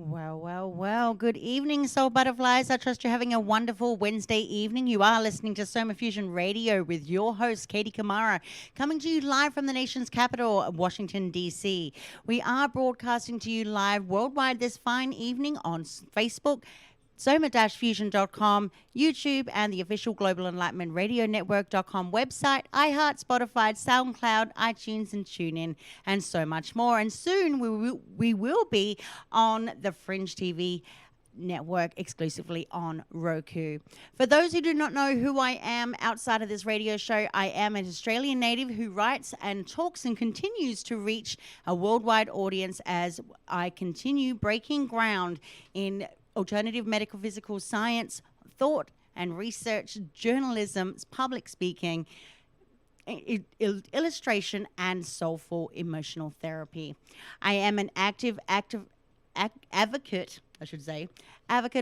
Well. Good evening, Soul Butterflies. I trust you're having a wonderful Wednesday evening. You are listening to Somafusion Radio with your host, Katie Kamara, coming to you live from the nation's capital, Washington, D.C. We are broadcasting to you live worldwide this fine evening on Facebook, soma-fusion.com, YouTube, and the official Global Enlightenment Radio Network.com website, iHeart, Spotify, SoundCloud, iTunes, and TuneIn, and so much more. And soon we will be on the Fringe TV network exclusively on Roku. For those who do not know who I am outside of this radio show, I am an Australian native who writes and talks and continues to reach a worldwide audience as I continue breaking ground in alternative medical physical science, thought and research, journalism, public speaking, illustration, and soulful emotional therapy. I am an advocate, advocate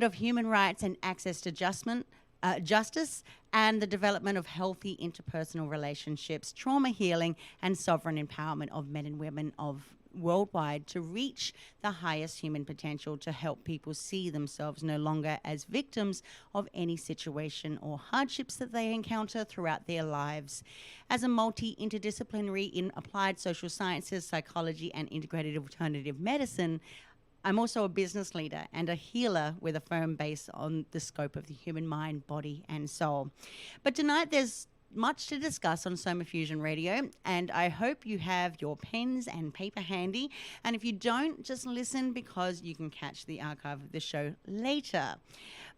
of human rights and access to justice and the development of healthy interpersonal relationships, trauma healing, and sovereign empowerment of men and women of worldwide to reach the highest human potential to help people see themselves no longer as victims of any situation or hardships that they encounter throughout their lives. As a multi-interdisciplinary in applied social sciences, psychology, and integrated alternative medicine, I'm also a business leader and a healer with a firm base on the scope of the human mind, body, and soul. But tonight there's much to discuss on Soma Fusion Radio, and I hope you have your pens and paper handy. And if you don't, just listen because you can catch the archive of the show later.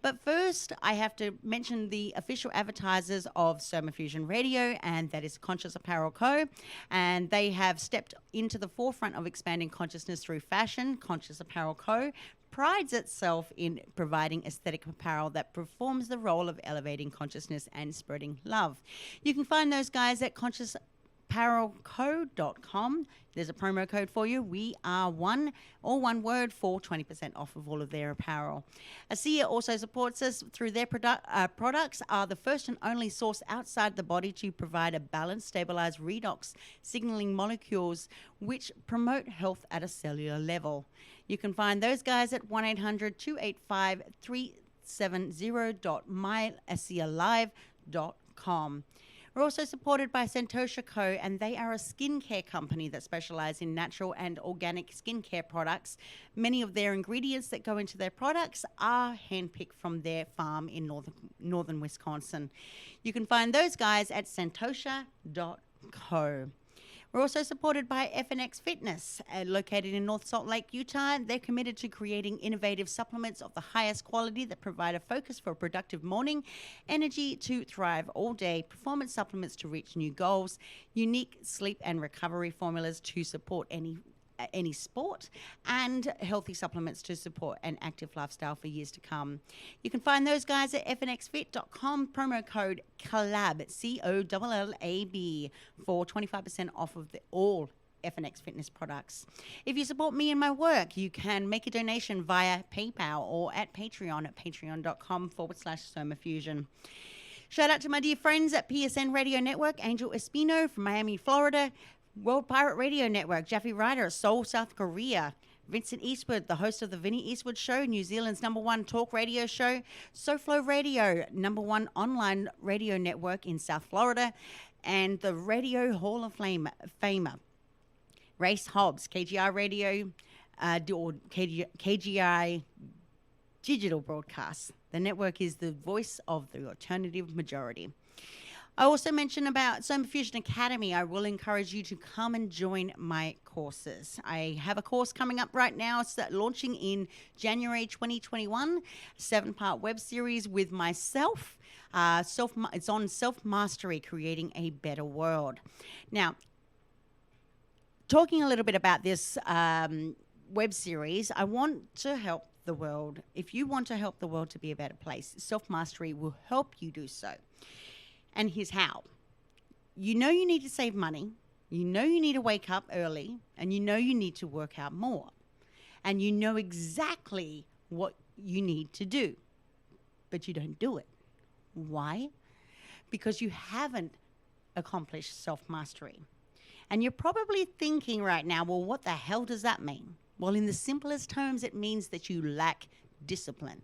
But first, I have to mention the official advertisers of Soma Fusion Radio, and that is Conscious Apparel Co. And they have stepped into the forefront of expanding consciousness through fashion. Conscious Apparel Co. prides itself in providing aesthetic apparel that performs the role of elevating consciousness and spreading love. You can find those guys at consciousapparelco.com. There's a promo code for you. We are one word, for 20% off of all of their apparel. ASEA also supports us through their products are the first and only source outside the body to provide a balanced, stabilized redox signaling molecules which promote health at a cellular level. You can find those guys at 1-800-285-370.myasialive.com. We're also supported by Santosha Co., and they are a skincare company that specialize in natural and organic skincare products. Many of their ingredients that go into their products are handpicked from their farm in northern Wisconsin. You can find those guys at santosha.co. We're also supported by FNX Fitness, located in North Salt Lake, Utah. They're committed to creating innovative supplements of the highest quality that provide a focus for a productive morning, energy to thrive all day, performance supplements to reach new goals, unique sleep and recovery formulas to support any sport, and healthy supplements to support an active lifestyle for years to come. You can find those guys at fnxfit.com, promo code COLLAB, COLLAB, for 25% off of all FNX Fitness products. If you support me in my work, you can make a donation via PayPal or at Patreon at patreon.com/SomaFusion. Shout out to my dear friends at PSN Radio Network, Angel Espino from Miami, Florida, World Pirate Radio Network, Jeffy Ryder, Seoul, South Korea, Vincent Eastwood, the host of the Vinnie Eastwood Show, New Zealand's #1 talk radio show, SoFlo Radio, #1 online radio network in South Florida, and the Radio Hall of Famer, Race Hobbs, KGI Radio, or KGI Digital Broadcasts. The network is the voice of the alternative majority. I also mentioned about Soma Fusion Academy. I will encourage you to come and join my courses. I have a course coming up right now, launching in January 2021, a 7-part web series with myself. It's on self-mastery, creating a better world. Now, talking a little bit about this web series, I want to help the world. If you want to help the world to be a better place, self-mastery will help you do so. And here's how. You know you need to save money. You know you need to wake up early. And you know you need to work out more. And you know exactly what you need to do. But you don't do it. Why? Because you haven't accomplished self-mastery. And you're probably thinking right now, well, what the hell does that mean? Well, in the simplest terms, it means that you lack discipline.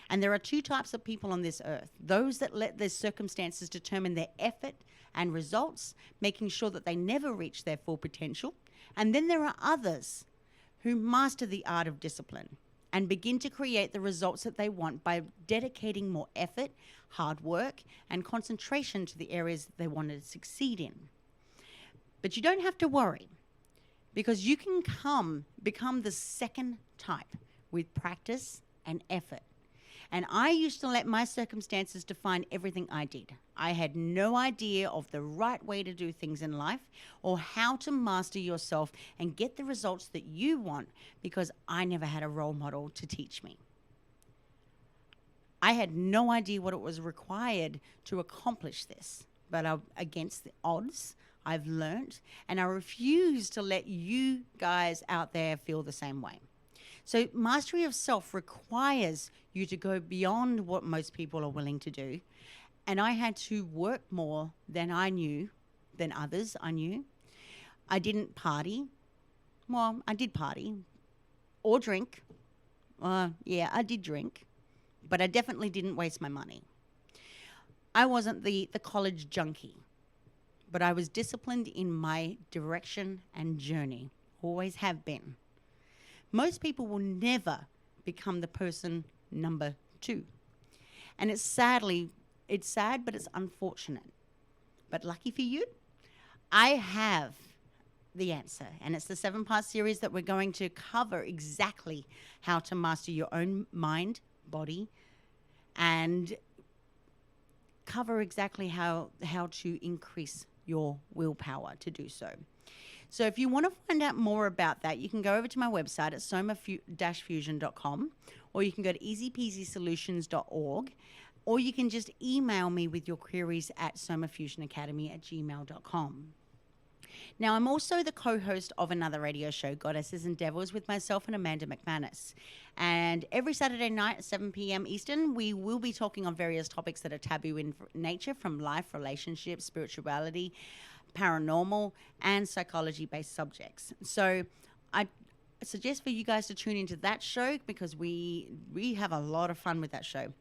And there are two types of people on this earth: those that let their circumstances determine their effort and results, making sure that they never reach their full potential. And then there are others who master the art of discipline and begin to create the results that they want by dedicating more effort, hard work, and concentration to the areas that they want to succeed in. But you don't have to worry, because you can become the second type with practice and effort. And I used to let my circumstances define everything I did. I had no idea of the right way to do things in life or how to master yourself and get the results that you want, because I never had a role model to teach me. I had no idea what it was required to accomplish this, but against the odds, I've learned, and I refuse to let you guys out there feel the same way. So mastery of self requires you to go beyond what most people are willing to do. And I had to work more than others I knew. I didn't party. Well, I did party or drink. Yeah, I did drink, but I definitely didn't waste my money. I wasn't the college junkie, but I was disciplined in my direction and journey. Always have been. Most people will never become the person number 2. And it's sad, but it's unfortunate. But lucky for you, I have the answer. And it's the 7-part series that we're going to cover exactly how to master your own mind, body, and cover exactly how to increase your willpower to do so. So if you want to find out more about that, you can go over to my website at somafusion.com, or you can go to easypeasysolutions.org, or you can just email me with your queries at somafusionacademy@gmail.com. Now, I'm also the co-host of another radio show, Goddesses and Devils, with myself and Amanda McManus. And every Saturday night at 7 p.m. Eastern, we will be talking on various topics that are taboo in nature, from life, relationships, spirituality, paranormal, and psychology-based subjects. So I suggest for you guys to tune into that show, because we have a lot of fun with that show.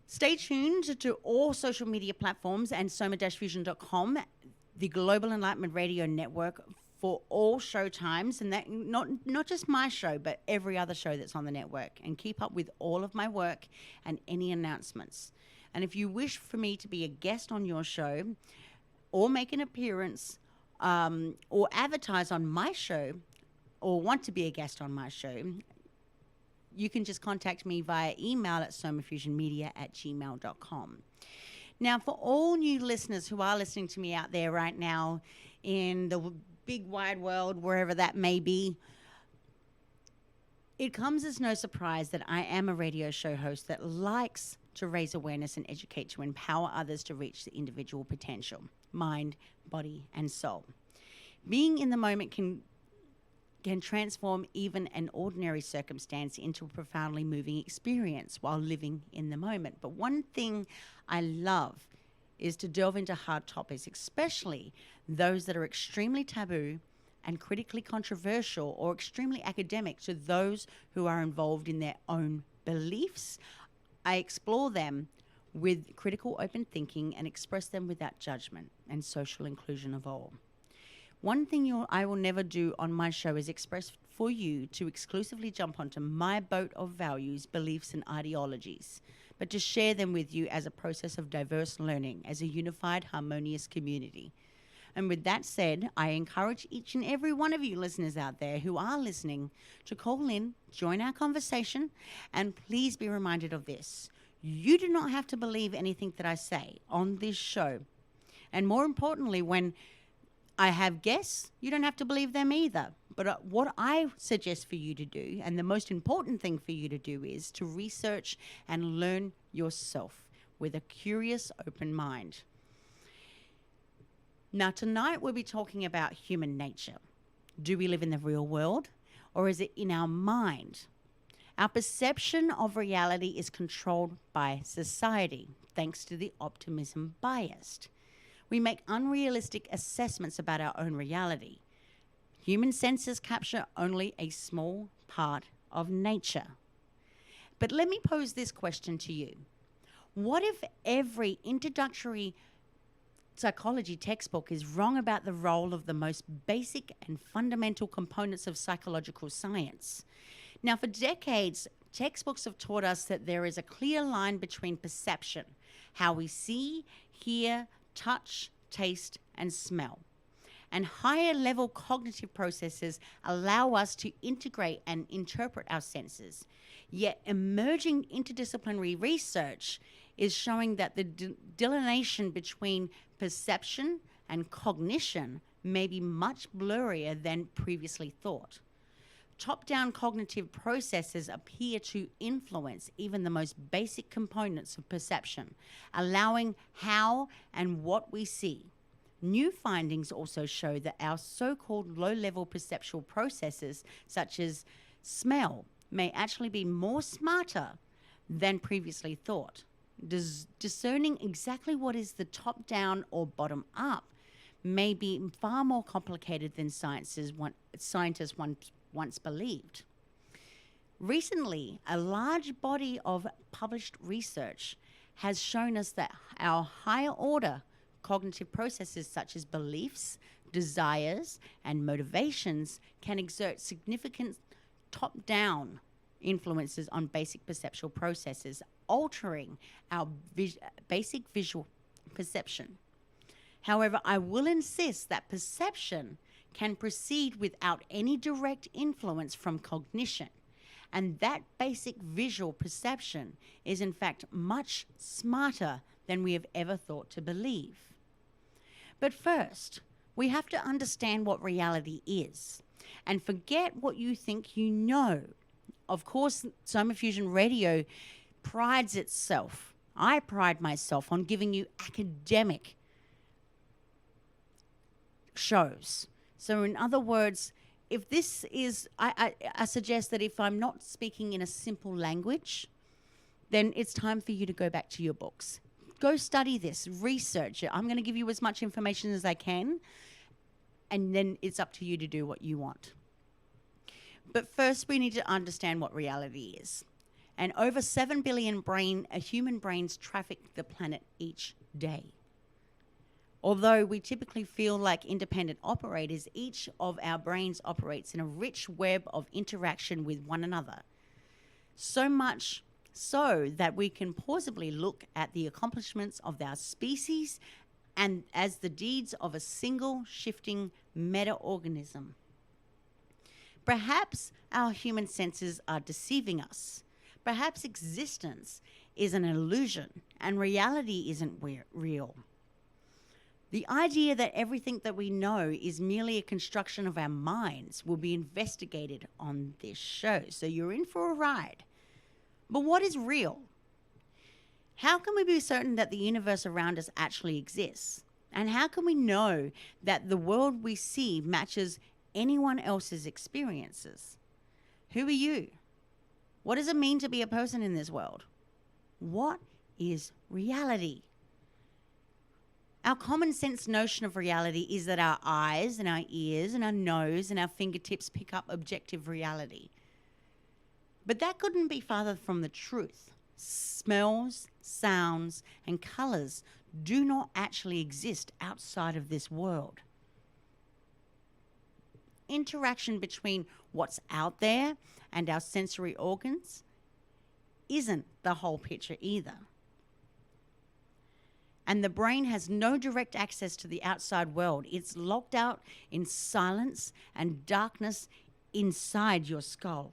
Stay tuned to all social media platforms and soma-fusion.com, the Global Enlightenment Radio Network, for all show times, and that not just my show, but every other show that's on the network, and keep up with all of my work and any announcements. And if you wish for me to be a guest on your show, or make an appearance, or advertise on my show, or want to be a guest on my show, you can just contact me via email at somafusionmedia@gmail.com. Now, for all new listeners who are listening to me out there right now in the big wide world, wherever that may be, it comes as no surprise that I am a radio show host that likes to raise awareness and educate to empower others to reach the individual potential, mind, body, and soul. Being in the moment can transform even an ordinary circumstance into a profoundly moving experience while living in the moment. But one thing I love is to delve into hard topics, especially those that are extremely taboo and critically controversial, or extremely academic to those who are involved in their own beliefs. I explore them with critical open thinking and express them without judgment and social inclusion of all. One thing I will never do on my show is express for you to exclusively jump onto my boat of values, beliefs, and ideologies, but to share them with you as a process of diverse learning as a unified, harmonious community. And with that said, I encourage each and every one of you listeners out there who are listening to call in, join our conversation, and please be reminded of this. You do not have to believe anything that I say on this show. And more importantly, when I have guests, you don't have to believe them either. But what I suggest for you to do, and the most important thing for you to do, is to research and learn yourself with a curious, open mind. Now, tonight we'll be talking about human nature. Do we live in the real world, or is it in our mind? Our perception of reality is controlled by society, thanks to the optimism bias. We make unrealistic assessments about our own reality. Human senses capture only a small part of nature. But let me pose this question to you. What if every introductory psychology textbook is wrong about the role of the most basic and fundamental components of psychological science? Now, for decades, textbooks have taught us that there is a clear line between perception, how we see, hear, touch, taste, and smell. And higher level cognitive processes allow us to integrate and interpret our senses. Yet emerging interdisciplinary research is showing that the delineation between perception and cognition may be much blurrier than previously thought. Top-down cognitive processes appear to influence even the most basic components of perception, allowing how and what we see. New findings also show that our so-called low-level perceptual processes, such as smell, may actually be more smarter than previously thought. Discerning exactly what is the top-down or bottom-up may be far more complicated than scientists once believed. Recently, a large body of published research has shown us that our higher order cognitive processes such as beliefs, desires, and motivations can exert significant top-down influences on basic perceptual processes, altering our basic visual perception. However, I will insist that perception can proceed without any direct influence from cognition, and that basic visual perception is in fact much smarter than we have ever thought to believe. But first, we have to understand what reality is and forget what you think you know. Of course, Somafusion Radio prides itself, I pride myself on giving you academic shows. So in other words, if this is, I suggest that if I'm not speaking in a simple language, then it's time for you to go back to your books. Go study this, research it. I'm going to give you as much information as I can, and then it's up to you to do what you want. But first, we need to understand what reality is. And over 7 billion human brains traffic the planet each day. Although we typically feel like independent operators, each of our brains operates in a rich web of interaction with one another. So much so that we can plausibly look at the accomplishments of our species and as the deeds of a single shifting meta-organism. Perhaps our human senses are deceiving us. Perhaps existence is an illusion and reality isn't real. The idea that everything that we know is merely a construction of our minds will be investigated on this show. So you're in for a ride. But what is real? How can we be certain that the universe around us actually exists? And how can we know that the world we see matches anyone else's experiences? Who are you? What does it mean to be a person in this world? What is reality? Our common sense notion of reality is that our eyes and our ears and our nose and our fingertips pick up objective reality. But that couldn't be farther from the truth. Smells, sounds, and colors do not actually exist outside of this world. Interaction between what's out there and our sensory organs isn't the whole picture either. And the brain has no direct access to the outside world. It's locked out in silence and darkness inside your skull.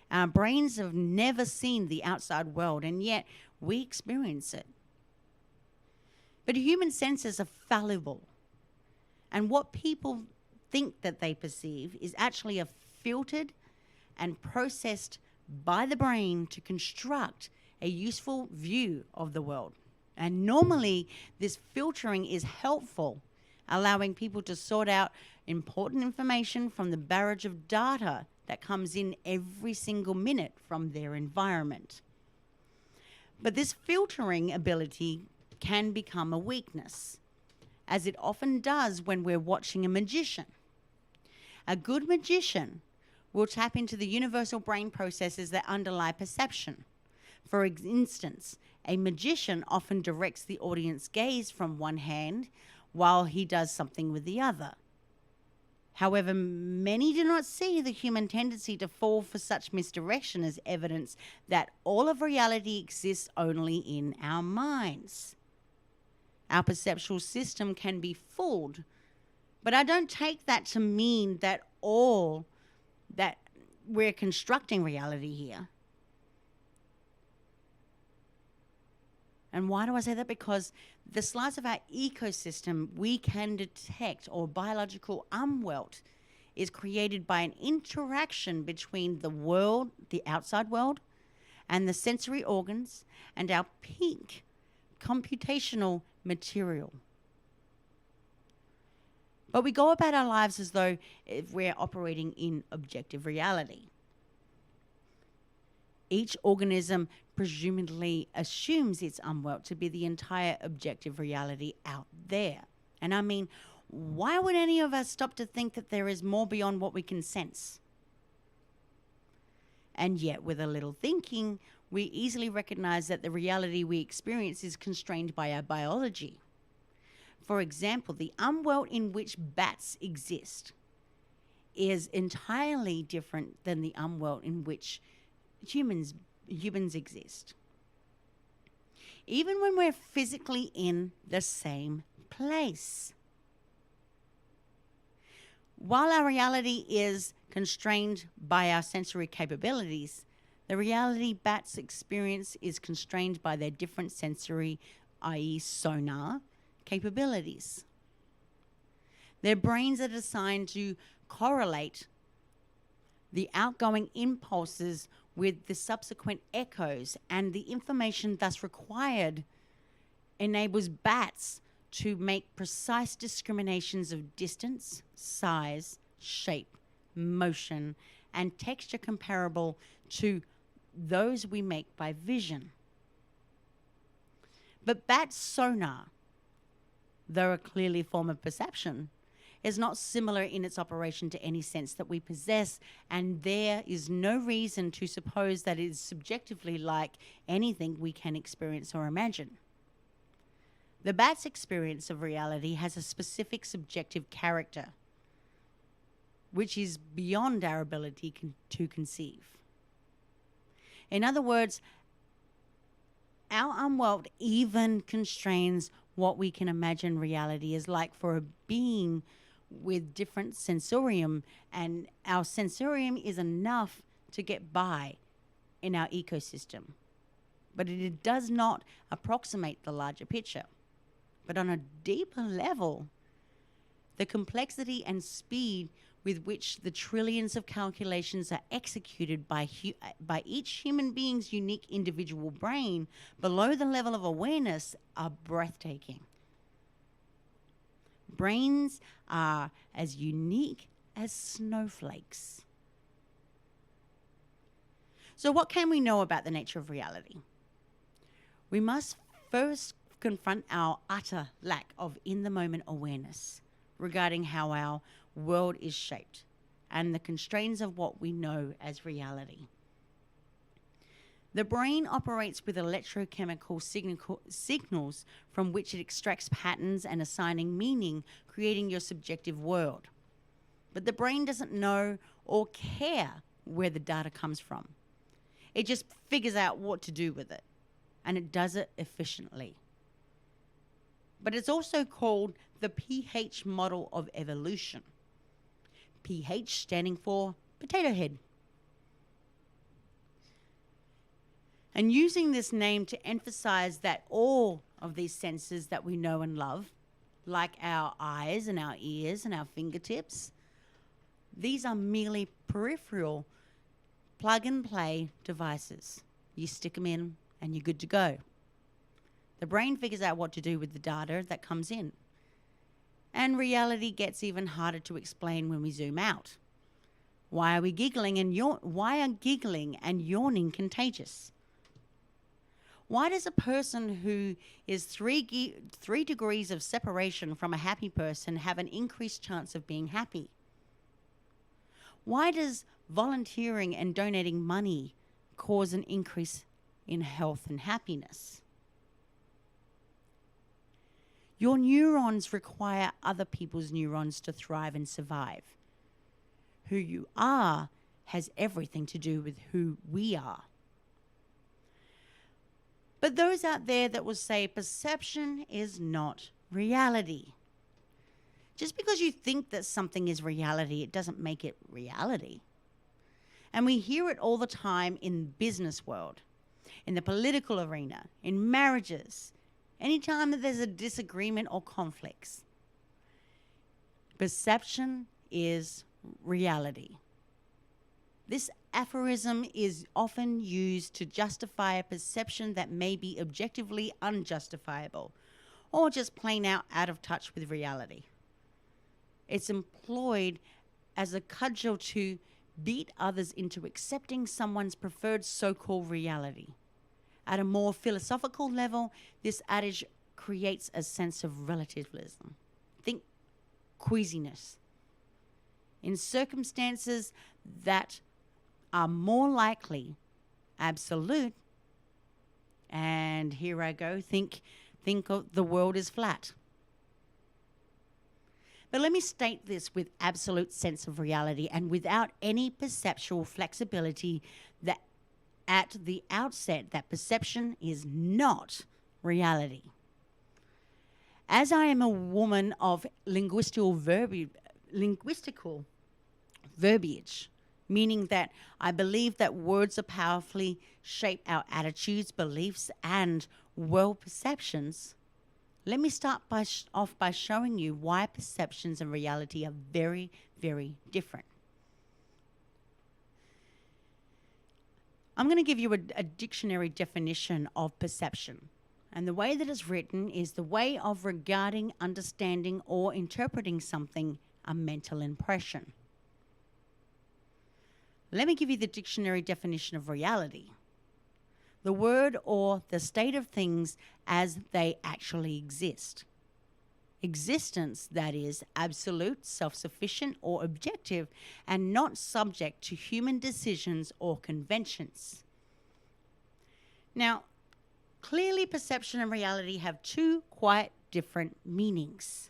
Our brains have never seen the outside world, and yet we experience it. But human senses are fallible. And what people think that they perceive is actually a filtered and processed by the brain to construct a useful view of the world. And normally, this filtering is helpful, allowing people to sort out important information from the barrage of data that comes in every single minute from their environment. But this filtering ability can become a weakness, as it often does when we're watching a magician. A good magician will tap into the universal brain processes that underlie perception. For instance, a magician often directs the audience gaze from one hand while he does something with the other. However, many do not see the human tendency to fall for such misdirection as evidence that all of reality exists only in our minds. Our perceptual system can be fooled, but I don't take that to mean that we're constructing reality here. And why do I say that? Because the slice of our ecosystem we can detect, or biological umwelt, is created by an interaction between the world, the outside world, and the sensory organs and our peak computational material. But we go about our lives as though we're operating in objective reality. Each organism presumably assumes its umwelt to be the entire objective reality out there. And I mean, why would any of us stop to think that there is more beyond what we can sense? And yet, with a little thinking, we easily recognize that the reality we experience is constrained by our biology. For example, the umwelt in which bats exist is entirely different than the umwelt in which humans exist. Even when we're physically in the same place. While our reality is constrained by our sensory capabilities, the reality bats experience is constrained by their different sensory, i.e. sonar, capabilities. Their brains are designed to correlate the outgoing impulses with the subsequent echoes, and the information thus required enables bats to make precise discriminations of distance, size, shape, motion, and texture comparable to those we make by vision. But bat sonar, though a clearly form of perception, is not similar in its operation to any sense that we possess, and there is no reason to suppose that it is subjectively like anything we can experience or imagine. The bat's experience of reality has a specific subjective character, which is beyond our ability to conceive. In other words, our umwelt even constrains what we can imagine reality is like for a being with different sensorium, and our sensorium is enough to get by in our ecosystem. But it does not approximate the larger picture. But on a deeper level, the complexity and speed with which the trillions of calculations are executed by each human being's unique individual brain below the level of awareness are breathtaking. Brains are as unique as snowflakes. So what can we know about the nature of reality? We must first confront our utter lack of in-the-moment awareness regarding how our world is shaped and the constraints of what we know as reality. The brain operates with electrochemical signals from which it extracts patterns and assigning meaning, creating your subjective world. But the brain doesn't know or care where the data comes from. It just figures out what to do with it, and it does it efficiently. But it's also called the pH model of evolution. pH standing for potato head. And using this name to emphasize that all of these senses that we know and love, like our eyes and our ears and our fingertips, these are merely peripheral plug-and-play devices. You stick them in and you're good to go. The brain figures out what to do with the data that comes in. And reality gets even harder to explain when we zoom out. Why are giggling and yawning contagious? Why does a person who is 3 degrees of separation from a happy person have an increased chance of being happy? Why does volunteering and donating money cause an increase in health and happiness? Your neurons require other people's neurons to thrive and survive. Who you are has everything to do with who we are. But those out there that will say perception is not reality. Just because you think that something is reality, it doesn't make it reality. And we hear it all the time in the business world, in the political arena, in marriages, anytime that there's a disagreement or conflicts. Perception is reality. This aphorism is often used to justify a perception that may be objectively unjustifiable or just plain out of touch with reality. It's employed as a cudgel to beat others into accepting someone's preferred so-called reality. At a more philosophical level, this adage creates a sense of relativism. Think queasiness. In circumstances that are more likely absolute, and here I go, think of the world is flat. But let me state this with absolute sense of reality and without any perceptual flexibility that at the outset that perception is not reality. As I am a woman of linguistical verbiage, meaning that I believe that words are powerfully shape our attitudes, beliefs, and world perceptions, let me start off by showing you why perceptions and reality are very, very different. I'm going to give you a dictionary definition of perception. And the way that it's written is the way of regarding, understanding, or interpreting something, a mental impression. Let me give you the dictionary definition of reality. The word or the state of things as they actually exist. Existence that is absolute, self-sufficient, or objective, and not subject to human decisions or conventions. Now, clearly perception and reality have two quite different meanings.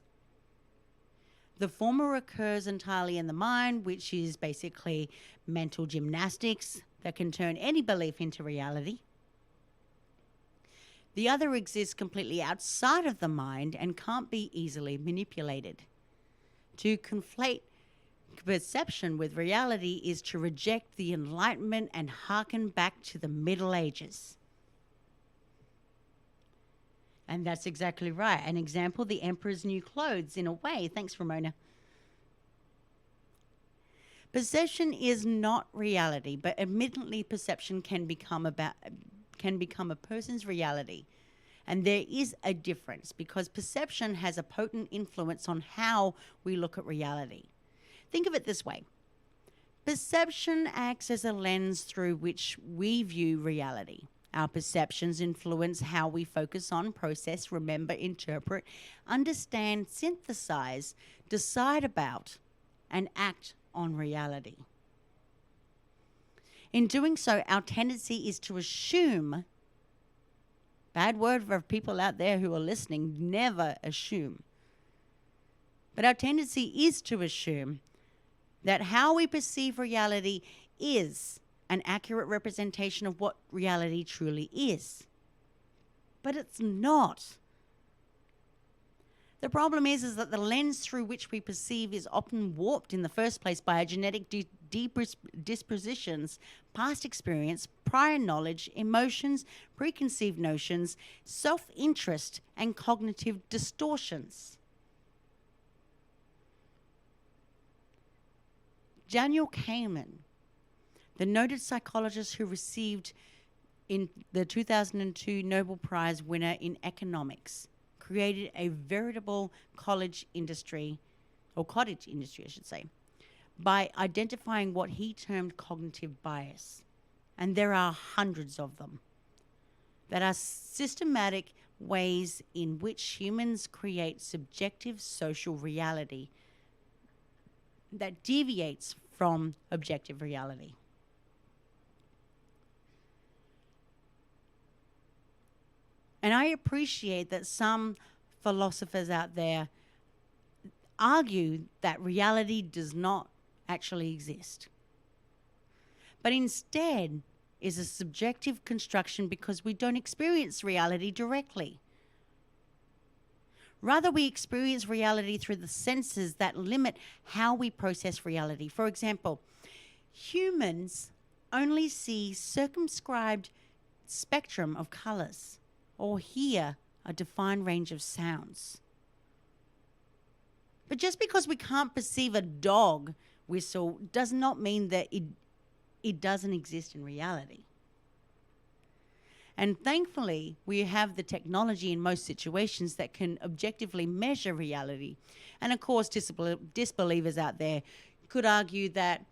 The former occurs entirely in the mind, which is basically mental gymnastics that can turn any belief into reality. The other exists completely outside of the mind and can't be easily manipulated. To conflate perception with reality is to reject the Enlightenment and hearken back to the Middle Ages. And that's exactly right. An example, the emperor's new clothes, in a way. Thanks, Ramona. Perception is not reality, but admittedly perception can become a person's reality. And there is a difference because perception has a potent influence on how we look at reality. Think of it this way. Perception acts as a lens through which we view reality. Our perceptions influence how we focus on, process, remember, interpret, understand, synthesize, decide about, and act on reality. In doing so, our tendency is to assume, bad word for people out there who are listening, never assume. But our tendency is to assume that how we perceive reality is an accurate representation of what reality truly is. But it's not. The problem is that the lens through which we perceive is often warped in the first place by our genetic dispositions, past experience, prior knowledge, emotions, preconceived notions, self-interest, and cognitive distortions. Daniel Kahneman, the noted psychologist who received in the 2002 Nobel Prize winner in economics, created a veritable cottage industry, I should say, by identifying what he termed cognitive bias. And there are hundreds of them. that are systematic ways in which humans create subjective social reality that deviates from objective reality. And I appreciate that some philosophers out there argue that reality does not actually exist, but instead is a subjective construction because we don't experience reality directly. Rather, we experience reality through the senses that limit how we process reality. For example, humans only see circumscribed spectrum of colors or hear a defined range of sounds. But just because we can't perceive a dog whistle does not mean that it doesn't exist in reality. And thankfully, we have the technology in most situations that can objectively measure reality. And of course, disbelievers out there could argue that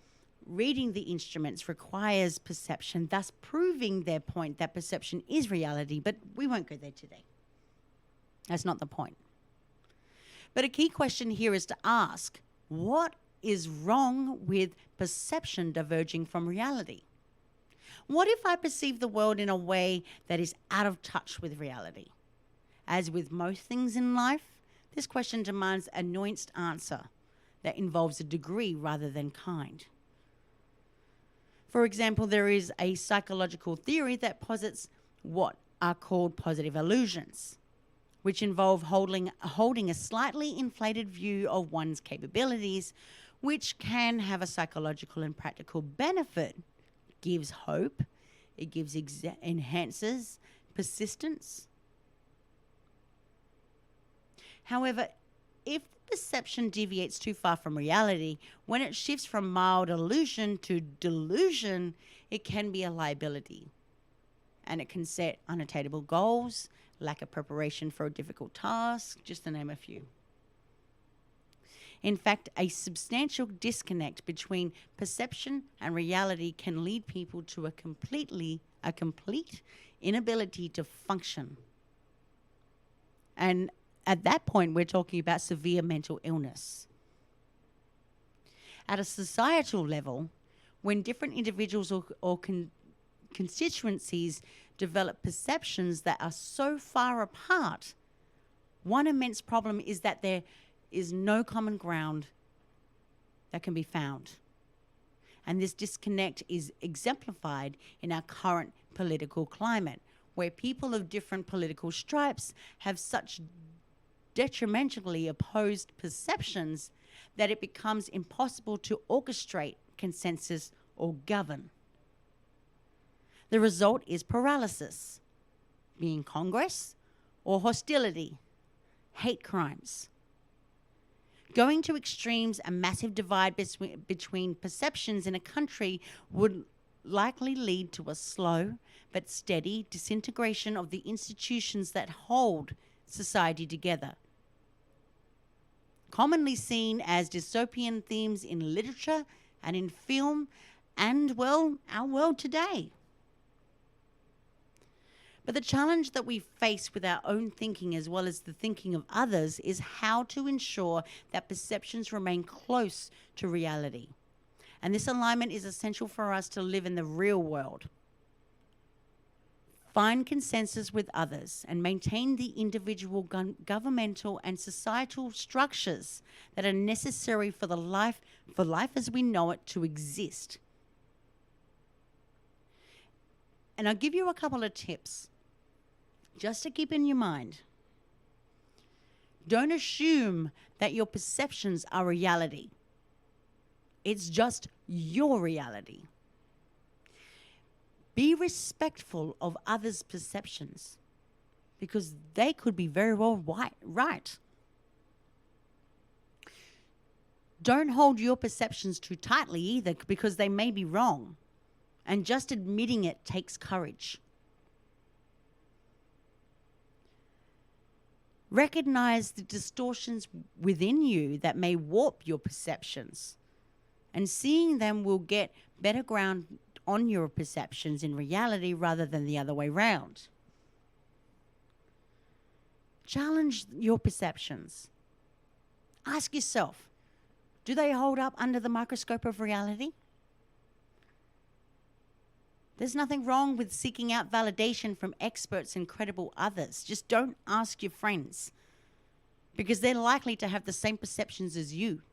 reading the instruments requires perception, thus proving their point that perception is reality. But we won't go there today. That's not the point. But a key question here is to ask, what is wrong with perception diverging from reality? What if I perceive the world in a way that is out of touch with reality? As with most things in life, this question demands a nuanced answer that involves a degree rather than kind. For example, there is a psychological theory that posits what are called positive illusions, which involve holding a slightly inflated view of one's capabilities, which can have a psychological and practical benefit. It gives hope, it gives enhances persistence. However, if the perception deviates too far from reality, when it shifts from mild illusion to delusion, it can be a liability. And it can set unattainable goals, lack of preparation for a difficult task, just to name a few. In fact, a substantial disconnect between perception and reality can lead people to a complete inability to function. And at that point, we're talking about severe mental illness. At a societal level, when different individuals or constituencies develop perceptions that are so far apart, one immense problem is that there is no common ground that can be found. And this disconnect is exemplified in our current political climate, where people of different political stripes have such detrimentally opposed perceptions that it becomes impossible to orchestrate consensus or govern. The result is paralysis, be in Congress or hostility, hate crimes. Going to extremes, a massive divide between perceptions in a country would likely lead to a slow but steady disintegration of the institutions that hold society together. Commonly seen as dystopian themes in literature and in film and, well, our world today. But the challenge that we face with our own thinking as well as the thinking of others is how to ensure that perceptions remain close to reality. And this alignment is essential for us to live in the real world. Find consensus with others and maintain the individual governmental and societal structures that are necessary for life as we know it to exist. And I'll give you a couple of tips just to keep in your mind. Don't assume that your perceptions are reality. It's just your reality. Be respectful of others' perceptions because they could be very well right. Don't hold your perceptions too tightly either because they may be wrong. And just admitting it takes courage. Recognize the distortions within you that may warp your perceptions. And seeing them will get better ground on your perceptions in reality rather than the other way round. Challenge your perceptions. Ask yourself, do they hold up under the microscope of reality? There's nothing wrong with seeking out validation from experts and credible others. Just don't ask your friends, because they're likely to have the same perceptions as you.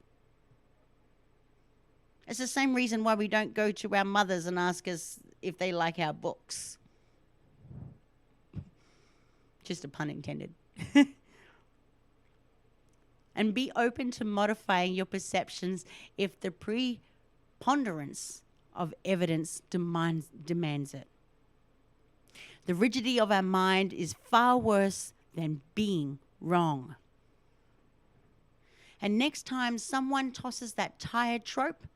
It's the same reason why we don't go to our mothers and ask us if they like our books. Just a pun intended. And be open to modifying your perceptions if the preponderance of evidence demands it. The rigidity of our mind is far worse than being wrong. And next time someone tosses that tired trope,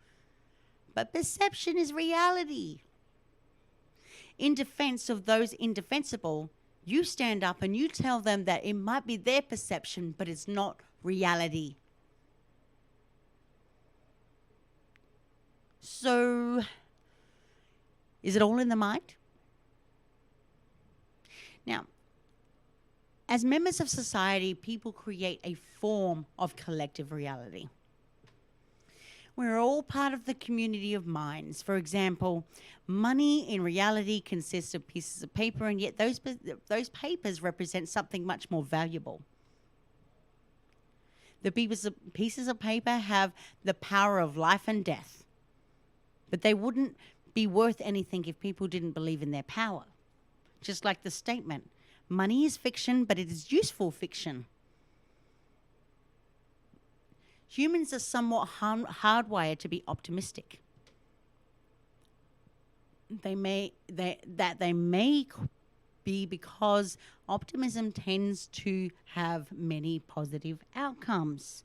but perception is reality. In defense of those indefensible, you stand up and you tell them that it might be their perception, but it's not reality. So, is it all in the mind? Now, as members of society, people create a form of collective reality. We're all part of the community of minds. For example, money in reality consists of pieces of paper, and yet those papers represent something much more valuable. The pieces of paper have the power of life and death, but they wouldn't be worth anything if people didn't believe in their power. Just like the statement, money is fiction, but it is useful fiction. Humans are somewhat hardwired to be optimistic. They may be because optimism tends to have many positive outcomes.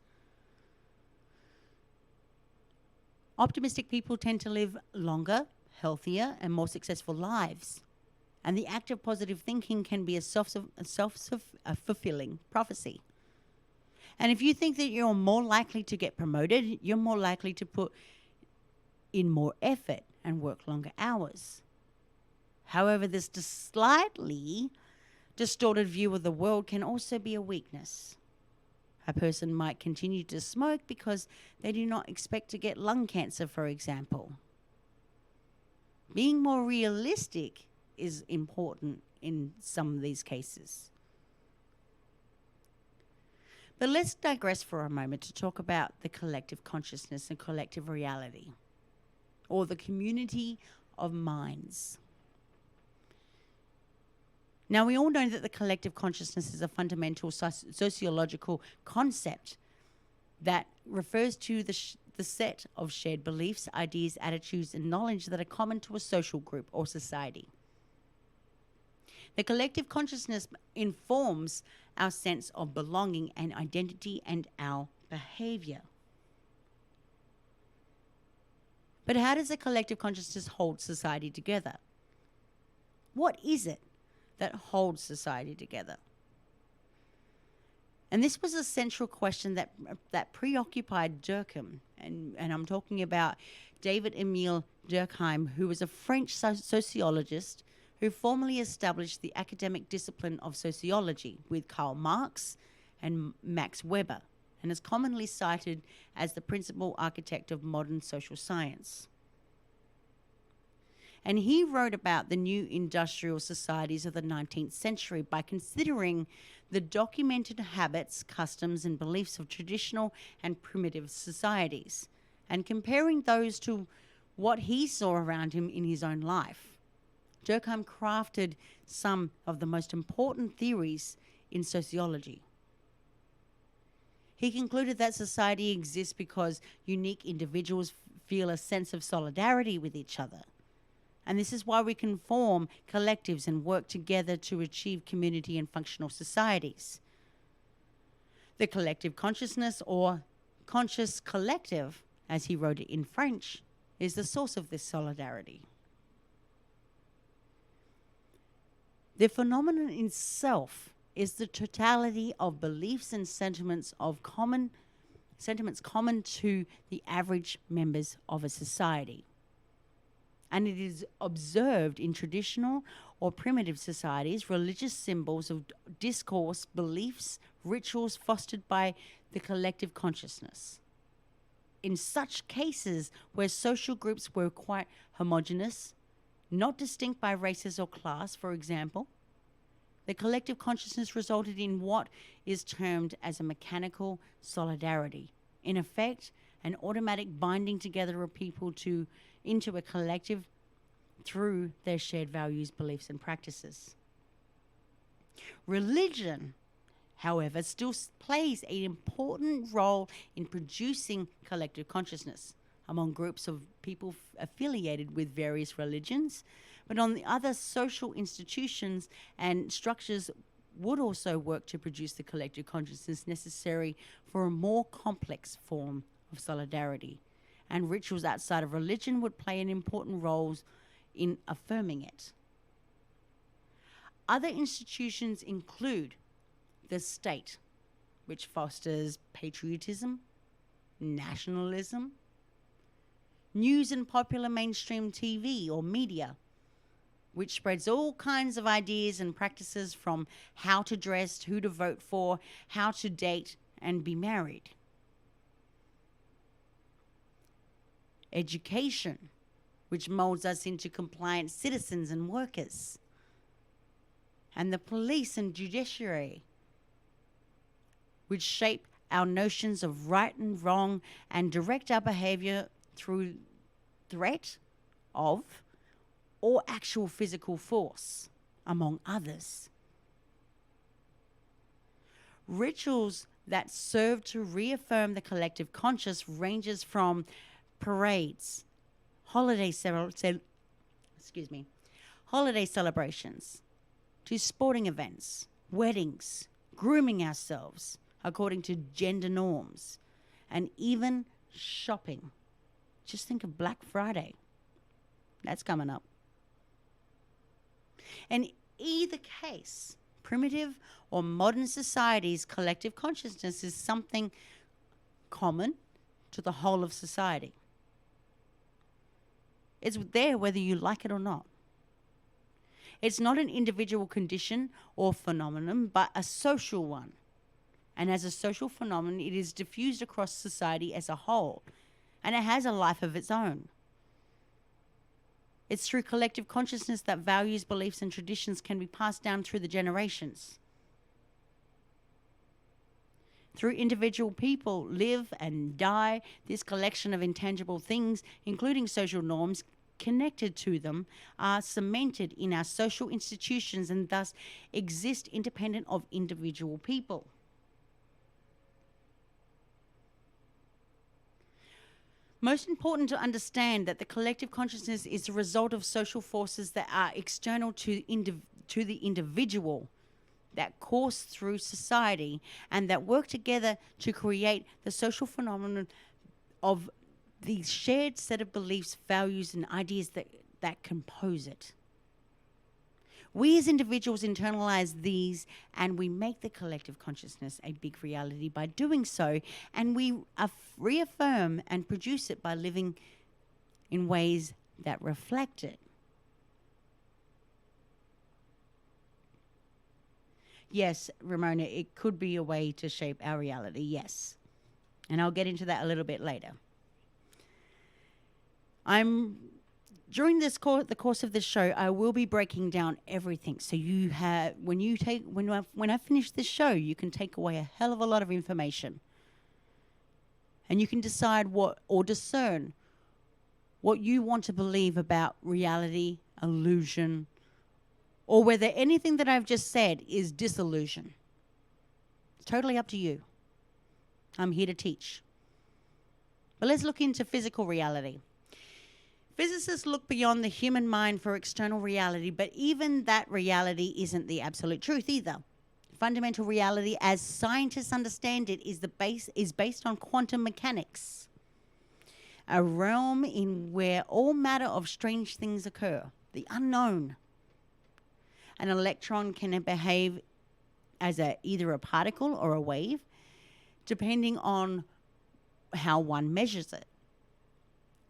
Optimistic people tend to live longer, healthier, and more successful lives. And the act of positive thinking can be a self-fulfilling prophecy. And if you think that you're more likely to get promoted, you're more likely to put in more effort and work longer hours. However, this slightly distorted view of the world can also be a weakness. A person might continue to smoke because they do not expect to get lung cancer, for example. Being more realistic is important in some of these cases. But let's digress for a moment to talk about the collective consciousness and collective reality, or the community of minds. Now, we all know that the collective consciousness is a fundamental sociological concept that refers to the set of shared beliefs, ideas, attitudes, and knowledge that are common to a social group or society. The collective consciousness informs our sense of belonging and identity and our behavior. But how does the collective consciousness hold society together? What is it that holds society together? And this was a central question that preoccupied Durkheim. And I'm talking about David Emile Durkheim, who was a French sociologist who formally established the academic discipline of sociology with Karl Marx and Max Weber, and is commonly cited as the principal architect of modern social science. And he wrote about the new industrial societies of the 19th century by considering the documented habits, customs, and beliefs of traditional and primitive societies, and comparing those to what he saw around him in his own life. Durkheim crafted some of the most important theories in sociology. He concluded that society exists because unique individuals feel a sense of solidarity with each other. And this is why we can form collectives and work together to achieve community and functional societies. The collective consciousness, or conscious collective, as he wrote it in French, is the source of this solidarity. The phenomenon itself is the totality of beliefs and sentiments common to the average members of a society. and it is observed in traditional or primitive societies, religious symbols of discourse, beliefs, rituals fostered by the collective consciousness. In such cases where social groups were quite homogeneous, not distinct by races or class, for example, the collective consciousness resulted in what is termed as a mechanical solidarity. In effect, an automatic binding together of people into a collective through their shared values, beliefs, and practices. Religion, however, still plays an important role in producing collective consciousness among groups of people affiliated with various religions. But on the other, social institutions and structures would also work to produce the collective consciousness necessary for a more complex form of solidarity. And rituals outside of religion would play an important role in affirming it. Other institutions include the state, which fosters patriotism, nationalism, news and popular mainstream TV or media, which spreads all kinds of ideas and practices from how to dress, who to vote for, how to date and be married. Education, which molds us into compliant citizens and workers. And the police and judiciary, which shape our notions of right and wrong and direct our behavior through threat of or actual physical force, among others. Rituals that serve to reaffirm the collective conscious ranges from parades, holiday celebrations, to sporting events, weddings, grooming ourselves according to gender norms, and even shopping. Just think of Black Friday. That's coming up. In either case, primitive or modern society's collective consciousness is something common to the whole of society. It's there whether you like it or not. It's not an individual condition or phenomenon, but a social one. And as a social phenomenon, it is diffused across society as a whole, and it has a life of its own. It's through collective consciousness that values, beliefs, and traditions can be passed down through the generations. Through individual people live and die, this collection of intangible things, including social norms connected to them, are cemented in our social institutions and thus exist independent of individual people. Most important to understand that the collective consciousness is the result of social forces that are external to the individual, that course through society, and that work together to create the social phenomenon of the shared set of beliefs, values, and ideas that compose it. We as individuals internalize these, and we make the collective consciousness a big reality by doing so, and we reaffirm and produce it by living in ways that reflect it. Yes, Ramona, it could be a way to shape our reality, yes. And I'll get into that a little bit later. During the course of this show, I will be breaking down everything. So you have, when I finish this show, you can take away a hell of a lot of information, and you can decide discern what you want to believe about reality, illusion, or whether anything that I've just said is disillusion. It's totally up to you. I'm here to teach. But let's look into physical reality. Physicists look beyond the human mind for external reality, but even that reality isn't the absolute truth either. Fundamental reality, as scientists understand it, is based on quantum mechanics, a realm in where all manner of strange things occur, the unknown. An electron can behave as either a particle or a wave, depending on how one measures it.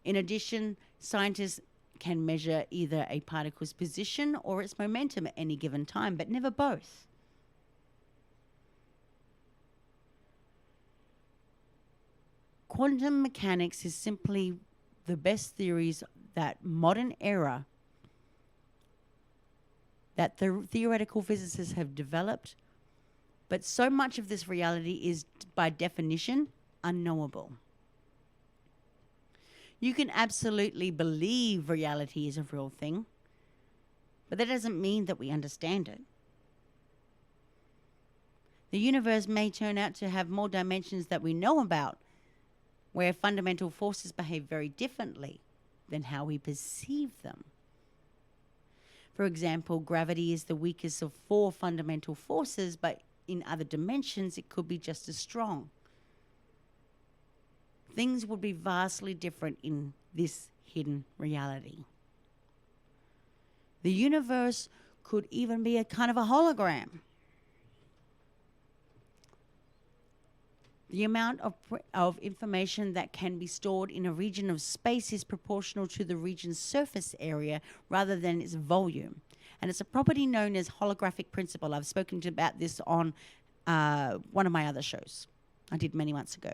In addition, scientists can measure either a particle's position or its momentum at any given time, but never both. Quantum mechanics is simply the best theories that modern era that the theoretical physicists have developed, but so much of this reality is, by definition, unknowable. You can absolutely believe reality is a real thing, but that doesn't mean that we understand it. The universe may turn out to have more dimensions that we know about, where fundamental forces behave very differently than how we perceive them. For example, gravity is the weakest of 4 fundamental forces, but in other dimensions it could be just as strong. Things would be vastly different in this hidden reality. The universe could even be a kind of a hologram. The amount of information that can be stored in a region of space is proportional to the region's surface area rather than its volume. And it's a property known as holographic principle. I've spoken about this on one of my other shows I did many months ago.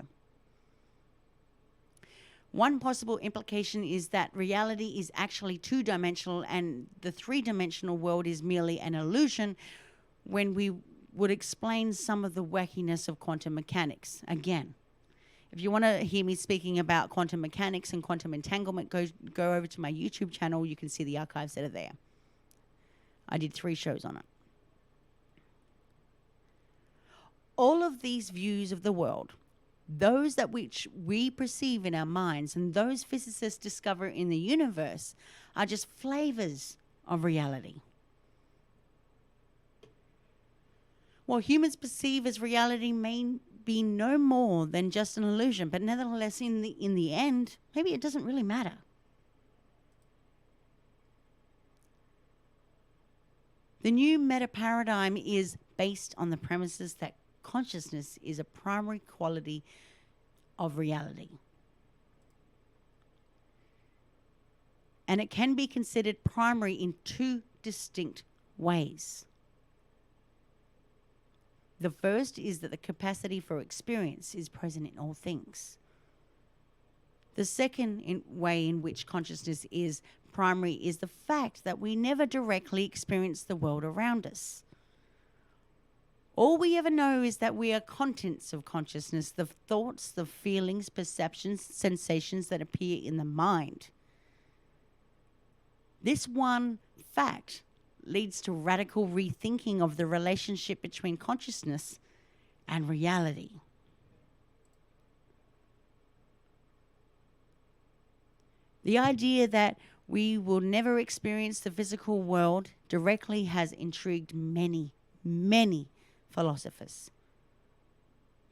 One possible implication is that reality is actually 2-dimensional and the 3-dimensional world is merely an illusion, when we would explain some of the wackiness of quantum mechanics. Again, if you want to hear me speaking about quantum mechanics and quantum entanglement, go over to my YouTube channel. You can see the archives that are there. I did 3 shows on it. All of these views of the world, those that which we perceive in our minds and those physicists discover in the universe, are just flavors of reality. What humans perceive as reality may be no more than just an illusion, but nevertheless, in the end, maybe it doesn't really matter. The new meta paradigm is based on the premises that consciousness is a primary quality of reality. And it can be considered primary in 2 distinct ways. The first is that the capacity for experience is present in all things. The second way in which consciousness is primary is the fact that we never directly experience the world around us. All we ever know is that we are contents of consciousness, the thoughts, the feelings, perceptions, sensations that appear in the mind. This one fact leads to radical rethinking of the relationship between consciousness and reality. The idea that we will never experience the physical world directly has intrigued many, many philosophers.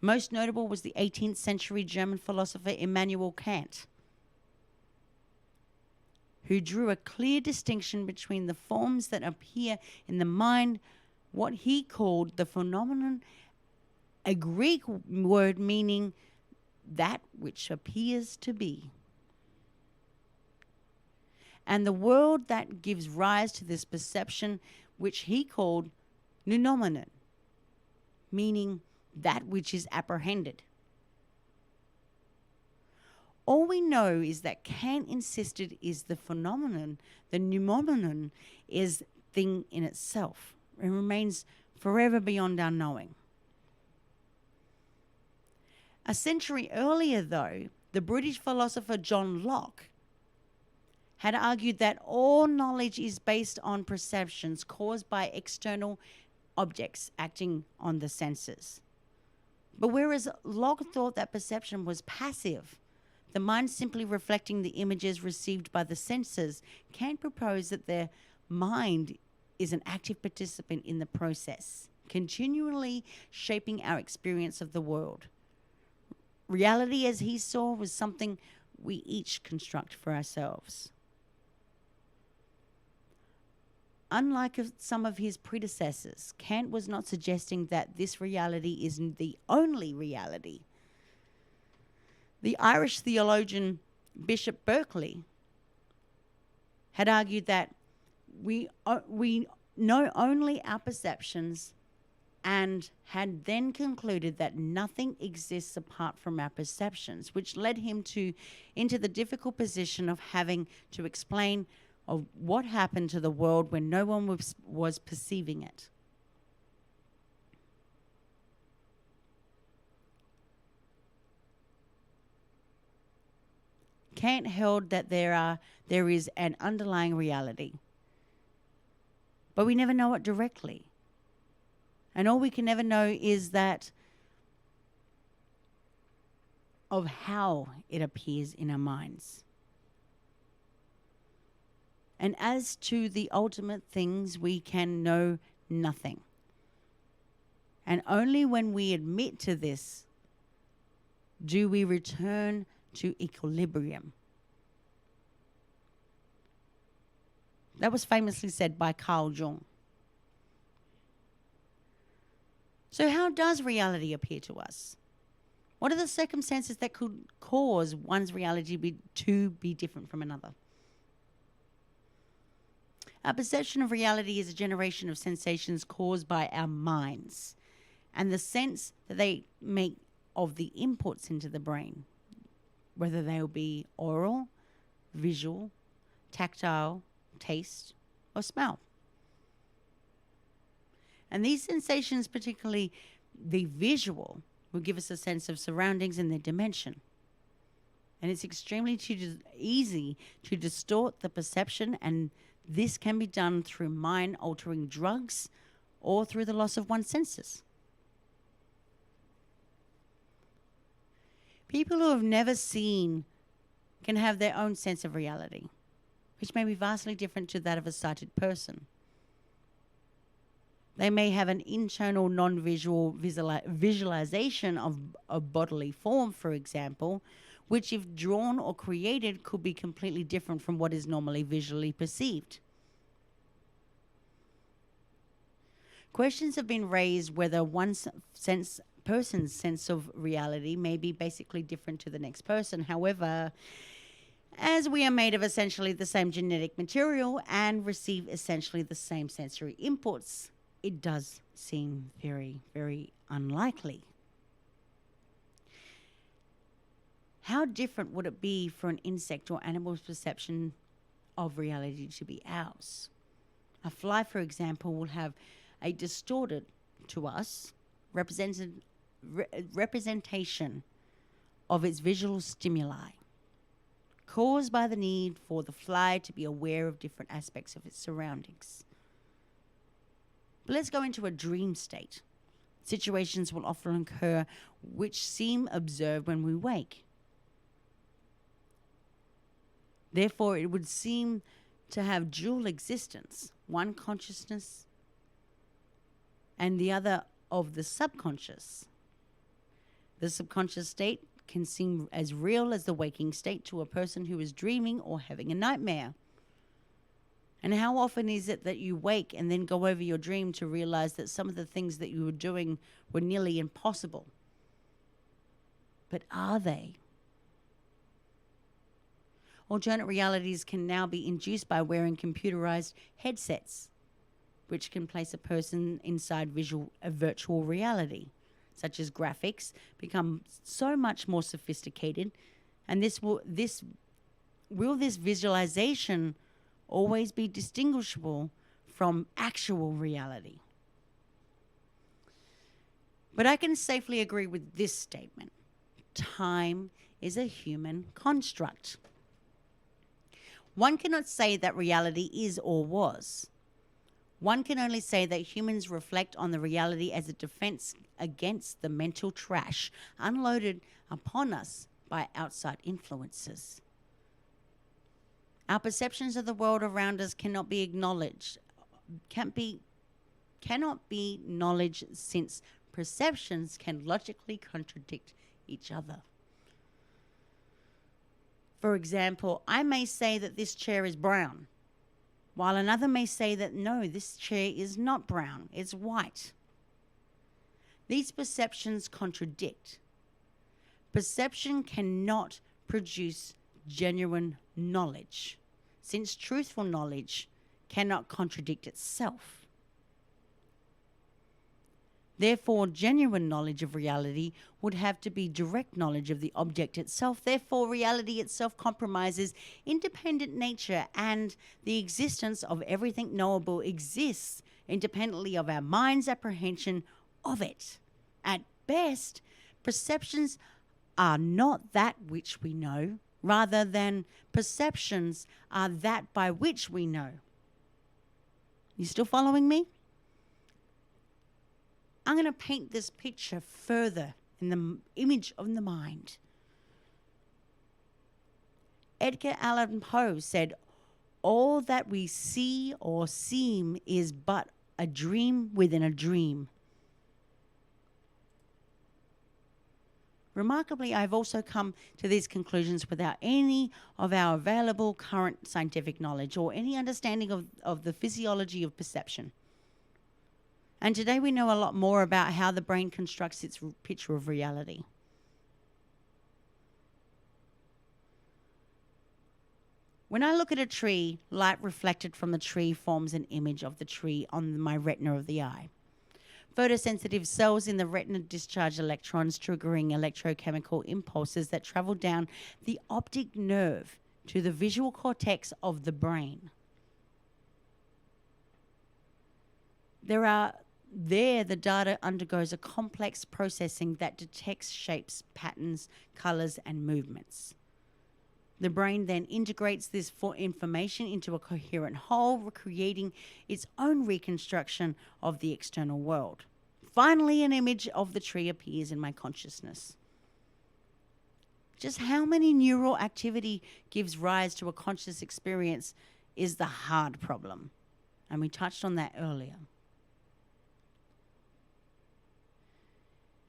Most notable was the 18th century German philosopher Immanuel Kant, who drew a clear distinction between the forms that appear in the mind, what he called the phenomenon, a Greek word meaning that which appears to be, and the world that gives rise to this perception, which he called noumenon, meaning that which is apprehended. All we know is that Kant insisted is the phenomenon, the noumenon, is thing in itself and remains forever beyond our knowing. A century earlier, though, the British philosopher John Locke had argued that all knowledge is based on perceptions caused by external objects acting on the senses. But whereas Locke thought that perception was passive, the mind simply reflecting the images received by the senses, Kant proposed that the mind is an active participant in the process, continually shaping our experience of the world. Reality, as he saw, was something we each construct for ourselves. Unlike some of his predecessors, Kant was not suggesting that this reality is the only reality. The Irish theologian Bishop Berkeley had argued that we know only our perceptions, and had then concluded that nothing exists apart from our perceptions, which led him into the difficult position of having to explain of what happened to the world when no one was perceiving it. Kant held that there is an underlying reality, but we never know it directly. And all we can ever know is that of how it appears in our minds. And as to the ultimate things, we can know nothing. And only when we admit to this do we return to equilibrium. That was famously said by Carl Jung. So how does reality appear to us? What are the circumstances that could cause one's reality to be different from another? Our perception of reality is a generation of sensations caused by our minds and the sense that they make of the inputs into the brain, whether they will be oral, visual, tactile, taste, or smell. And these sensations, particularly the visual, will give us a sense of surroundings and their dimension. And it's extremely easy to distort the perception, and this can be done through mind-altering drugs or through the loss of one's senses. People who have never seen can have their own sense of reality, which may be vastly different to that of a sighted person. They may have an internal non-visual visualization of a bodily form, for example, which if drawn or created could be completely different from what is normally visually perceived. Questions have been raised whether person's sense of reality may be basically different to the next person. However, as we are made of essentially the same genetic material and receive essentially the same sensory inputs, it does seem very, very unlikely. How different would it be for an insect or animal's perception of reality to be ours? A fly, for example, will have a distorted, to us, representation of its visual stimuli, caused by the need for the fly to be aware of different aspects of its surroundings. But let's go into a dream state. Situations will often occur which seem observed when we wake. Therefore, it would seem to have dual existence, one consciousness and the other of the subconscious. The subconscious state can seem as real as the waking state to a person who is dreaming or having a nightmare. And how often is it that you wake and then go over your dream to realize that some of the things that you were doing were nearly impossible? But are they? Alternate realities can now be induced by wearing computerized headsets, which can place a person inside a virtual reality, such as graphics, become so much more sophisticated. And this visualization always be distinguishable from actual reality? But I can safely agree with this statement. Time is a human construct. One cannot say that reality is or was. One can only say that humans reflect on the reality as a defense against the mental trash unloaded upon us by outside influences. Our perceptions of the world around us cannot be knowledge, since perceptions can logically contradict each other. For example, I may say that this chair is brown, while another may say that no, this chair is not brown, it's white. These perceptions contradict. Perception cannot produce genuine knowledge, since truthful knowledge cannot contradict itself. Therefore, genuine knowledge of reality would have to be direct knowledge of the object itself. Therefore, reality itself compromises independent nature, and the existence of everything knowable exists independently of our mind's apprehension of it. At best, perceptions are not that which we know, rather than perceptions are that by which we know. You still following me? I'm going to paint this picture further in the image of the mind. Edgar Allan Poe said, "All that we see or seem is but a dream within a dream." Remarkably, I've also come to these conclusions without any of our available current scientific knowledge or any understanding of the physiology of perception. And today we know a lot more about how the brain constructs its picture of reality. When I look at a tree, light reflected from the tree forms an image of the tree on my retina of the eye. Photosensitive cells in the retina discharge electrons, triggering electrochemical impulses that travel down the optic nerve to the visual cortex of the brain. There, the data undergoes a complex processing that detects shapes, patterns, colors, and movements. The brain then integrates this information into a coherent whole, creating its own reconstruction of the external world. Finally, an image of the tree appears in my consciousness. Just how many neural activity gives rise to a conscious experience is the hard problem, and we touched on that earlier.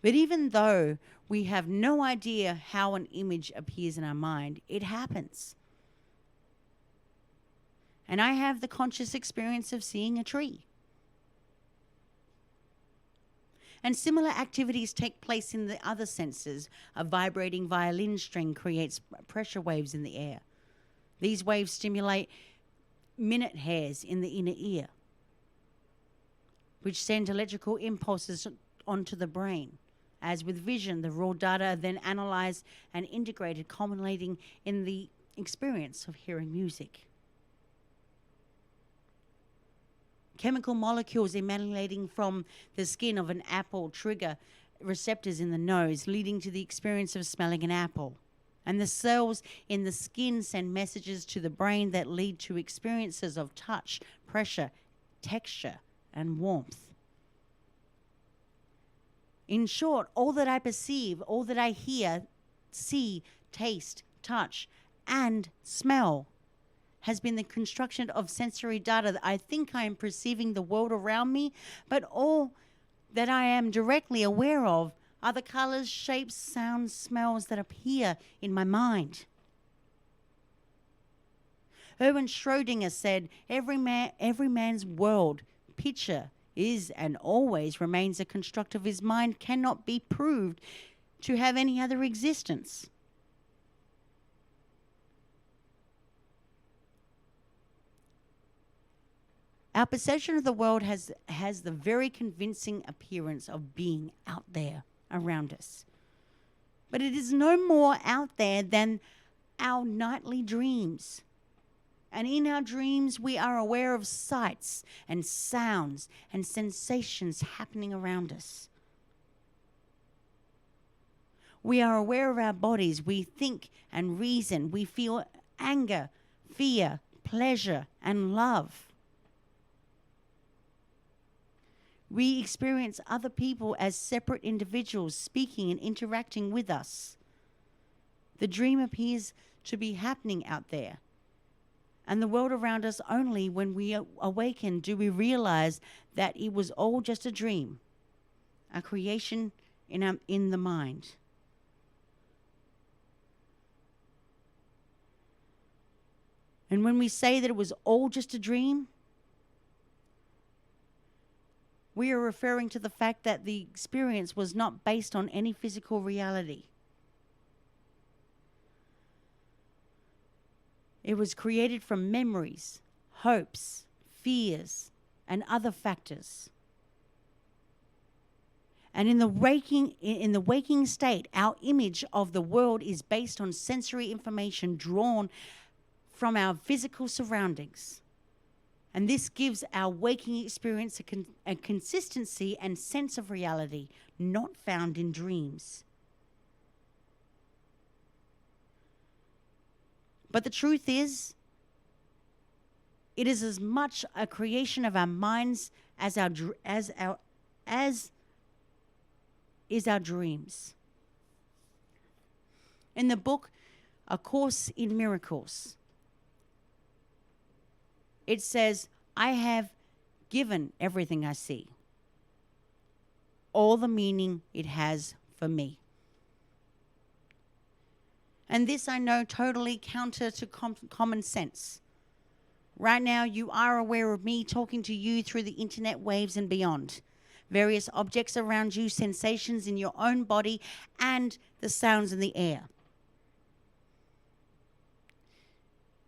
But even though we have no idea how an image appears in our mind, it happens. And I have the conscious experience of seeing a tree. And similar activities take place in the other senses. A vibrating violin string creates pressure waves in the air. These waves stimulate minute hairs in the inner ear, which send electrical impulses onto the brain. As with vision, the raw data are then analyzed and integrated, culminating in the experience of hearing music. Chemical molecules emanating from the skin of an apple trigger receptors in the nose, leading to the experience of smelling an apple. And the cells in the skin send messages to the brain that lead to experiences of touch, pressure, texture, and warmth. In short, all that I perceive, all that I hear, see, taste, touch, and smell has been the construction of sensory data that I think I am perceiving the world around me, but all that I am directly aware of are the colors, shapes, sounds, smells that appear in my mind. Erwin Schrödinger said, every man's world picture is and always remains a construct of his mind, cannot be proved to have any other existence. Our perception of the world has the very convincing appearance of being out there around us. But it is no more out there than our nightly dreams. And in our dreams, we are aware of sights and sounds and sensations happening around us. We are aware of our bodies. We think and reason. We feel anger, fear, pleasure, and love. We experience other people as separate individuals speaking and interacting with us. The dream appears to be happening out there, and the world around us. Only when we awaken do we realize that it was all just a dream, a creation in the mind. And when we say that it was all just a dream, we are referring to the fact that the experience was not based on any physical reality. It was created from memories, hopes, fears, and other factors. And in the waking state, our image of the world is based on sensory information drawn from our physical surroundings. And this gives our waking experience a consistency and sense of reality not found in dreams. But the truth is, it is as much a creation of our minds as is our dreams. In the book, A Course in Miracles, it says, I have given everything I see all the meaning it has for me. And this I know totally counter to common sense. Right now, you are aware of me talking to you through the internet waves and beyond. Various objects around you, sensations in your own body, and the sounds in the air.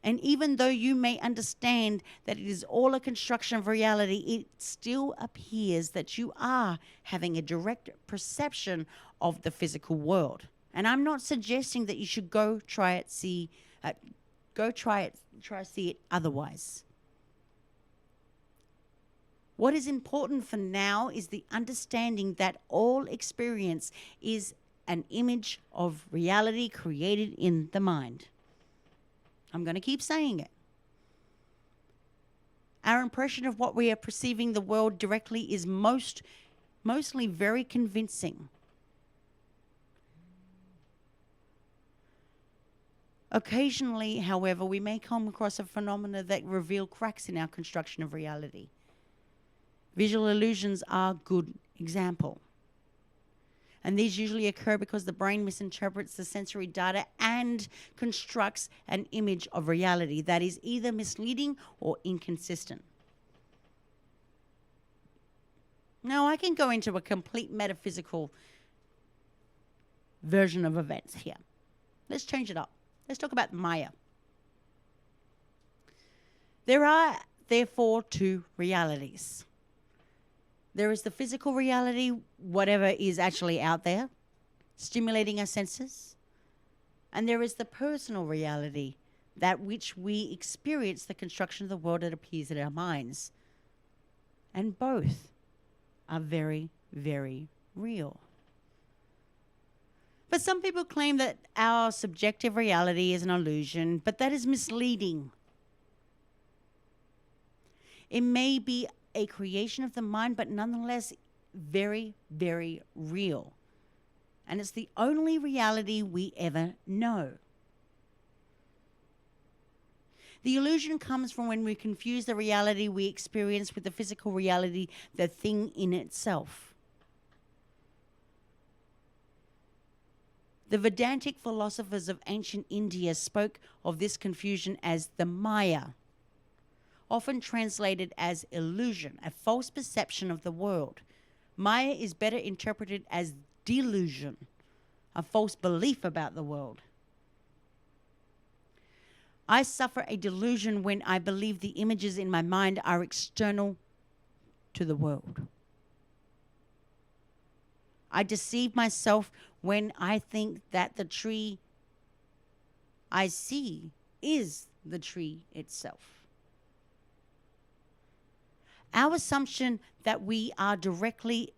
And even though you may understand that it is all a construction of reality, it still appears that you are having a direct perception of the physical world. And I'm not suggesting that you should try see it otherwise. What is important for now is the understanding that all experience is an image of reality created in the mind. I'm going to keep saying it. Our impression of what we are perceiving the world directly is mostly very convincing. Occasionally, however, we may come across a phenomena that reveal cracks in our construction of reality. Visual illusions are a good example. And these usually occur because the brain misinterprets the sensory data and constructs an image of reality that is either misleading or inconsistent. Now, I can go into a complete metaphysical version of events here. Let's change it up. Let's talk about Maya. There are, therefore, two realities. There is the physical reality, whatever is actually out there, stimulating our senses. And there is the personal reality, that which we experience, the construction of the world that appears in our minds. And both are very, very real. But some people claim that our subjective reality is an illusion, but that is misleading. It may be a creation of the mind, but nonetheless very, very real. And it's the only reality we ever know. The illusion comes from when we confuse the reality we experience with the physical reality, the thing in itself. The Vedantic philosophers of ancient India spoke of this confusion as the Maya, often translated as illusion, a false perception of the world. Maya is better interpreted as delusion, a false belief about the world. I suffer a delusion when I believe the images in my mind are external to the world. I deceive myself when I think that the tree I see is the tree itself. Our assumption that we are directly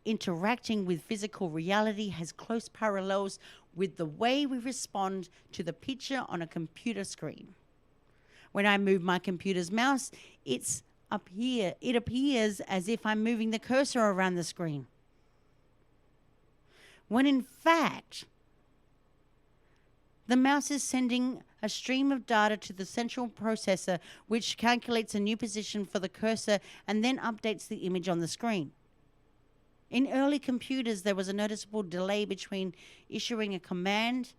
interacting with physical reality has close parallels with the way we respond to the picture on a computer screen. When I move my computer's mouse, it appears as if I'm moving the cursor around the screen. When in fact, the mouse is sending a stream of data to the central processor, which calculates a new position for the cursor and then updates the image on the screen. In early computers, there was a noticeable delay between issuing a command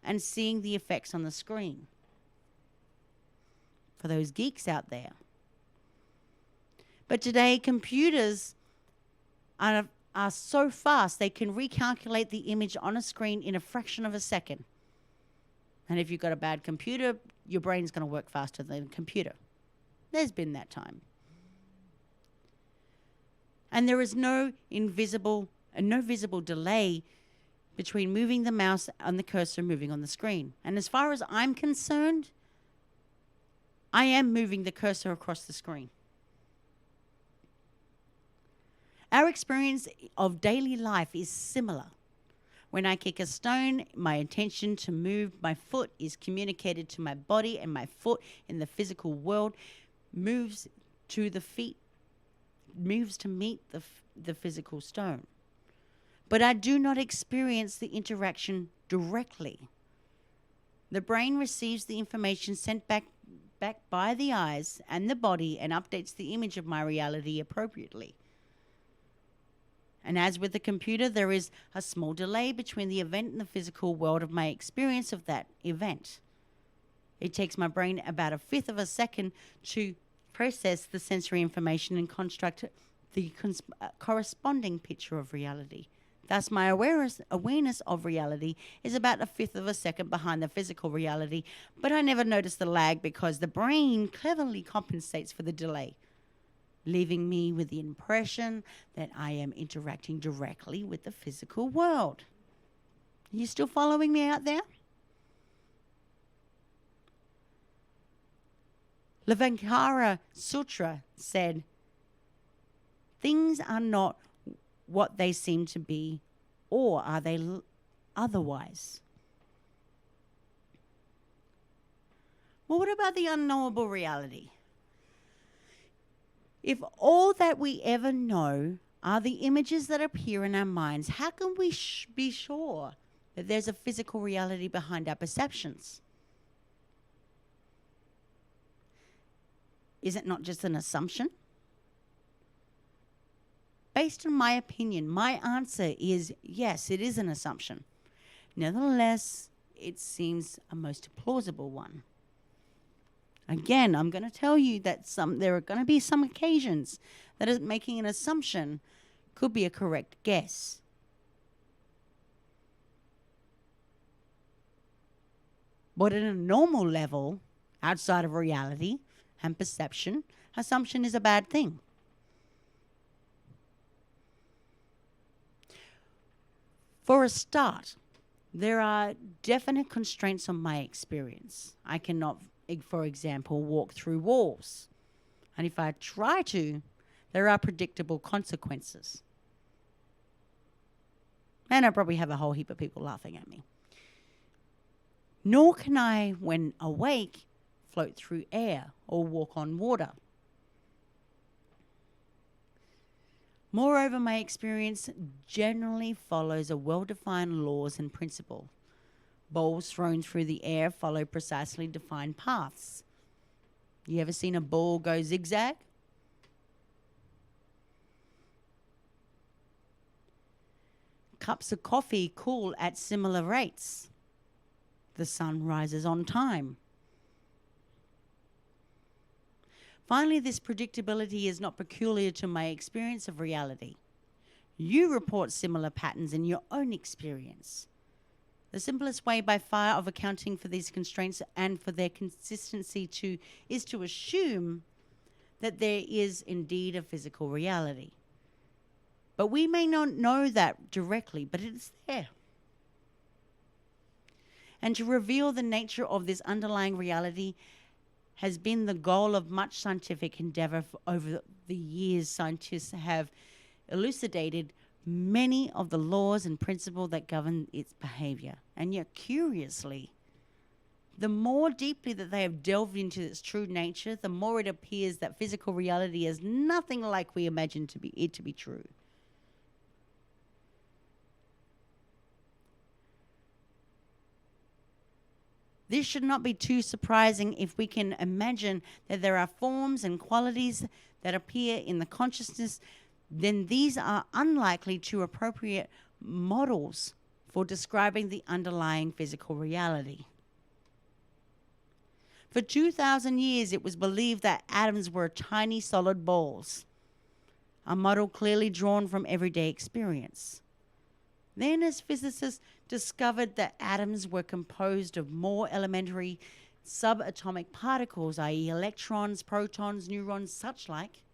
and seeing the effects on the screen. For those geeks out there. But today, computers are so fast they can recalculate the image on a screen in a fraction of a second. And if you've got a bad computer, your brain's going to work faster than a computer. There's been that time. And there is no visible delay between moving the mouse and the cursor moving on the screen. And as far as I'm concerned, I am moving the cursor across the screen. Our experience of daily life is similar. When I kick a stone, my intention to move my foot is communicated to my body, and my foot in the physical world moves to meet the physical stone. But I do not experience the interaction directly. The brain receives the information sent back by the eyes and the body and updates the image of my reality appropriately. And as with the computer, there is a small delay between the event and the physical world of my experience of that event. It takes my brain about a fifth of a second to process the sensory information and construct the corresponding picture of reality. Thus, my awareness of reality is about a fifth of a second behind the physical reality, but I never notice the lag because the brain cleverly compensates for the delay, leaving me with the impression that I am interacting directly with the physical world. Are you still following me out there? Lavankara Sutra said, "Things are not what they seem to be, or are they otherwise?" Well, what about the unknowable reality? If all that we ever know are the images that appear in our minds, how can we be sure that there's a physical reality behind our perceptions? Is it not just an assumption? Based on my opinion, my answer is yes, it is an assumption. Nevertheless, it seems a most plausible one. Again, I'm going to tell you that there are going to be some occasions that making an assumption could be a correct guess. But at a normal level, outside of reality and perception, assumption is a bad thing. For a start, there are definite constraints on my experience. I cannot, for example, walk through walls. And if I try to, there are predictable consequences. And I probably have a whole heap of people laughing at me. Nor can I, when awake, float through air or walk on water. Moreover, my experience generally follows a well-defined laws and principle. Balls thrown through the air follow precisely defined paths. You ever seen a ball go zigzag? Cups of coffee cool at similar rates. The sun rises on time. Finally, this predictability is not peculiar to my experience of reality. You report similar patterns in your own experience. The simplest way by far of accounting for these constraints and for their consistency is to assume that there is indeed a physical reality. But we may not know that directly, but it is there. And to reveal the nature of this underlying reality has been the goal of much scientific endeavor. Over the years, scientists have elucidated many of the laws and principles that govern its behavior. And yet, curiously, the more deeply that they have delved into its true nature, the more it appears that physical reality is nothing like we imagine it to be true. This should not be too surprising if we can imagine that there are forms and qualities that appear in the consciousness, then these are unlikely to appropriate models for describing the underlying physical reality. For 2,000 years, it was believed that atoms were tiny solid balls, a model clearly drawn from everyday experience. Then, as physicists discovered that atoms were composed of more elementary subatomic particles, i.e. electrons, protons, neurons, such like,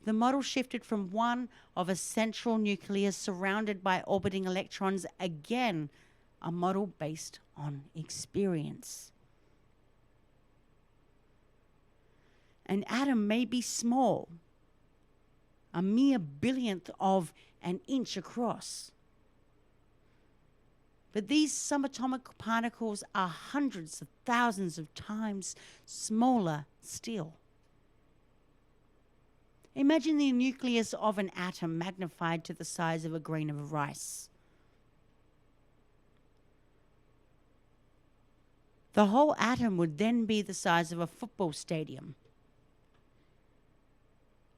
the model shifted from one of a central nucleus surrounded by orbiting electrons, again, a model based on experience. An atom may be small, a mere billionth of an inch across. But these subatomic particles are hundreds of thousands of times smaller still. Imagine the nucleus of an atom magnified to the size of a grain of rice. The whole atom would then be the size of a football stadium.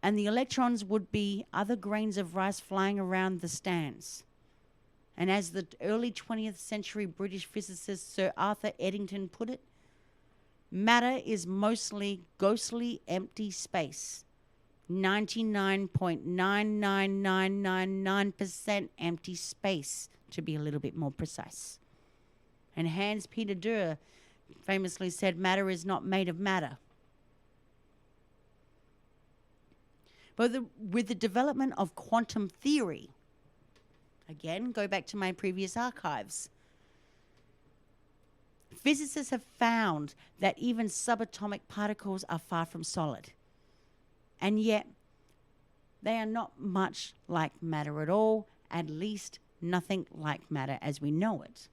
And the electrons would be other grains of rice flying around the stands. And as the early 20th century British physicist Sir Arthur Eddington put it, matter is mostly ghostly empty space. 99.99999% empty space, to be a little bit more precise. And Hans Peter Dürr famously said, matter is not made of matter. But with the development of quantum theory, again, go back to my previous archives, physicists have found that even subatomic particles are far from solid. And yet, they are not much like matter at all, at least nothing like matter as we know it.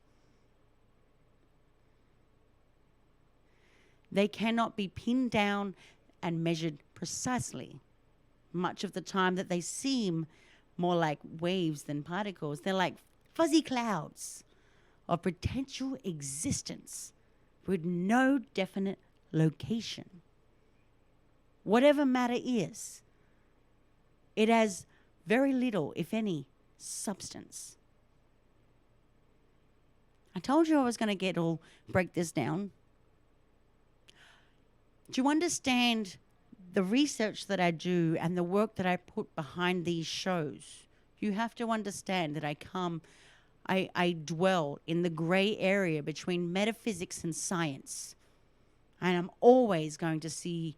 They cannot be pinned down and measured precisely. Much of the time that they seem more like waves than particles. They're like fuzzy clouds of potential existence with no definite location. Whatever matter is, it has very little, if any, substance. I told you I was going to break this down. Do you understand the research that I do and the work that I put behind these shows? You have to understand that I dwell in the gray area between metaphysics and science. And I'm always going to see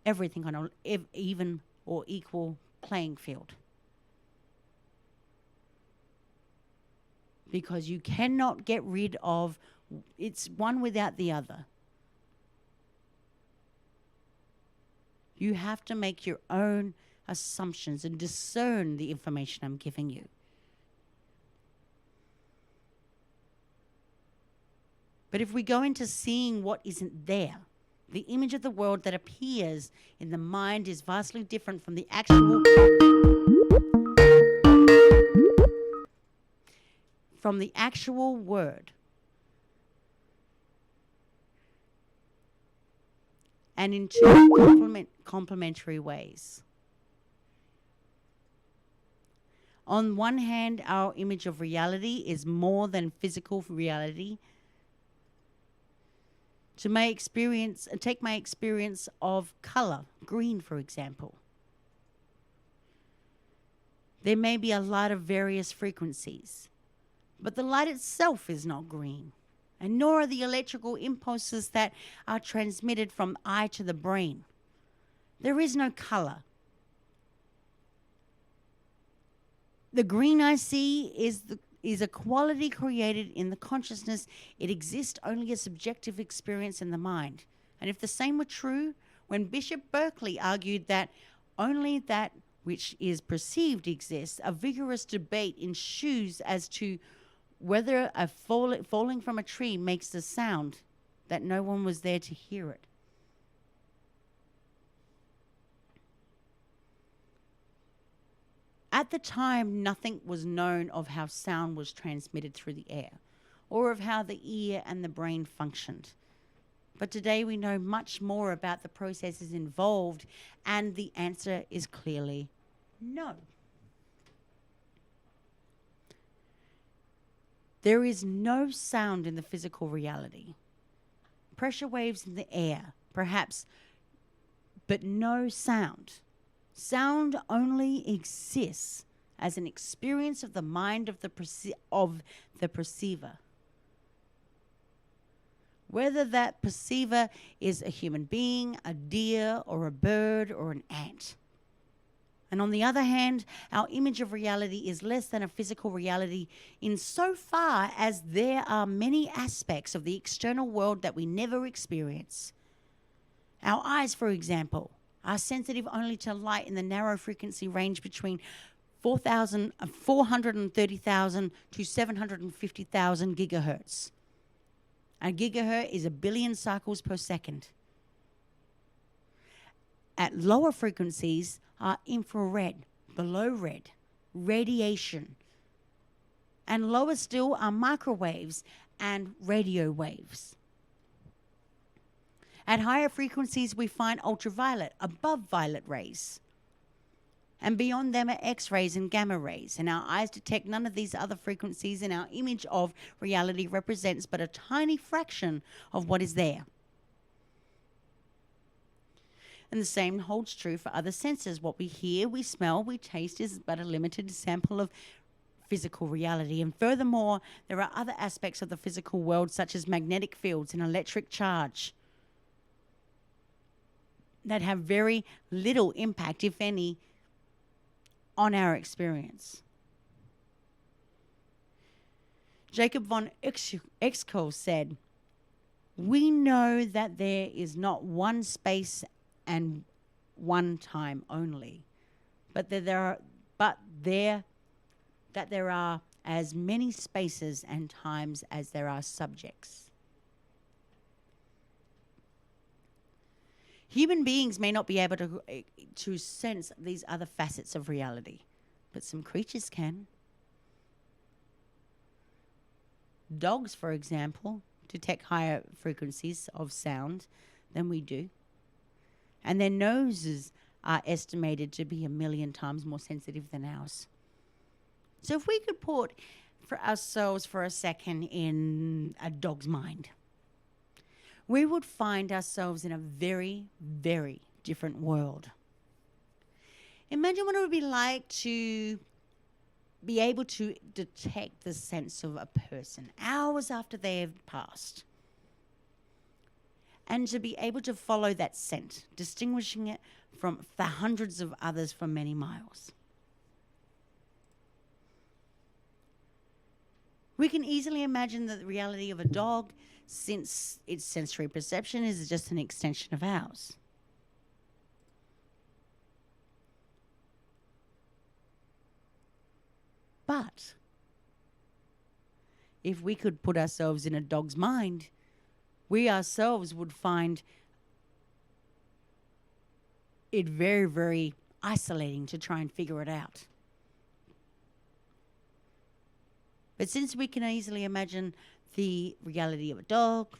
everything on an even or equal playing field. Because you cannot get rid of, it's one without the other. You have to make your own assumptions and discern the information I'm giving you. But if we go into seeing what isn't there, the image of the world that appears in the mind is vastly different from the actual word. And in two complementary ways. On one hand, our image of reality is more than physical reality. Take my experience of color, green, for example. There may be a light of various frequencies, but the light itself is not green. And nor are the electrical impulses that are transmitted from eye to the brain. There is no color. The green I see is a quality created in the consciousness. It exists only a subjective experience in the mind. And if the same were true, when Bishop Berkeley argued that only that which is perceived exists, a vigorous debate ensues as to whether a falling from a tree makes a sound that no one was there to hear it. At the time, nothing was known of how sound was transmitted through the air, or of how the ear and the brain functioned. But today we know much more about the processes involved, and the answer is clearly no. There is no sound in the physical reality. Pressure waves in the air, perhaps, but no sound. Sound only exists as an experience of the mind of the perceiver. Whether that perceiver is a human being, a deer, or a bird, or an ant. And on the other hand, our image of reality is less than a physical reality insofar as there are many aspects of the external world that we never experience. Our eyes, for example, are sensitive only to light in the narrow frequency range between 430,000 to 750,000 gigahertz. A gigahertz is 1 billion cycles per second. At lower frequencies are infrared, below red, radiation. And lower still are microwaves and radio waves. At higher frequencies, we find ultraviolet, above violet rays. And beyond them are X-rays and gamma rays. And our eyes detect none of these other frequencies, and our image of reality represents but a tiny fraction of what is there. And the same holds true for other senses. What we hear, we smell, we taste is but a limited sample of physical reality. And furthermore, there are other aspects of the physical world, such as magnetic fields and electric charge, that have very little impact, if any, on our experience. Jacob von Exkel said, "We know that there is not one space and one time only, but that there are as many spaces and times as there are subjects." Human beings may not be able to sense these other facets of reality, but some creatures can. Dogs, for example, detect higher frequencies of sound than we do. And their noses are estimated to be 1 million times more sensitive than ours. So if we could put for ourselves for a second in a dog's mind, we would find ourselves in a very, very different world. Imagine what it would be like to be able to detect the sense of a person hours after they have passed, and to be able to follow that scent, distinguishing it from the hundreds of others for many miles. We can easily imagine that the reality of a dog, since its sensory perception is just an extension of ours. But if we could put ourselves in a dog's mind, we ourselves would find it very, very isolating to try and figure it out. But since we can easily imagine the reality of a dog,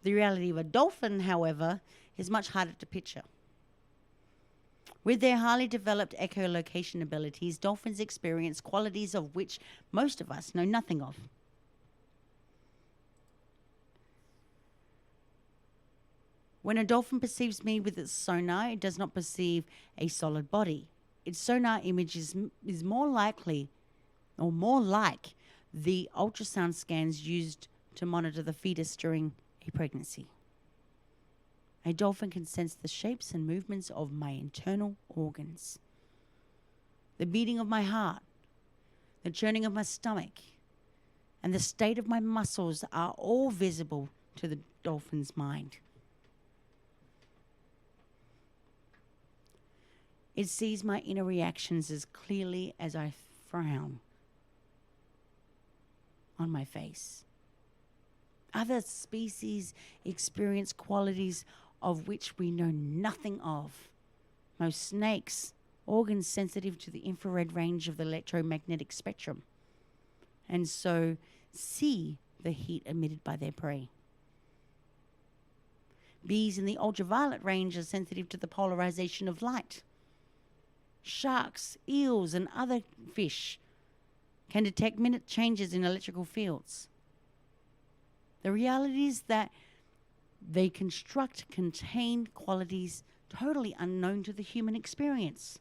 the reality of a dolphin, however, is much harder to picture. With their highly developed echolocation abilities, dolphins experience qualities of which most of us know nothing of. When a dolphin perceives me with its sonar, it does not perceive a solid body. Its sonar image is more likely or more like the ultrasound scans used to monitor the fetus during a pregnancy. A dolphin can sense the shapes and movements of my internal organs, the beating of my heart, the churning of my stomach, and the state of my muscles are all visible to the dolphin's mind. It sees my inner reactions as clearly as I frown on my face. Other species experience qualities of which we know nothing of. Most snakes, organs sensitive to the infrared range of the electromagnetic spectrum, and so see the heat emitted by their prey. Bees in the ultraviolet range are sensitive to the polarization of light. Sharks, eels, and other fish can detect minute changes in electrical fields. The reality is that they contain qualities totally unknown to the human experience.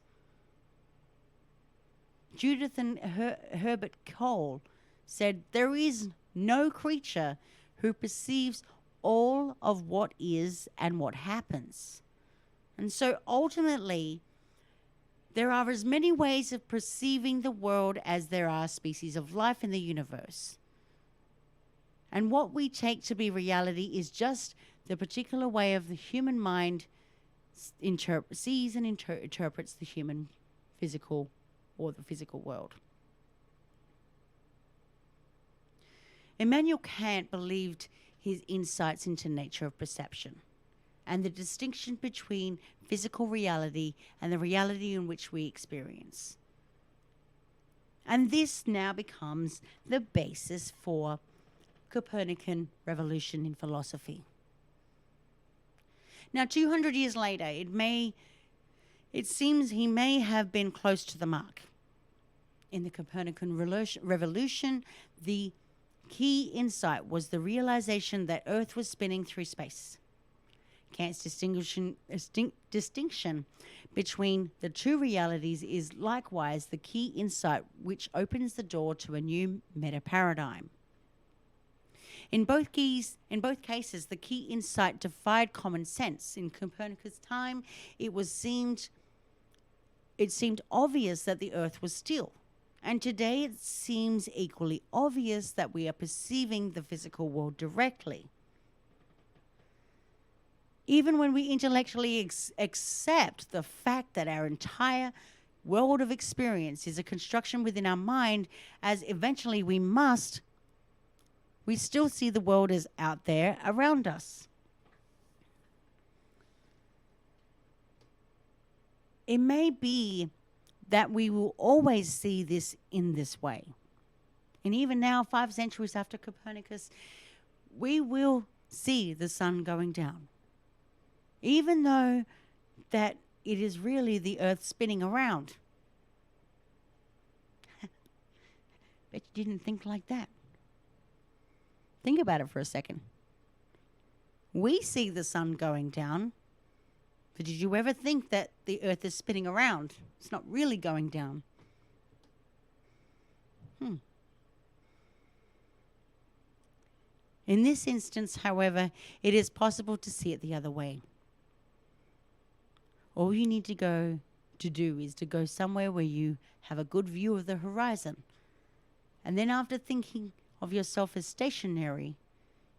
Judith and Herbert Cole said, "There is no creature who perceives all of what is and what happens." And so ultimately, there are as many ways of perceiving the world as there are species of life in the universe. And what we take to be reality is just the particular way of the human mind sees and interprets the human physical or the physical world. Immanuel Kant believed his insights into nature of perception and the distinction between physical reality and the reality in which we experience. And this now becomes the basis for Copernican revolution in philosophy. Now, 200 years later, it seems he may have been close to the mark. In the Copernican revolution, the key insight was the realization that Earth was spinning through space. Kant's distinction between the two realities is likewise the key insight which opens the door to a new meta-paradigm. In both cases, the key insight defied common sense. In Copernicus' time, it seemed obvious that the Earth was still. And today it seems equally obvious that we are perceiving the physical world directly. Even when we intellectually accept the fact that our entire world of experience is a construction within our mind, as eventually we must, we still see the world as out there around us. It may be that we will always see this in this way. And even now, 5 centuries after Copernicus, we will see the sun going down. Even though that it is really the Earth spinning around. Bet you didn't think like that. Think about it for a second. We see the sun going down, but did you ever think that the Earth is spinning around? It's not really going down. In this instance, however, it is possible to see it the other way. All you need to do is to go somewhere where you have a good view of the horizon. And then after thinking of yourself as stationary,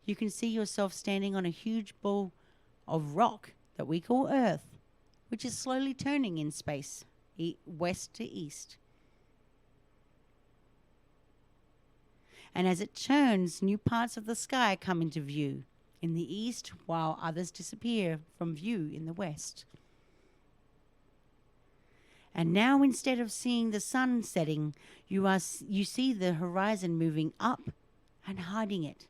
you can see yourself standing on a huge ball of rock that we call Earth, which is slowly turning in space, west to east. And as it turns, new parts of the sky come into view in the east, while others disappear from view in the west. And now, instead of seeing the sun setting, you see the horizon moving up and hiding it.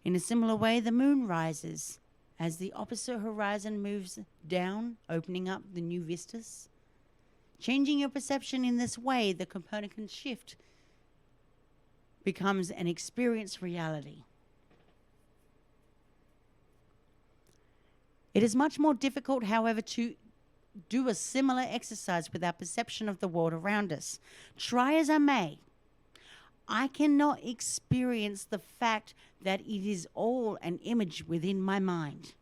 In a similar way, the moon rises as the opposite horizon moves down, opening up the new vistas. Changing your perception in this way, the Copernican shift becomes an experienced reality. It is much more difficult, however, to do a similar exercise with our perception of the world around us. Try as I may, I cannot experience the fact that it is all an image within my mind.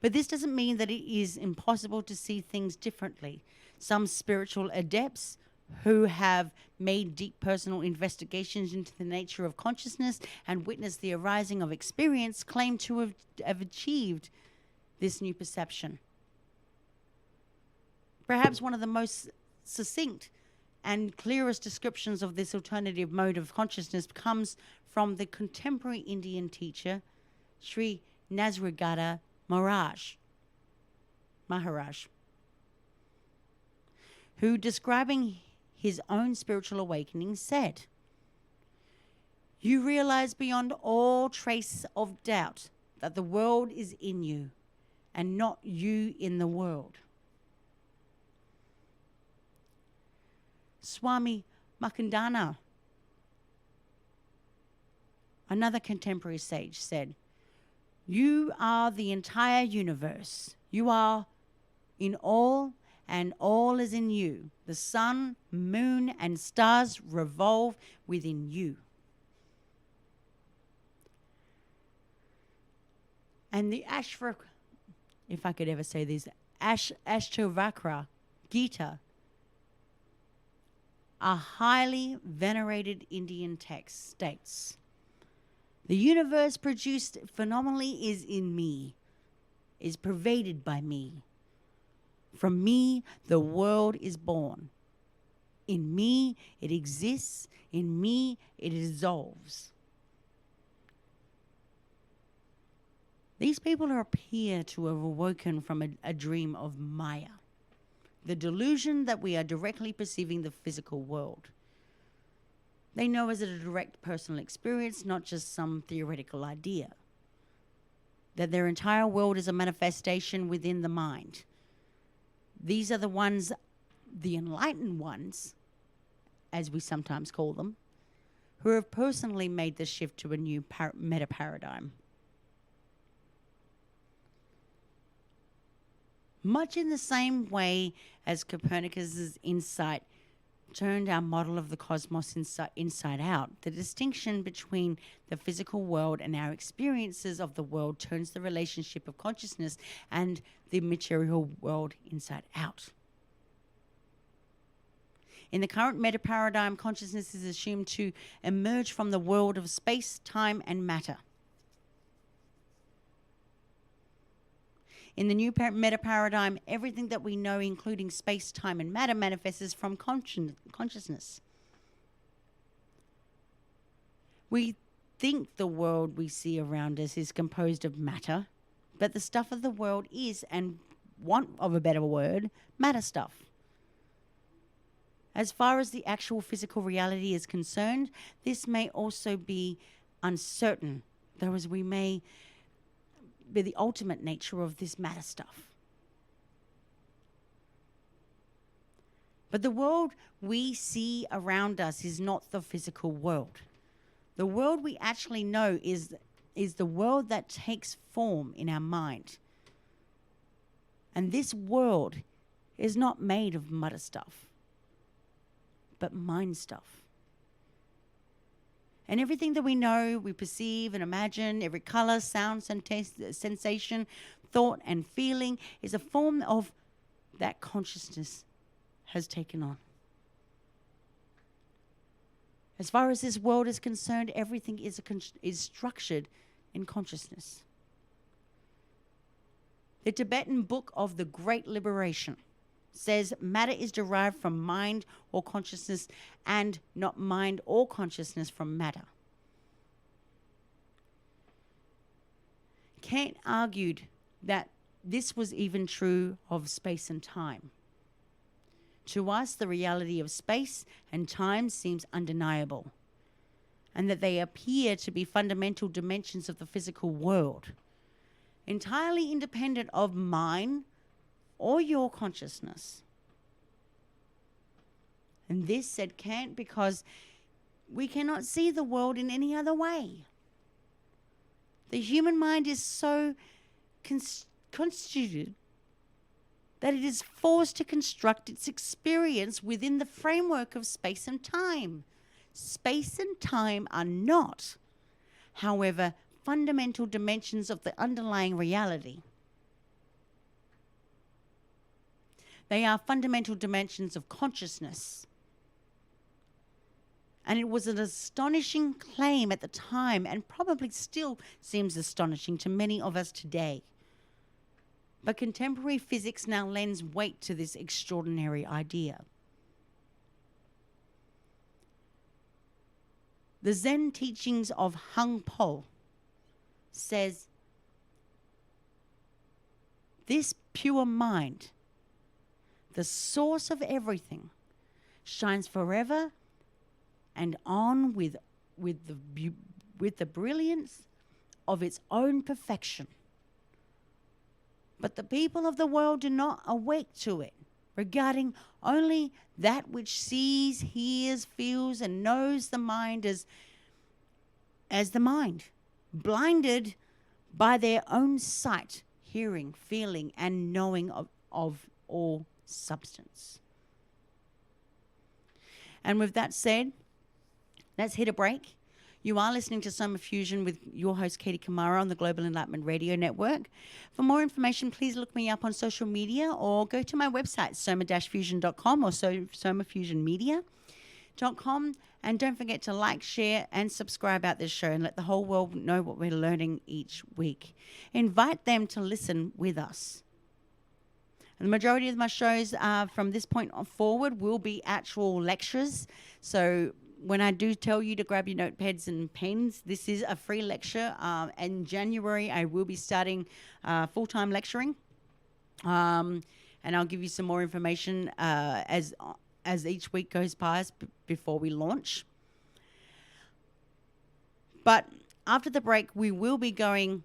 But this doesn't mean that it is impossible to see things differently. Some spiritual adepts who have made deep personal investigations into the nature of consciousness and witnessed the arising of experience claim to have achieved this new perception. Perhaps one of the most succinct and clearest descriptions of this alternative mode of consciousness comes from the contemporary Indian teacher, Sri Nasrugada Maharaj, who, describing his own spiritual awakening, said, "You realize beyond all trace of doubt that the world is in you and not you in the world." Swami Makandana, another contemporary sage, said, "You are the entire universe. You are in all, and all is in you. The sun, moon, and stars revolve within you. And the if I could ever say this, Ashtavakra Gita, a highly venerated Indian text, states, the universe produced phenomenally is in me, is pervaded by me. From me, the world is born. In me, it exists. In me, it dissolves. These people appear to have awoken from a dream of Maya, the delusion that we are directly perceiving the physical world. They know as a direct personal experience, not just some theoretical idea, that their entire world is a manifestation within the mind. These are the ones, the enlightened ones, as we sometimes call them, who have personally made the shift to a new meta paradigm. Much in the same way as Copernicus's insight turned our model of the cosmos inside out, the distinction between the physical world and our experiences of the world turns the relationship of consciousness and the material world inside out. In the current meta-paradigm, consciousness is assumed to emerge from the world of space, time, and matter. In the new meta-paradigm, everything that we know, including space, time, and matter, manifests from consciousness. We think the world we see around us is composed of matter, but the stuff of the world is, and want of a better word, matter stuff. As far as the actual physical reality is concerned, this may also be uncertain, though as we may be the ultimate nature of this matter stuff. But the world we see around us is not the physical world. The world we actually know is the world that takes form in our mind. And this world is not made of matter stuff, but mind stuff. And everything that we know, we perceive and imagine, every color, sound, sensation, thought, and feeling is a form of that consciousness has taken on. As far as this world is concerned, everything is structured in consciousness. The Tibetan Book of the Great Liberation says matter is derived from mind or consciousness and not mind or consciousness from matter. Kant argued that this was even true of space and time. To us, the reality of space and time seems undeniable, and that they appear to be fundamental dimensions of the physical world, entirely independent of mine or your consciousness. And this, said Kant, because we cannot see the world in any other way. The human mind is so constituted that it is forced to construct its experience within the framework of space and time. Space and time are not, however, fundamental dimensions of the underlying reality. They are fundamental dimensions of consciousness. And it was an astonishing claim at the time, and probably still seems astonishing to many of us today. But contemporary physics now lends weight to this extraordinary idea. The Zen teachings of Hung Po says, this pure mind, the source of everything, shines forever and on with the brilliance of its own perfection. But the people of the world do not awake to it, regarding only that which sees, hears, feels, and knows the mind as the mind, blinded by their own sight, hearing, feeling, and knowing of all substance. And with that said, let's hit a break. You are listening to Soma Fusion with your host, Katie Kamara, on the Global Enlightenment Radio Network. For more information, please look me up on social media or go to my website, soma-fusion.com or somafusionmedia.com. And don't forget to like, share, and subscribe out this show and let the whole world know what we're learning each week. Invite them to listen with us. And the majority of my shows from this point on forward will be actual lectures. So when I do tell you to grab your notepads and pens, this is a free lecture. In January, I will be starting full-time lecturing. And I'll give you some more information as each week goes past before we launch. But after the break, we will be going,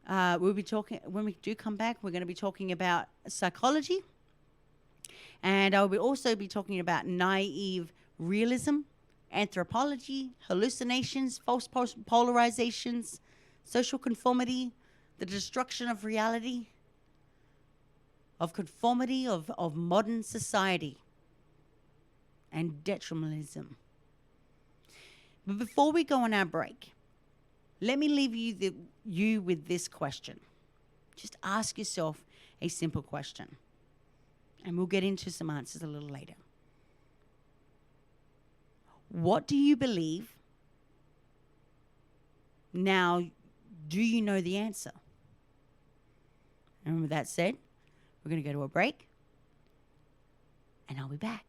we'll be talking, when we do come back, we're going to be talking about psychology. And I will also be talking about naive realism, anthropology, hallucinations, false polarizations, social conformity, the destruction of reality, of conformity of modern society, and detrimentalism. But before we go on our break, let me leave you with this question. Just ask yourself a simple question, and we'll get into some answers a little later. What do you believe? Now, do you know the answer? And with that said, we're going to go to a break, and I'll be back.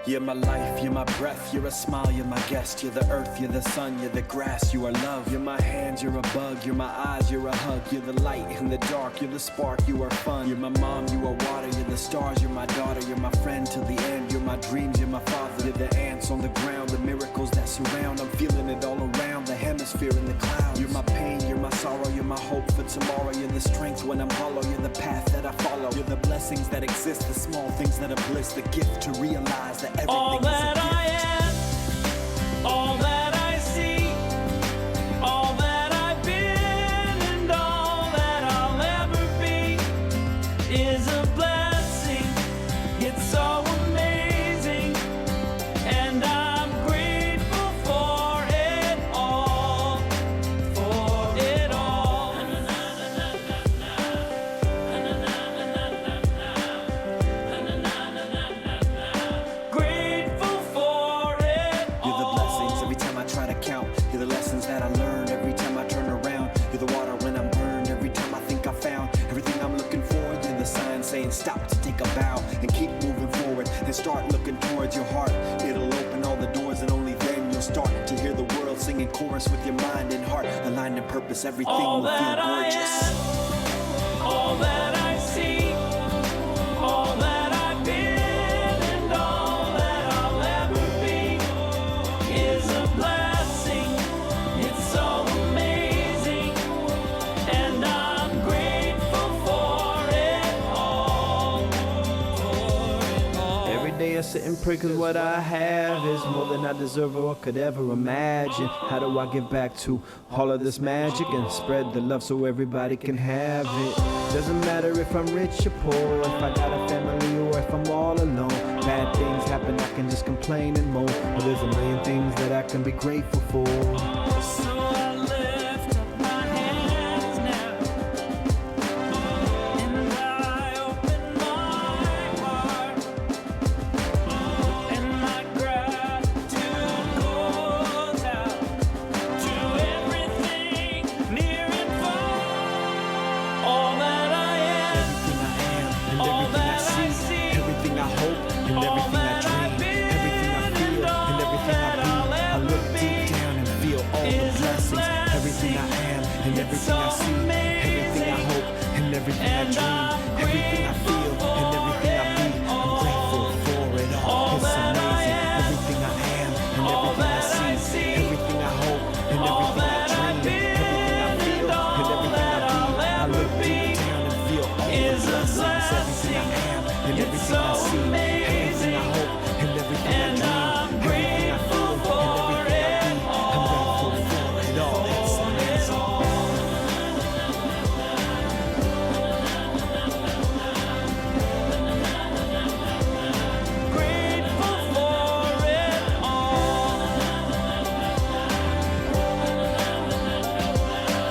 You're my life, you're my breath, you're a smile, you're my guest. You're the earth, you're the sun, you're the grass, you are love. You're my hands, you're a bug, you're my eyes, you're a hug. You're the light in the dark, you're the spark, you are fun. You're my mom, you are water, you're the stars, you're my daughter. You're my friend till the end, you're my dreams, you're my father. You're the ants on the ground, the miracles that surround. I'm feeling it all around, the hemisphere in the clouds. You're my pain, you're my sorrow, you're my hope for tomorrow. You're the strength when I'm hollow, you're the path that I follow. You're the blessings that exist, the small things that are bliss. The gift to realize that everything all is a that gift. I am, all that I see, all that I've been, and all that I'll ever be is a blessing. It's so amazing, and I'm grateful for it all, for it all. Grateful for it You're the all. blessings every time I try to count. You're the lessons that I learned every time I turn around. You're the water when I'm burned every time I think I found everything I'm looking for. You're the sign saying stop to take a bow and keep moving forward and start looking towards your heart. It'll open all the doors and only then you'll start to hear the world singing chorus with your mind and heart. Aligned in purpose, everything All will feel that I gorgeous. am, all that I see, all that I've been, and all that I'll ever be is a blessing. It's so amazing, and I'm grateful for it all, Every day I sit and pray 'cause what I have is more than I deserve or could ever imagine. How do I give back to all of this magic and spread the love so everybody can have it? Doesn't matter if I'm rich or poor, if I got a family or if I'm all alone. Bad things happen, I can just complain and moan, but there's a million things that I can be grateful for. So I lift up my hands now, and I open my heart, and my gratitude goes out to everything near and far. All that I am, Everything I am and all everything I that I see, see, everything I hope and all everything I that I've dream, been, everything I feel and everything I all that be. I'll I ever look be deep down and feel all the is a blessings. Everything I am and It's everything I see, everything I amazing, hope and everything I and dream, I'm everything I feel and everything I be. I'm grateful for it all. All It's that I amazing. am, Everything I am and all everything I that I see, see, everything I hope and It's everything so I see, everything amazing, I hope, and everything I and dream, I'm everything I grateful feel, for and everything I it be. I'm grateful for it all. It's amazing. Grateful for it all.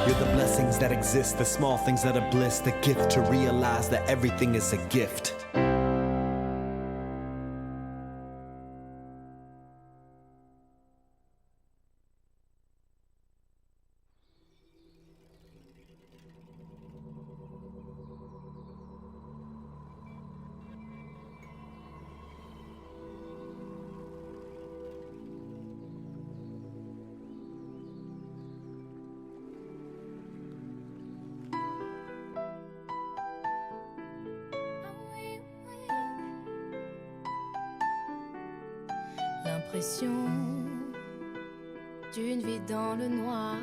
You're the blessings that exist, the small things that are bliss, the gift to realize that everything is a gift. L'impression d'une vie dans le noir.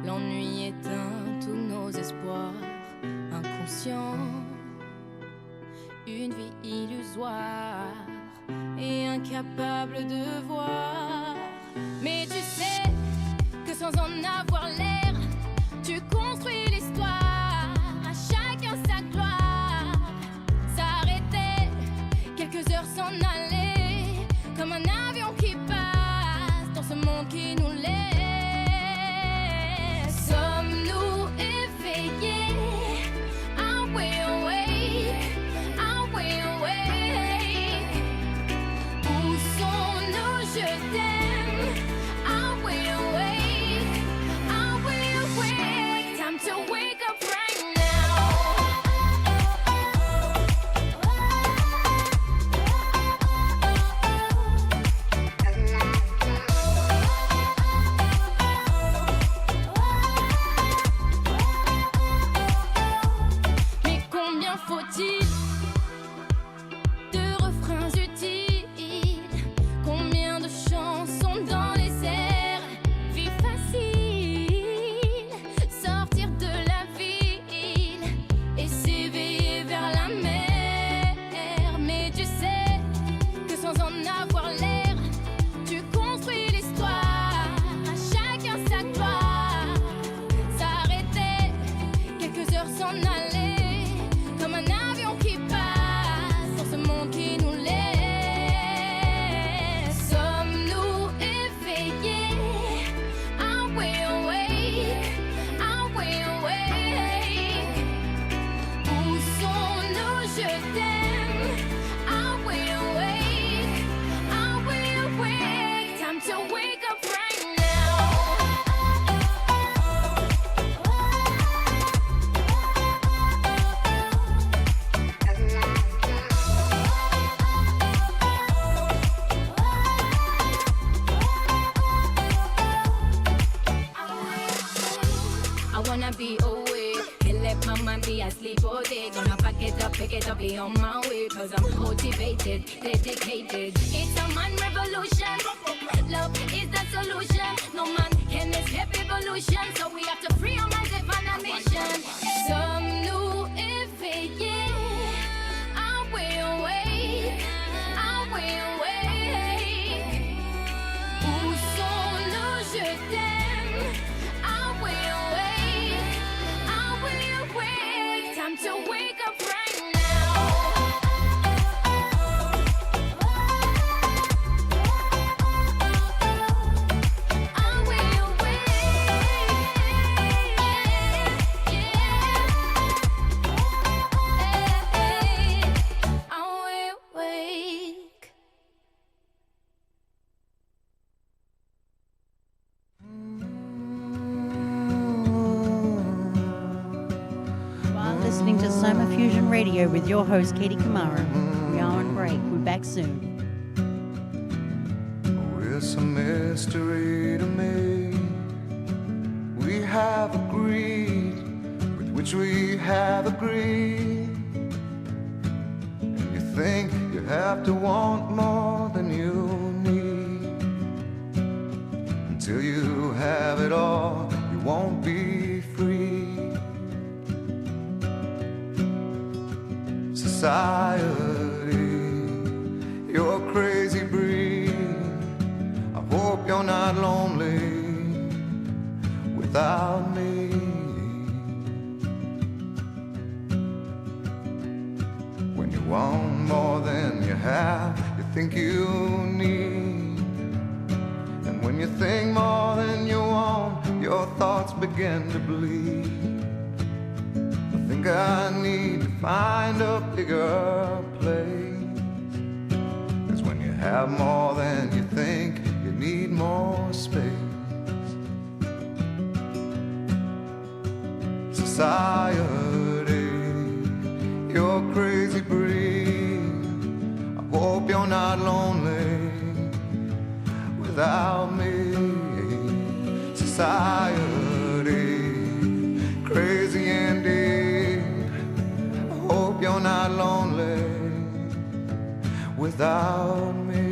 L'ennui éteint tous nos espoirs. Inconscient, une vie illusoire et incapable de voir. Mais tu sais que sans en avoir l'air, tu construis l'histoire. À chacun sa gloire. S'arrêter, quelques heures s'en aller, comme un avion qui passe dans ce monde qui nous laisse. Sommes-nous éveillés? Are we awake? Are we awake? Où sont nos je t'aime? Are we awake? Are we awake? Time to wake up right now. Mais combien faut-il de refrains utiles? Combien de chansons dans les airs? Vie facile, sortir de la ville et s'éveiller vers la mer. Mais tu sais que sans en avoir l'air, tu construis l'histoire. À chacun sa gloire. S'arrêter, quelques heures s'en aller, comme un avion qui passe dans ce monde qui nous laisse. Sommes-nous éveillés? Are we awake? Are we awake? Où sont nos je t'aime? Are we awake? Are we awake? Time to wake up right now. I wanna be awake, can't let my mind be asleep all day. Gonna pack it up, pick it up, be on my way. Cause I'm motivated, dedicated. It's a man revolution. Love is the solution. No man can escape evolution. So we have to free our minds and find a mission. Sommes-nous éveillés? Are we awake? Are we awake? Où sont nos je t'aime? Are we awake? Are we awake? Time to wake up right now. Are we awake? Are we awake? You are listening to Somafusion Radio with your host, Katie Kamara. We are on break. We're back soon. It's a mystery to me. We have agreed with which we have agreed. And you think you have to want more than you need. Until you have it all, you won't be free. So society. You're a crazy breed. I hope you're not lonely without me. When you want more than you have, you think you need. And when you think more than you want, your thoughts begin to bleed. I think I need to find a bigger place. 'Cause when you have more than you think, you need more space. Society, you're a crazy breed. I hope you're not lonely without me. Society, crazy indeed. I hope you're not lonely without me.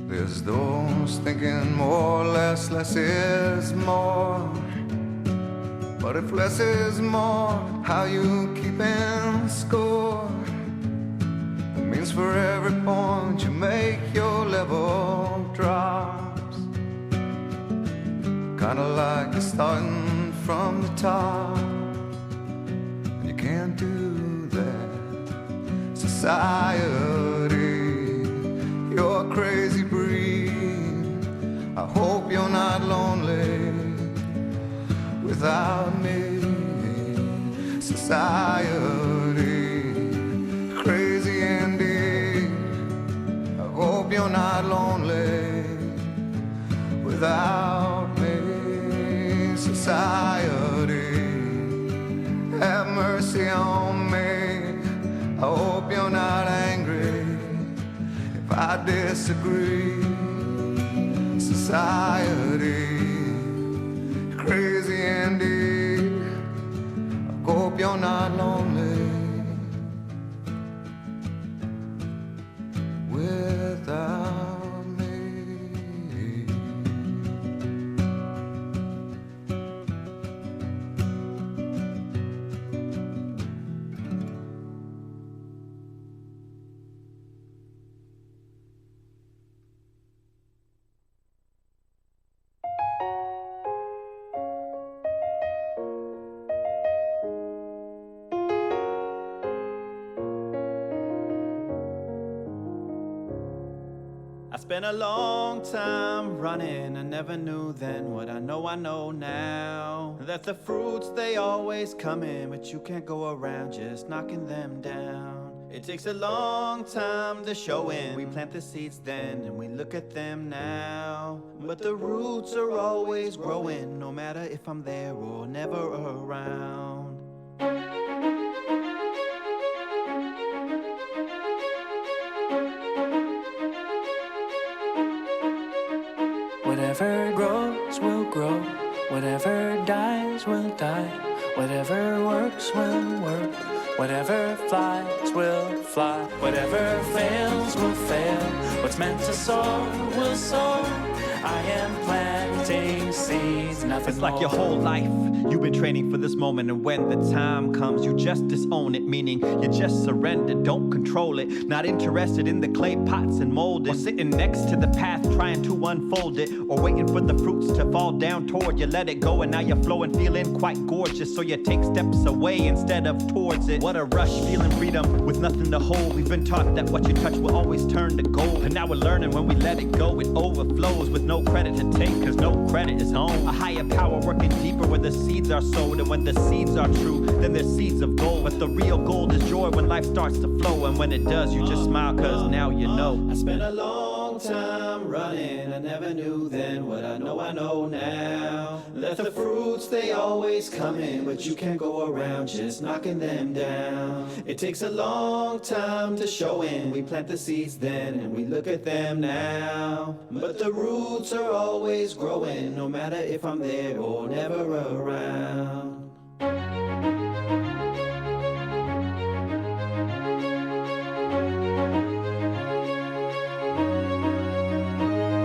There's those thinking more or less is more. But if less is more, how you keeping score? It means for every point you make, your level drops. Kinda like you're starting from the top, and you can't do that. Society, you're a crazy breed. I hope you're not lonely without me. Society, crazy indeed. I hope you're not lonely without me. Society, have mercy on me. I hope you're not angry if I disagree. Society, crazy indeed. I hope you're not lonely without me. I spent a long time running. I never knew then what I know now. That the fruits, they always come in, but you can't go around just knocking them down. It takes a long time to show in. We plant the seeds then and we look at them now. But the roots are always growing, no matter if I'm there or never around. Whatever grows will grow, whatever dies will die, whatever works will work, whatever flies will fly, whatever fails will fail, what's meant to soar will soar. I am planting seeds, nothing It's like more. your whole life you've been training for this moment, and when the time comes you just disown it, meaning you just surrender, don't control it. Not interested in the clay pots and mold it, or sitting next to the path trying to unfold it, or waiting for the fruits to fall down toward you. Let it go and now you're flowing, feeling quite gorgeous, so you take steps away instead of towards it. What a rush, feeling freedom with nothing to hold. We've been taught that what you touch will always turn to gold, and now we're learning when we let it go it overflows with no credit to take, cause no credit is home. A higher power working deeper where the seed seeds are sowed. And when the seeds are true, then they're seeds of gold. But the real gold is joy when life starts to flow. And when it does, you just smile, cause now you know. I spent a long time running, I never knew then what I know now. Let the fruits, they always come in, but you can't go around just knocking them down. It takes a long time to show in, we plant the seeds then and we look at them now. But the roots are always growing, no matter if I'm there or never around.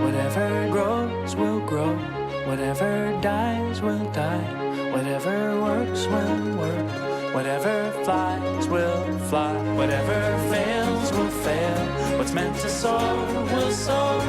Whatever grows will grow, whatever dies will die, whatever works will work, whatever flies will fly, whatever fails will fail, what's meant to soar will soar.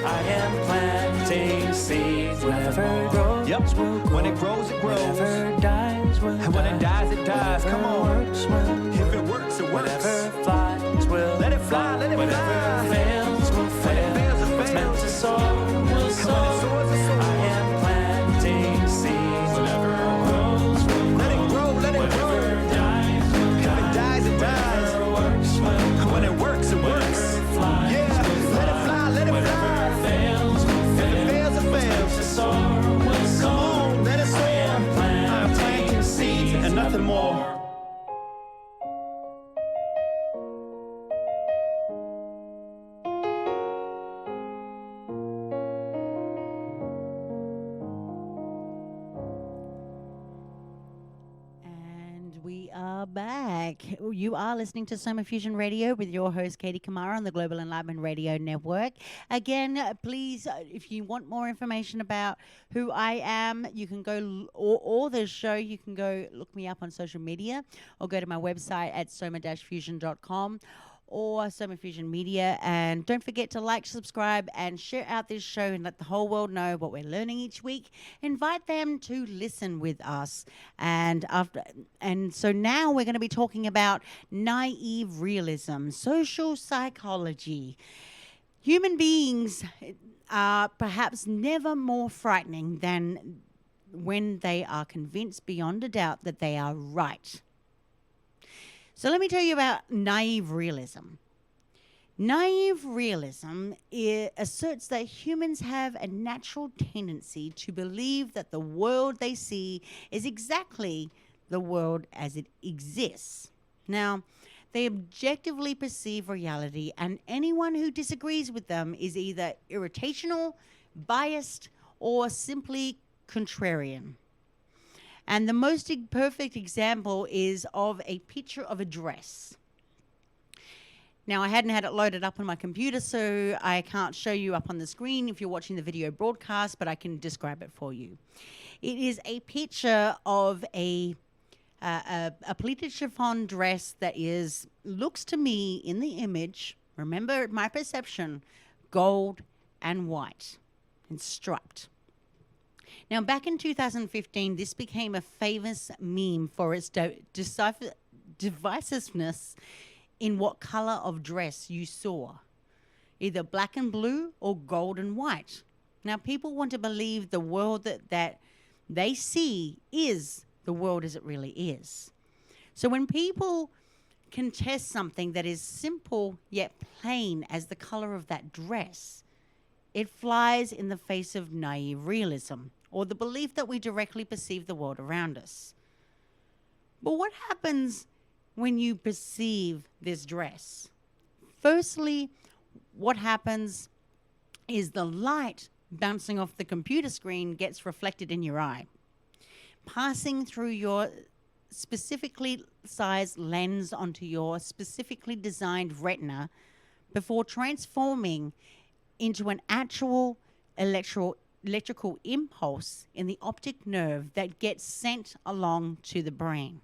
I am planting seeds. Whatever grows will grow. When it grows, it grows. Whatever dies will die. And when it dies, it dies. Come on. Works will If it works, it works. Whatever flies will let it fly, let it whatever fly. fails will fail. What's meant to soar will soar. I am planting seeds. Whatever grows will grow. Let it grow, let it grow. Whatever dies will If die. it dies, it dies. Whatever works will When it works, it works. flies Yeah, let it fly, let it fly. fails will If fail. it fails, it fails. To soar will soar. Come on, let it soar. I am planting seeds and nothing more. And we are back. You are listening to Somafusion Radio with your host, Katie Kamara, on the Global Enlightenment Radio Network. Again, please, if you want more information about who I am, you can go, or the show, you can go look me up on social media or go to my website at soma-fusion.com or Soma Fusion Media. And don't forget to like, subscribe, and share out this show and let the whole world know what we're learning each week. Invite them to listen with us. And so now we're going to be talking about naive realism, social psychology. Human beings are perhaps never more frightening than when they are convinced beyond a doubt that they are right. So let me tell you about naive realism. Naive realism asserts that humans have a natural tendency to believe that the world they see is exactly the world as it exists. Now, they objectively perceive reality, and anyone who disagrees with them is either irritational, biased, or simply contrarian. And the most perfect example is of a picture of a dress. Now, I hadn't had it loaded up on my computer, so I can't show you up on the screen if you're watching the video broadcast, but I can describe it for you. It is a picture of a pleated chiffon dress that looks to me in the image, remember my perception, gold and white and striped. Now, back in 2015, this became a famous meme for its divisiveness in what color of dress you saw, either black and blue or gold and white. Now, people want to believe the world that they see is the world as it really is. So when people contest something that is simple yet plain as the color of that dress, it flies in the face of naive realism, or the belief that we directly perceive the world around us. But what happens when you perceive this dress? Firstly, what happens is the light bouncing off the computer screen gets reflected in your eye, passing through your specifically sized lens onto your specifically designed retina before transforming into an actual electrical impulse in the optic nerve that gets sent along to the brain.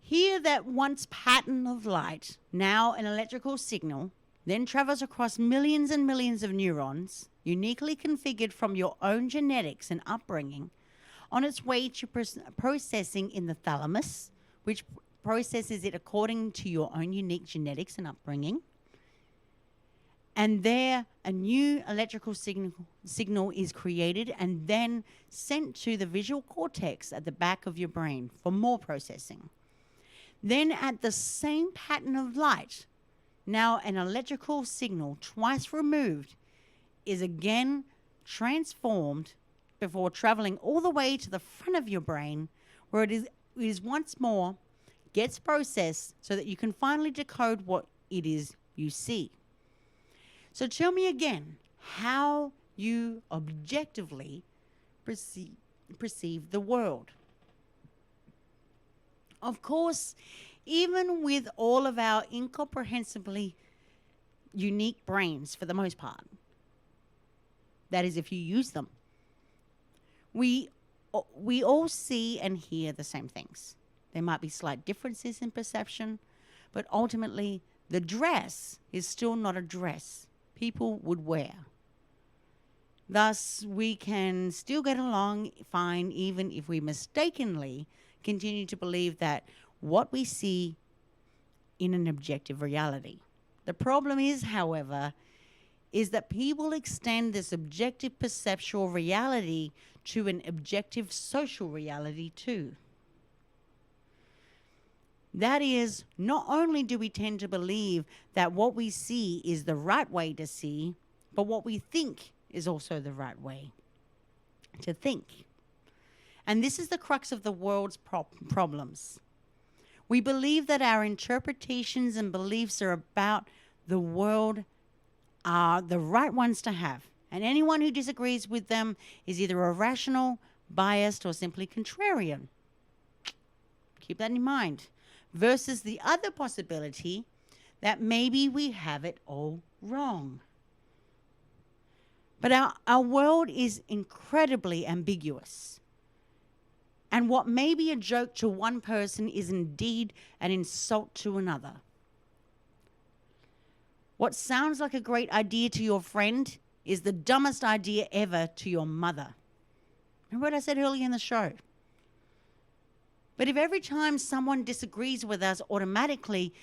Here, that once pattern of light, now an electrical signal, then travels across millions and millions of neurons, uniquely configured from your own genetics and upbringing, on its way to processing in the thalamus, which processes it according to your own unique genetics and upbringing, And there, a new electrical signal is created and then sent to the visual cortex at the back of your brain for more processing. Then at the same pattern of light, now an electrical signal twice removed is again transformed before traveling all the way to the front of your brain, where it is once more gets processed so that you can finally decode what it is you see. So tell me again how you objectively perceive the world. Of course, even with all of our incomprehensibly unique brains for the most part, that is if you use them, we all see and hear the same things. There might be slight differences in perception, but ultimately the dress is still not a dress people would wear. Thus, we can still get along fine even if we mistakenly continue to believe that what we see in an objective reality. The problem is, however, is that people extend this objective perceptual reality to an objective social reality too. That is, not only do we tend to believe that what we see is the right way to see, but what we think is also the right way to think. And this is the crux of the world's problems. We believe that our interpretations and beliefs are about the world are the right ones to have. And anyone who disagrees with them is either irrational, biased, or simply contrarian. Keep that in mind. Versus the other possibility that maybe we have it all wrong. But our world is incredibly ambiguous. And what may be a joke to one person is indeed an insult to another. What sounds like a great idea to your friend is the dumbest idea ever to your mother. Remember what I said earlier in the show? But if every time someone disagrees with us automatically,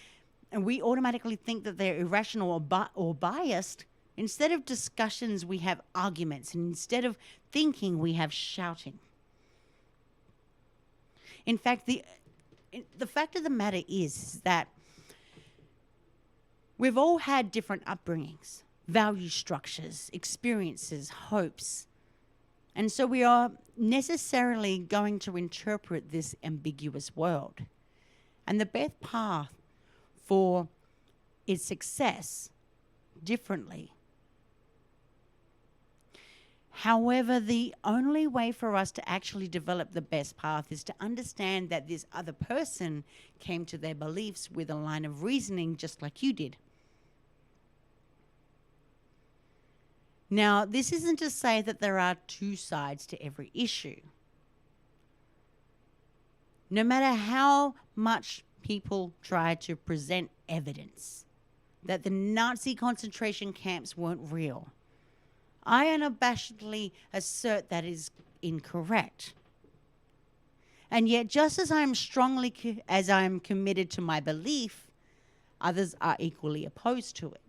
and we automatically think that they're irrational or biased, instead of discussions, we have arguments. And instead of thinking, we have shouting. In fact, the fact of the matter is that we've all had different upbringings, value structures, experiences, hopes. And so we are necessarily going to interpret this ambiguous world. And the best path for its success differently. However, the only way for us to actually develop the best path is to understand that this other person came to their beliefs with a line of reasoning just like you did. Now, this isn't to say that there are two sides to every issue. No matter how much people try to present evidence that the Nazi concentration camps weren't real, I unabashedly assert that is incorrect. And yet, just as I am committed to my belief, others are equally opposed to it.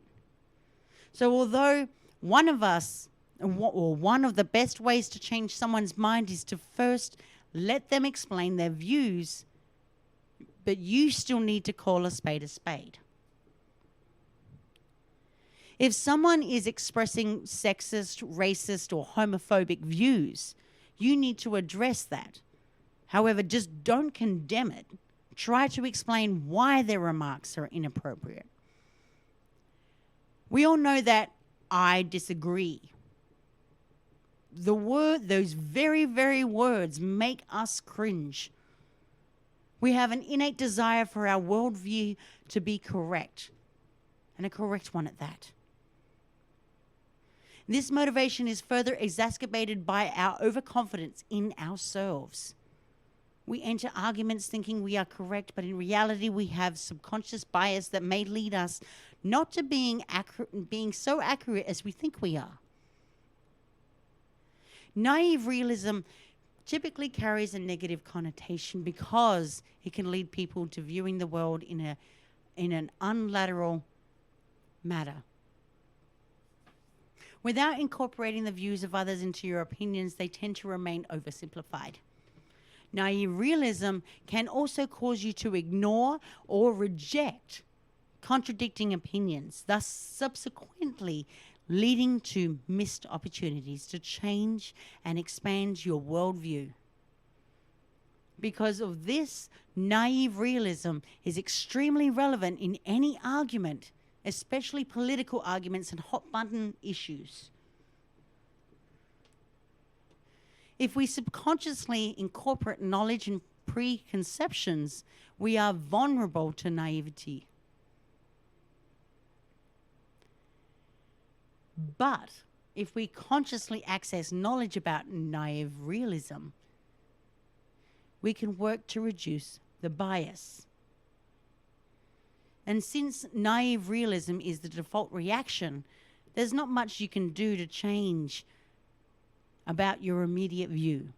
So although one of the best ways to change someone's mind is to first let them explain their views, but you still need to call a spade a spade. If someone is expressing sexist, racist, or homophobic views, you need to address that. However, just don't condemn it. Try to explain why their remarks are inappropriate. We all know that I disagree. Those very, very words make us cringe. We have an innate desire for our worldview to be correct, and a correct one at that. This motivation is further exacerbated by our overconfidence in ourselves. We enter arguments thinking we are correct, but in reality we have subconscious bias that may lead us not to being so accurate as we think we are. Naive realism typically carries a negative connotation because it can lead people to viewing the world in an unilateral manner. Without incorporating the views of others into your opinions, they tend to remain oversimplified. Naive realism can also cause you to ignore or reject contradicting opinions, thus subsequently leading to missed opportunities to change and expand your worldview. Because of this, naive realism is extremely relevant in any argument, especially political arguments and hot-button issues. If we subconsciously incorporate knowledge and preconceptions, we are vulnerable to naivety. But if we consciously access knowledge about naive realism, we can work to reduce the bias. And since naive realism is the default reaction, there's not much you can do to change about your immediate view.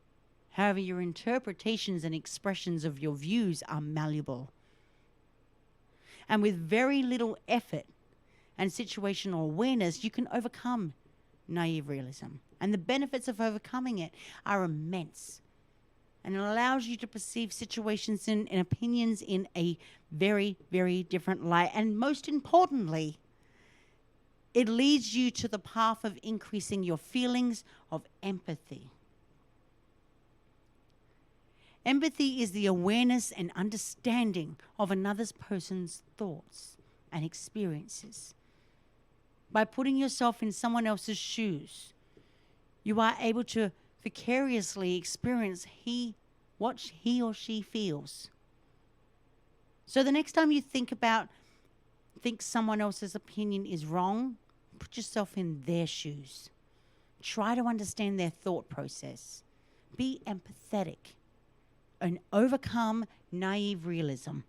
However, your interpretations and expressions of your views are malleable. And with very little effort and situational awareness, you can overcome naive realism. And the benefits of overcoming it are immense. And it allows you to perceive situations and opinions in a very, very different light. And most importantly, it leads you to the path of increasing your feelings of empathy. Empathy is the awareness and understanding of another person's thoughts and experiences. By putting yourself in someone else's shoes, you are able to vicariously experience what he or she feels. So the next time you think someone else's opinion is wrong, put yourself in their shoes. Try to understand their thought process. Be empathetic and overcome naive realism.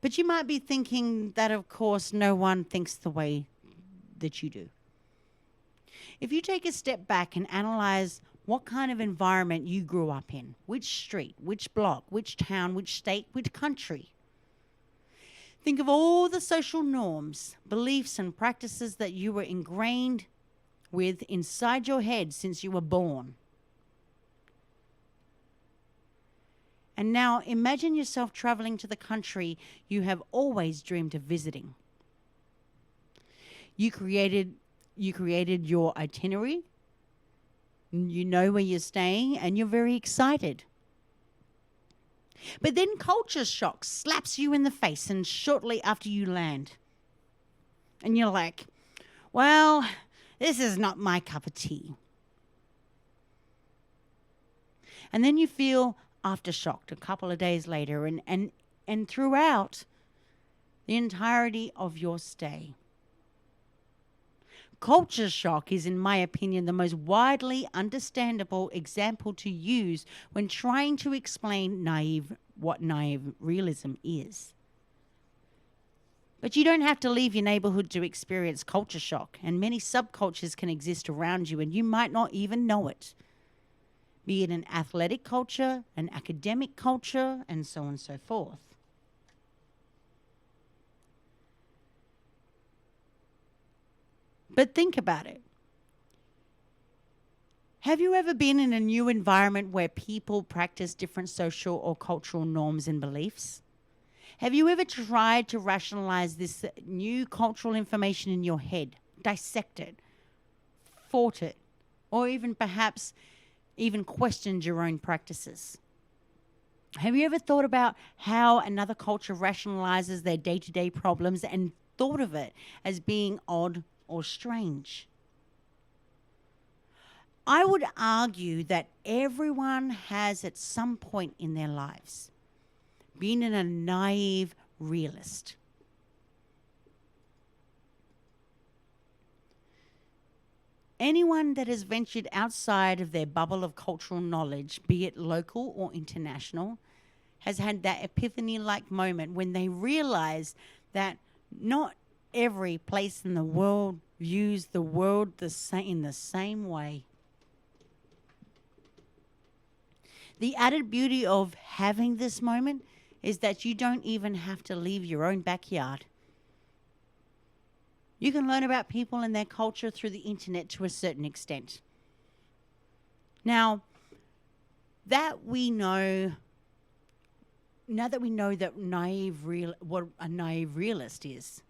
But you might be thinking that, of course, no one thinks the way that you do. If you take a step back and analyze what kind of environment you grew up in, which street, which block, which town, which state, which country, think of all the social norms, beliefs, and practices that you were ingrained with inside your head since you were born. And now imagine yourself traveling to the country you have always dreamed of visiting. You created your itinerary, you know where you're staying, and you're very excited. But then culture shock slaps you in the face, and shortly after you land, and you're like, well, this is not my cup of tea. And then you feel aftershocked a couple of days later and throughout the entirety of your stay. Culture shock is, in my opinion, the most widely understandable example to use when trying to explain what naive realism is. But you don't have to leave your neighborhood to experience culture shock, and many subcultures can exist around you, and you might not even know it. Be it an athletic culture, an academic culture, and so on and so forth. But think about it. Have you ever been in a new environment where people practice different social or cultural norms and beliefs? Have you ever tried to rationalize this new cultural information in your head, dissect it, fought it, or even perhaps questioned your own practices? Have you ever thought about how another culture rationalizes their day-to-day problems and thought of it as being odd or strange? I would argue that everyone has at some point in their lives been in a naive realist. Anyone that has ventured outside of their bubble of cultural knowledge, be it local or international, has had that epiphany-like moment when they realize that not every place in the world views the world in the same way. The added beauty of having this moment is that you don't even have to leave your own backyard. You can learn about people and their culture through the internet to a certain extent. Now that we know that what a naive realist is,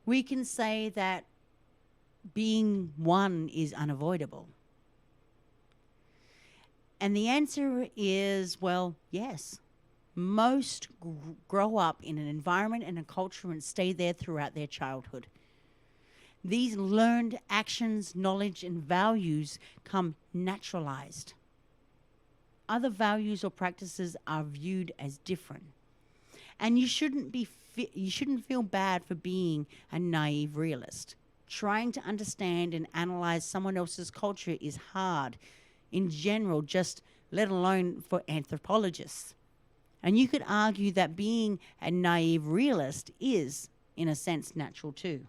we can say that being one is unavoidable. And the answer is, well, yes. Most grow up in an environment and a culture and stay there throughout their childhood. These learned actions, knowledge, and values come naturalized. Other values or practices are viewed as different. And you shouldn't feel bad for being a naive realist. Trying to understand and analyze someone else's culture is hard in general, just let alone for anthropologists. And you could argue that being a naive realist is, in a sense, natural too.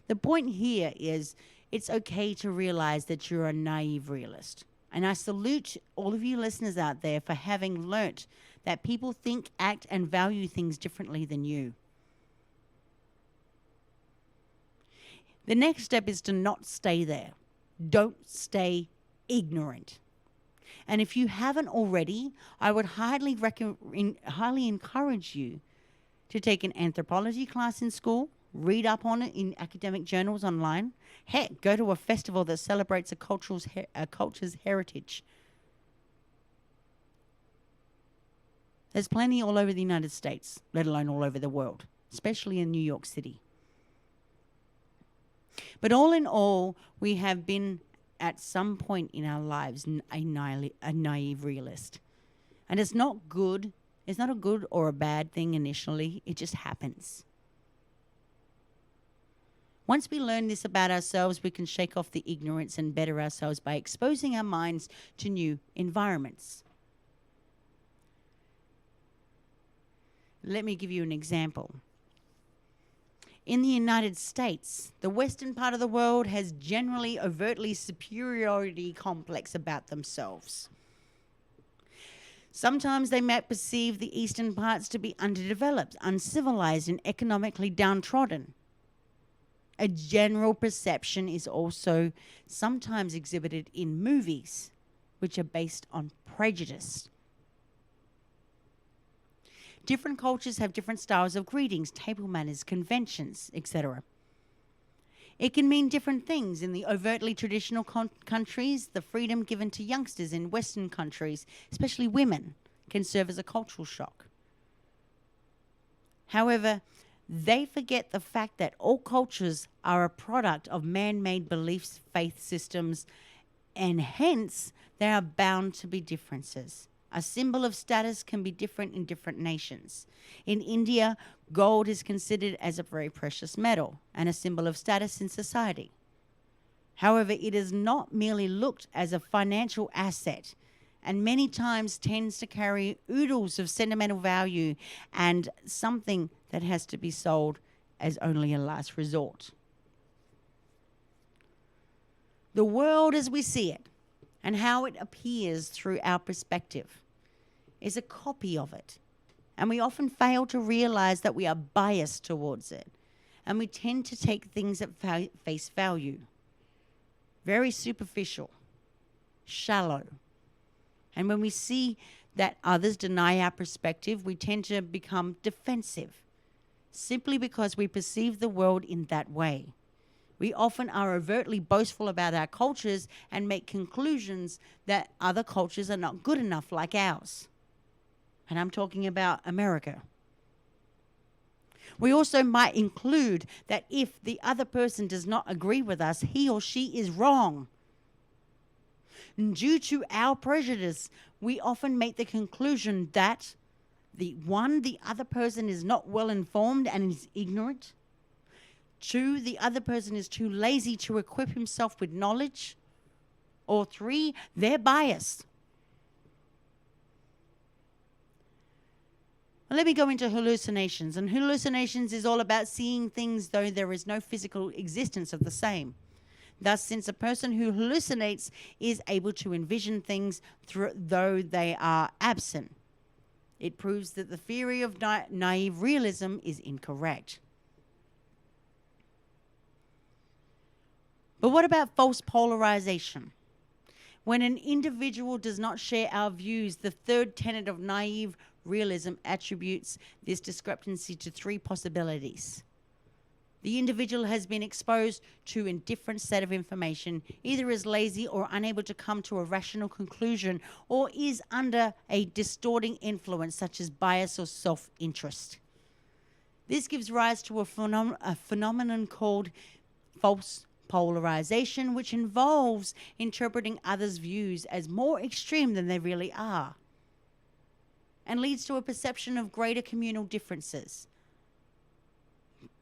The point here is it's okay to realize that you're a naive realist. And I salute all of you listeners out there for having learnt that people think, act, and value things differently than you. The next step is to not stay there. Don't stay ignorant. And if you haven't already, I would highly encourage you to take an anthropology class in school, read up on it in academic journals online. Heck, go to a festival that celebrates a culture's heritage. There's plenty all over the United States, let alone all over the world, especially in New York City. But all in all, we have been at some point in our lives a naive realist. And it's not good. It's not a good or a bad thing initially. It just happens. Once we learn this about ourselves, we can shake off the ignorance and better ourselves by exposing our minds to new environments. Let me give you an example. In the United States, the Western part of the world has generally overtly superiority complex about themselves. Sometimes they might perceive the Eastern parts to be underdeveloped, uncivilized, and economically downtrodden. A general perception is also sometimes exhibited in movies, which are based on prejudice. Different cultures have different styles of greetings, table manners, conventions, etc. It can mean different things. In the overtly traditional countries, the freedom given to youngsters in Western countries, especially women, can serve as a cultural shock. However, they forget the fact that all cultures are a product of man-made beliefs, faith systems, and hence there are bound to be differences. A symbol of status can be different in different nations. In India, gold is considered as a very precious metal and a symbol of status in society. However, it is not merely looked as a financial asset and many times tends to carry oodles of sentimental value and something that has to be sold as only a last resort. The world as we see it and how it appears through our perspective is a copy of it. And we often fail to realize that we are biased towards it. And we tend to take things at face value. Very superficial, shallow. And when we see that others deny our perspective, we tend to become defensive, simply because we perceive the world in that way. We often are overtly boastful about our cultures and make conclusions that other cultures are not good enough like ours. And I'm talking about America. We also might include that if the other person does not agree with us, he or she is wrong. And due to our prejudice, we often make the conclusion that the other person is not well informed and is ignorant. 2, the other person is too lazy to equip himself with knowledge. Or 3, they're biased. Let me go into hallucinations. And hallucinations is all about seeing things though there is no physical existence of the same. Thus, since a person who hallucinates is able to envision things though they are absent, it proves that the theory of naive realism is incorrect. But what about false polarization? When an individual does not share our views, the third tenet of naive realism attributes this discrepancy to three possibilities. The individual has been exposed to a different set of information, either is lazy or unable to come to a rational conclusion, or is under a distorting influence such as bias or self-interest. This gives rise to a phenomenon called false polarization, which involves interpreting others' views as more extreme than they really are, and leads to a perception of greater communal differences.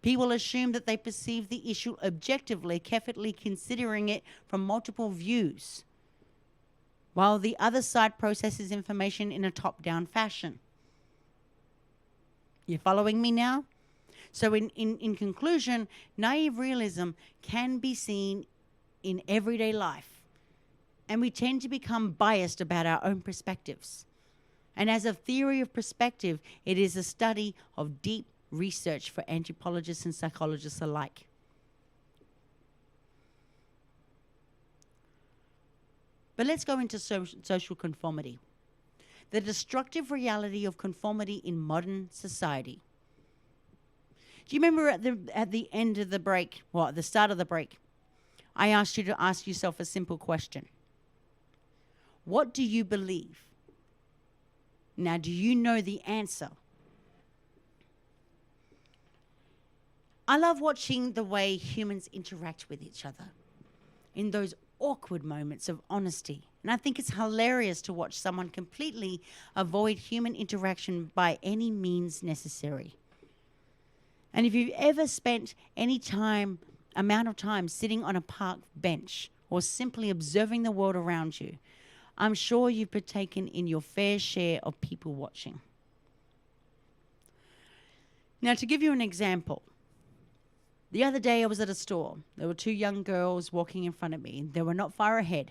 People assume that they perceive the issue objectively, carefully considering it from multiple views, while the other side processes information in a top-down fashion. You following me now? So in conclusion, naive realism can be seen in everyday life, and we tend to become biased about our own perspectives. And as a theory of perspective, it is a study of deep research for anthropologists and psychologists alike. But let's go into social conformity. The destructive reality of conformity in modern society. Do you remember at the end of the break, well, at the start of the break, I asked you to ask yourself a simple question. What do you believe? Now, do you know the answer? I love watching the way humans interact with each other in those awkward moments of honesty. And I think it's hilarious to watch someone completely avoid human interaction by any means necessary. And if you've ever spent any amount of time sitting on a park bench or simply observing the world around you, I'm sure you've partaken in your fair share of people watching. Now, to give you an example, the other day I was at a store. There were two young girls walking in front of me. They were not far ahead,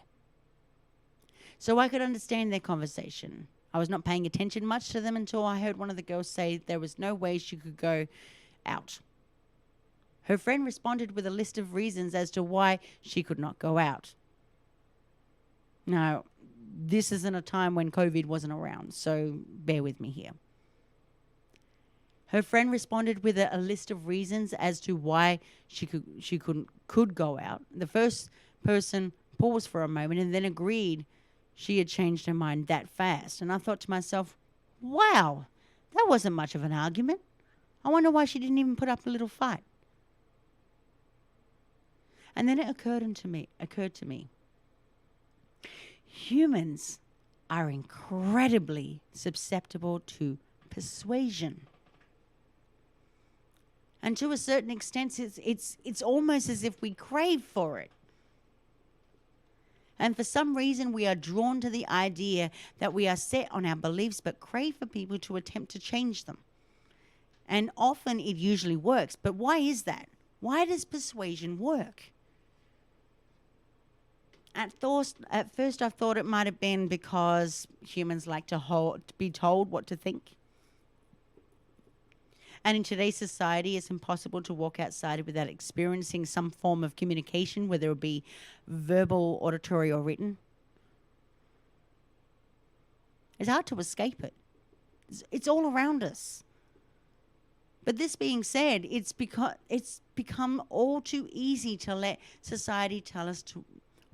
so I could understand their conversation. I was not paying attention much to them until I heard one of the girls say there was no way she could go out. Her friend responded with a list of reasons as to why she could not go out. Now, this isn't a time when COVID wasn't around, so bear with me here. Her friend responded with a list of reasons as to why she could go out. The first person paused for a moment and then agreed she had changed her mind that fast. And I thought to myself, wow, that wasn't much of an argument. I wonder why she didn't even put up a little fight. And then it occurred to me. Humans are incredibly susceptible to persuasion. And to a certain extent, it's almost as if we crave for it. And for some reason, we are drawn to the idea that we are set on our beliefs, but crave for people to attempt to change them. And often it usually works. But why is that? Why does persuasion work? At first, I thought it might have been because humans like to be told what to think. And in today's society, it's impossible to walk outside without experiencing some form of communication, whether it be verbal, auditory, or written. It's hard to escape it. It's all around us. But this being said, it's become all too easy to let society tell us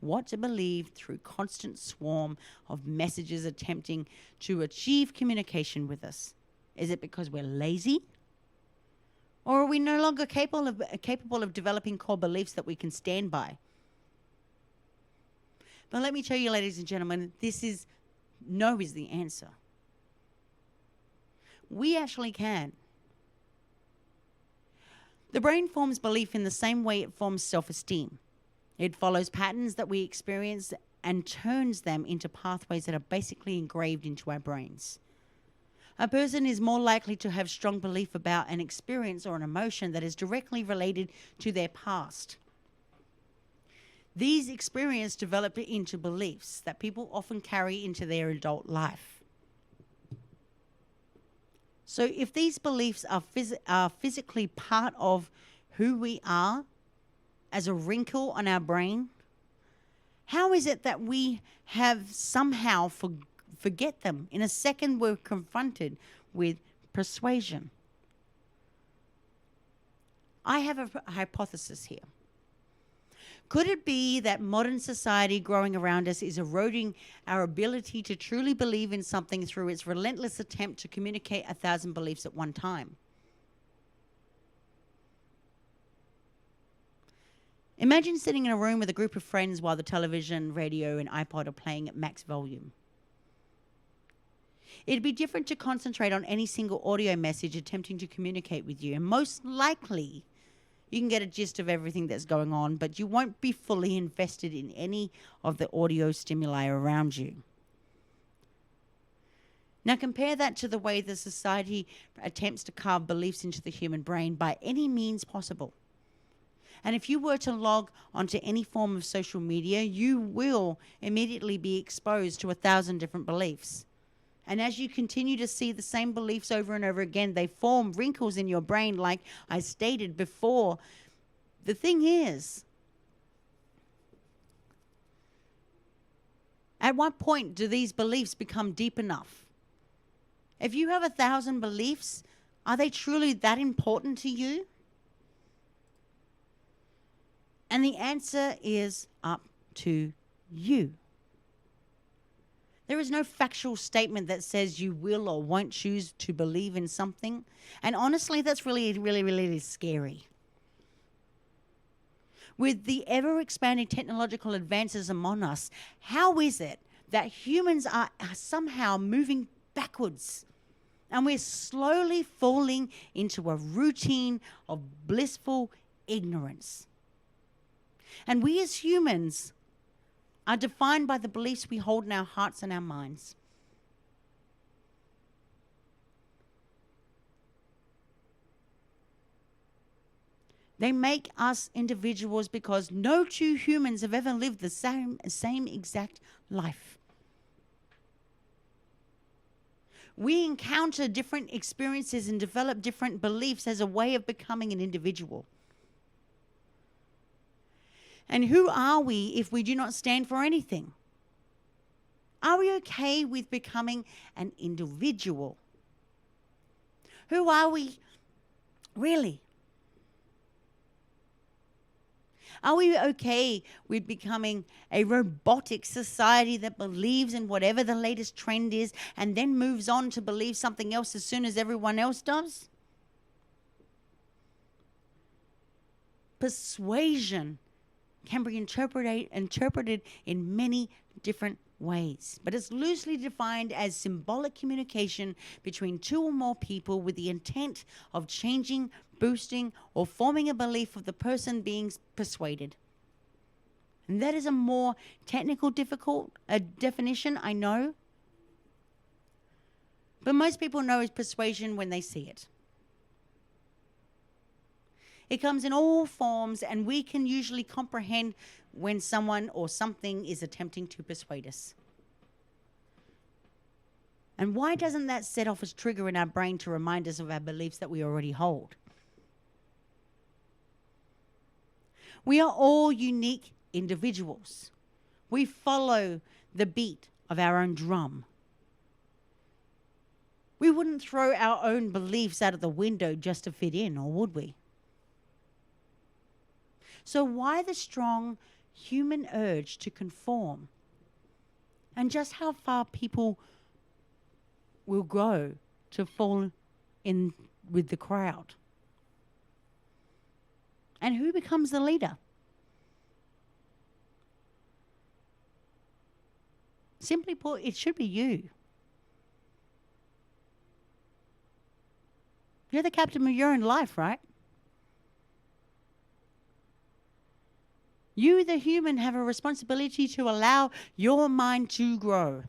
what to believe through constant swarm of messages attempting to achieve communication with us. Is it because we're lazy? Or are we no longer capable of developing core beliefs that we can stand by? But let me tell you, ladies and gentlemen, no is the answer. We actually can. The brain forms belief in the same way it forms self-esteem. It follows patterns that we experience and turns them into pathways that are basically engraved into our brains. A person is more likely to have strong belief about an experience or an emotion that is directly related to their past. These experiences develop into beliefs that people often carry into their adult life. So if these beliefs are physically part of who we are as a wrinkle on our brain? How is it that we have somehow forget them? In a second, we're confronted with persuasion. I have a hypothesis here. Could it be that modern society growing around us is eroding our ability to truly believe in something through its relentless attempt to communicate 1,000 beliefs at one time? Imagine sitting in a room with a group of friends while the television, radio, and iPod are playing at max volume. It'd be different to concentrate on any single audio message attempting to communicate with you, and most likely you can get a gist of everything that's going on, but you won't be fully invested in any of the audio stimuli around you. Now compare that to the way the society attempts to carve beliefs into the human brain by any means possible. And if you were to log onto any form of social media, you will immediately be exposed to 1,000 different beliefs. And as you continue to see the same beliefs over and over again, they form wrinkles in your brain, like I stated before. The thing is, at what point do these beliefs become deep enough? If you have 1,000 beliefs, are they truly that important to you? And the answer is up to you. There is no factual statement that says you will or won't choose to believe in something. And honestly, that's really scary. With the ever-expanding technological advances among us, how is it that humans are somehow moving backwards? And we're slowly falling into a routine of blissful ignorance. And we as humans are defined by the beliefs we hold in our hearts and our minds. They make us individuals because no two humans have ever lived the same exact life. We encounter different experiences and develop different beliefs as a way of becoming an individual. And who are we if we do not stand for anything? Are we okay with becoming an individual? Who are we really? Are we okay with becoming a robotic society that believes in whatever the latest trend is and then moves on to believe something else as soon as everyone else does? Persuasion can be interpreted in many different ways, but it's loosely defined as symbolic communication between two or more people with the intent of changing, boosting, or forming a belief of the person being persuaded. And that is a more technical, difficult definition, I know, but most people know it's persuasion when they see it. It comes in all forms, and we can usually comprehend when someone or something is attempting to persuade us. And why doesn't that set off a trigger in our brain to remind us of our beliefs that we already hold? We are all unique individuals. We follow the beat of our own drum. We wouldn't throw our own beliefs out of the window just to fit in, or would we? So why the strong human urge to conform? And just how far people will go to fall in with the crowd? And who becomes the leader? Simply put, it should be you. You're the captain of your own life, right? You, the human, have a responsibility to allow your mind to grow.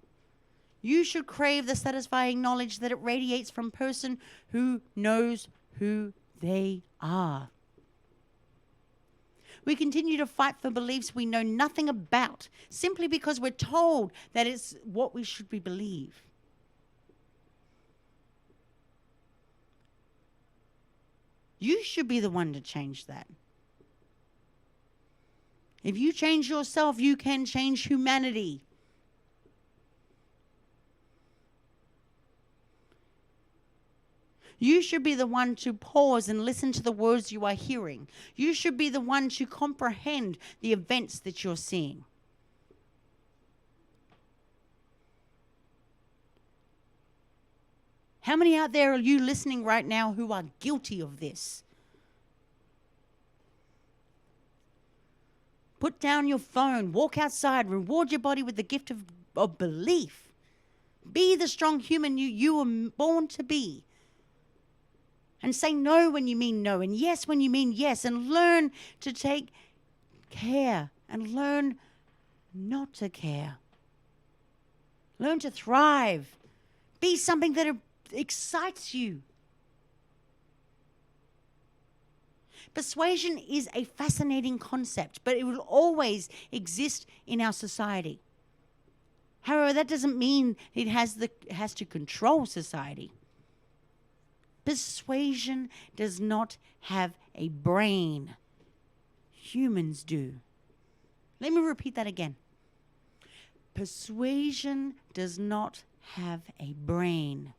You should crave the satisfying knowledge that it radiates from a person who knows who they are. We continue to fight for beliefs we know nothing about, simply because we're told that it's what we should believe. You should be the one to change that. If you change yourself, you can change humanity. You should be the one to pause and listen to the words you are hearing. You should be the one to comprehend the events that you're seeing. How many out there are you listening right now who are guilty of this? Put down your phone, walk outside, reward your body with the gift of belief. Be the strong human you were born to be. And say no when you mean no, and yes when you mean yes, and learn to take care and learn not to care. Learn to thrive. Be something that excites you. Persuasion is a fascinating concept, but it will always exist in our society. However, that doesn't mean it has to control society. Persuasion does not have a brain. Humans do. Let me repeat that again. Persuasion does not have a brain.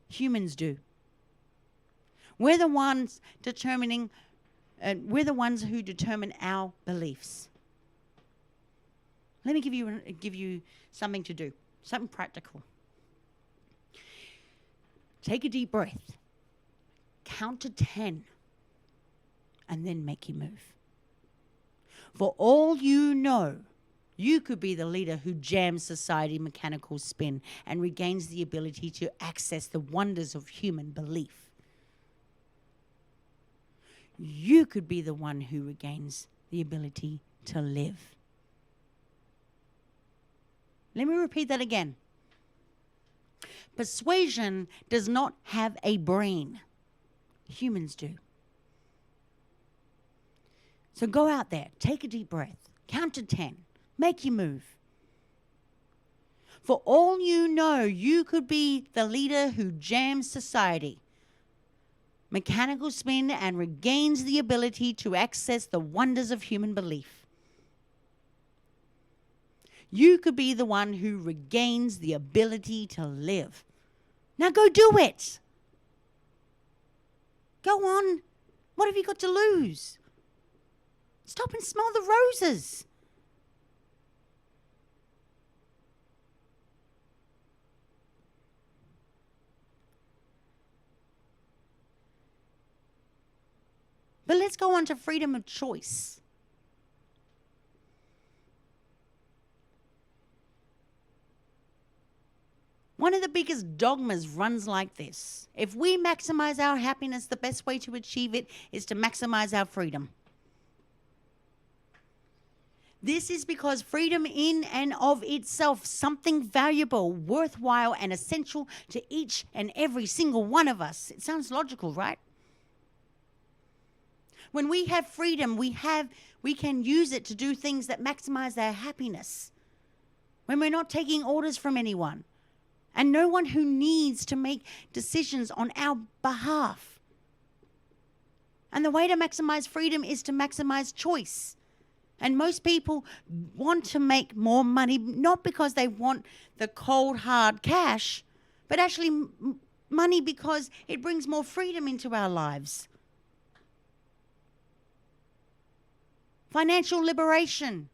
Humans do. We're the ones who determine our beliefs. Let me give you something to do, something practical. Take a deep breath, count to 10, and then make your move. For all you know, you could be the leader who jams society mechanical spin and regains the ability to access the wonders of human belief. You could be the one who regains the ability to live. Let me repeat that again. Persuasion does not have a brain. Humans do. So go out there, take a deep breath, count to 10, make your move. For all you know, you could be the leader who jams society, mechanical spin, and regains the ability to access the wonders of human belief. You could be the one who regains the ability to live. Now go do it. Go on. What have you got to lose? Stop and smell the roses. But let's go on to freedom of choice. One of the biggest dogmas runs like this. If we maximize our happiness, the best way to achieve it is to maximize our freedom. This is because freedom in and of itself, something valuable, worthwhile, and essential to each and every single one of us. It sounds logical, right? When we have freedom, we can use it to do things that maximize our happiness. When we're not taking orders from anyone. And no one who needs to make decisions on our behalf. And the way to maximize freedom is to maximize choice. And most people want to make more money, not because they want the cold, hard cash, but actually money because it brings more freedom into our lives. Financial liberation.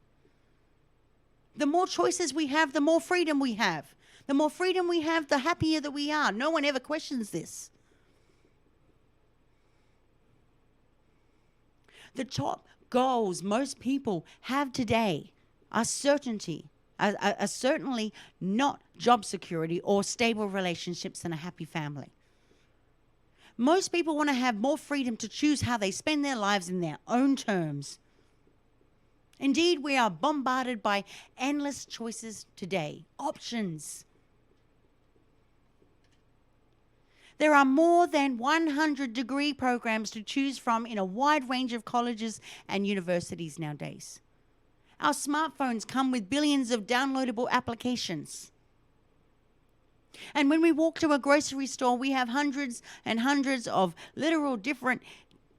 The more choices we have, the more freedom we have. The more freedom we have, the happier that we are. No one ever questions this. The top goals most people have today are certainty, are certainly not job security or stable relationships and a happy family. Most people want to have more freedom to choose how they spend their lives in their own terms. Indeed, we are bombarded by endless choices today, options. There are more than 100 degree programs to choose from in a wide range of colleges and universities nowadays. Our smartphones come with billions of downloadable applications. And when we walk to a grocery store, we have hundreds and hundreds of literal different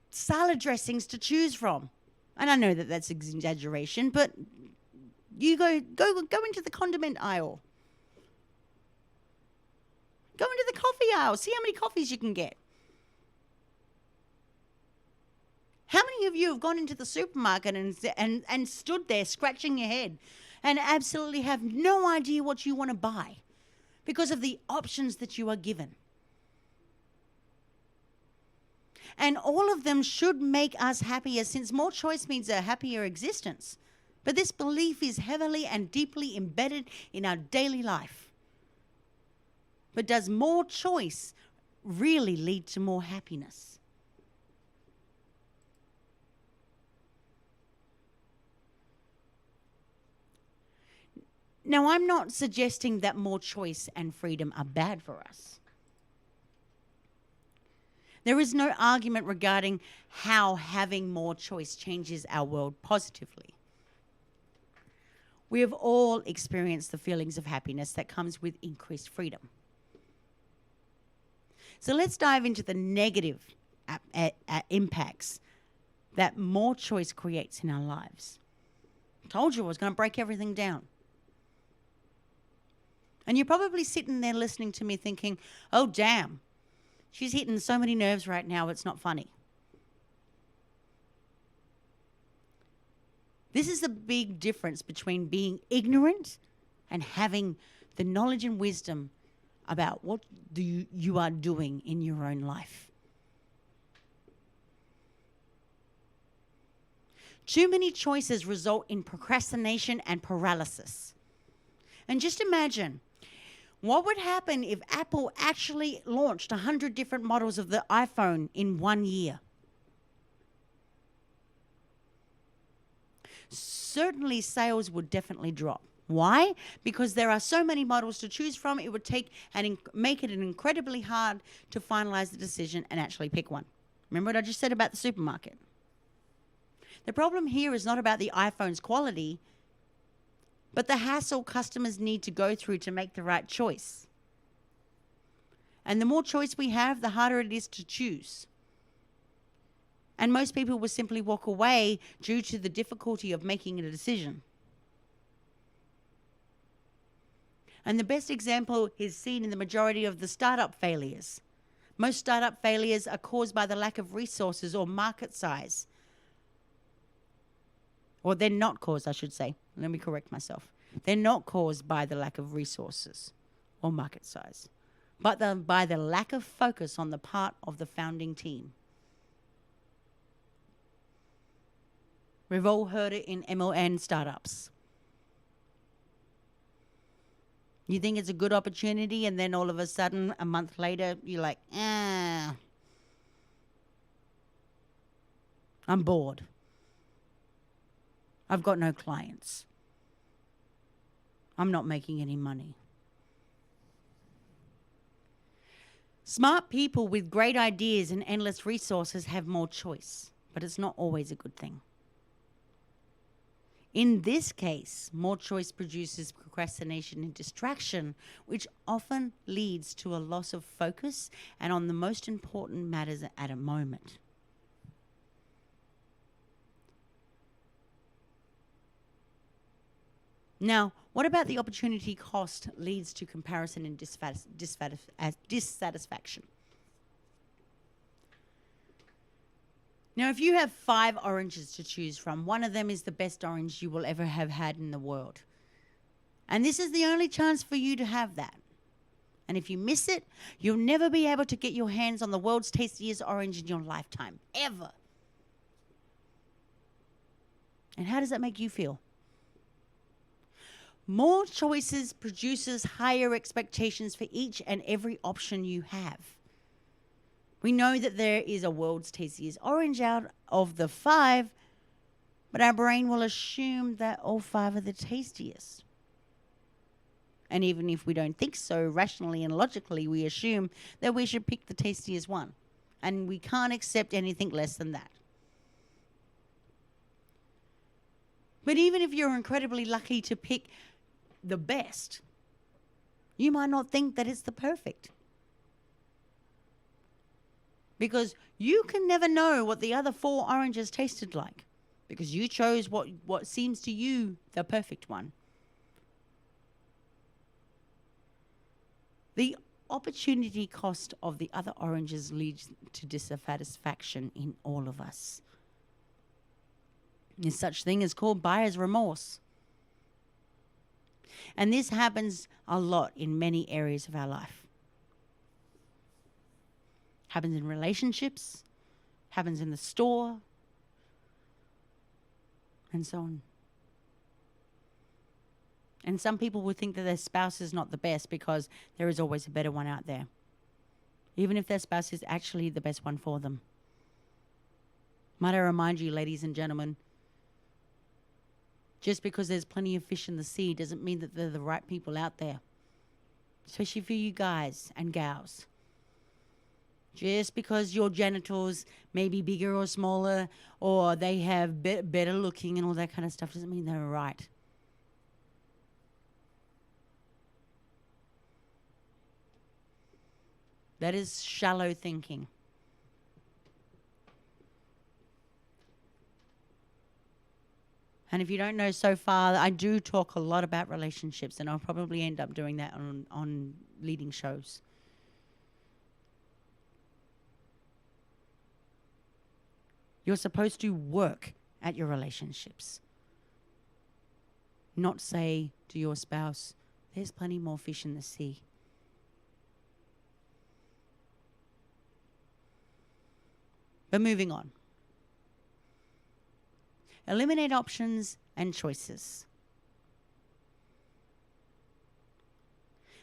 salad dressings to choose from. And I know that that's exaggeration, but you go into the condiment aisle. Go into the coffee aisle. See how many coffees you can get. How many of you have gone into the supermarket and stood there scratching your head and absolutely have no idea what you want to buy because of the options that you are given? And all of them should make us happier, since more choice means a happier existence. But this belief is heavily and deeply embedded in our daily life. But does more choice really lead to more happiness? Now, I'm not suggesting that more choice and freedom are bad for us. There is no argument regarding how having more choice changes our world positively. We have all experienced the feelings of happiness that comes with increased freedom. So let's dive into the negative impacts that more choice creates in our lives. I told you I was going to break everything down. And you're probably sitting there listening to me thinking, oh, damn, she's hitting so many nerves right now, it's not funny. This is the big difference between being ignorant and having the knowledge and wisdom about what you are doing in your own life. Too many choices result in procrastination and paralysis. And just imagine, what would happen if Apple actually launched 100 different models of the iPhone in 1 year? Certainly sales would definitely drop. Why? Because there are so many models to choose from, it would take and make it incredibly hard to finalize the decision and actually pick one. Remember what I just said about the supermarket? The problem here is not about the iPhone's quality, but the hassle customers need to go through to make the right choice. And the more choice we have, the harder it is to choose. And most people will simply walk away due to the difficulty of making a decision. And the best example is seen in the majority of the startup failures. Most startup failures are caused by the lack of resources or market size. Or they're not caused, I should say. Let me correct myself. They're not caused by the lack of resources or market size, but by the lack of focus on the part of the founding team. We've all heard it in MLN startups. You think it's a good opportunity, and then all of a sudden, a month later, you're like, I'm bored. I've got no clients. I'm not making any money. Smart people with great ideas and endless resources have more choice, but it's not always a good thing. In this case, more choice produces procrastination and distraction, which often leads to a loss of focus and on the most important matters at a moment. Now, what about the opportunity cost leads to comparison and dissatisfaction? Now, if you have 5 oranges to choose from, one of them is the best orange you will ever have had in the world. And this is the only chance for you to have that. And if you miss it, you'll never be able to get your hands on the world's tastiest orange in your lifetime, ever. And how does that make you feel? More choices produces higher expectations for each and every option you have. We know that there is a world's tastiest orange out of the 5, but our brain will assume that all 5 are the tastiest. And even if we don't think so, rationally and logically, we assume that we should pick the tastiest one. And we can't accept anything less than that. But even if you're incredibly lucky to pick the best, you might not think that it's the perfect. Because you can never know what the other 4 oranges tasted like, because you chose what seems to you the perfect one. The opportunity cost of the other oranges leads to dissatisfaction in all of us. There's such thing as called buyer's remorse. And this happens a lot in many areas of our life. Happens in relationships, happens in the store, and so on. And some people would think that their spouse is not the best because there is always a better one out there, even if their spouse is actually the best one for them. Might I remind you, ladies and gentlemen, just because there's plenty of fish in the sea doesn't mean that they're the right people out there, especially for you guys and gals. Just because your genitals may be bigger or smaller, or they have better looking and all that kind of stuff, doesn't mean they're right. That is shallow thinking. And if you don't know so far, I do talk a lot about relationships, and I'll probably end up doing that on leading shows. You're supposed to work at your relationships. Not say to your spouse, there's plenty more fish in the sea. But moving on. Eliminate options and choices.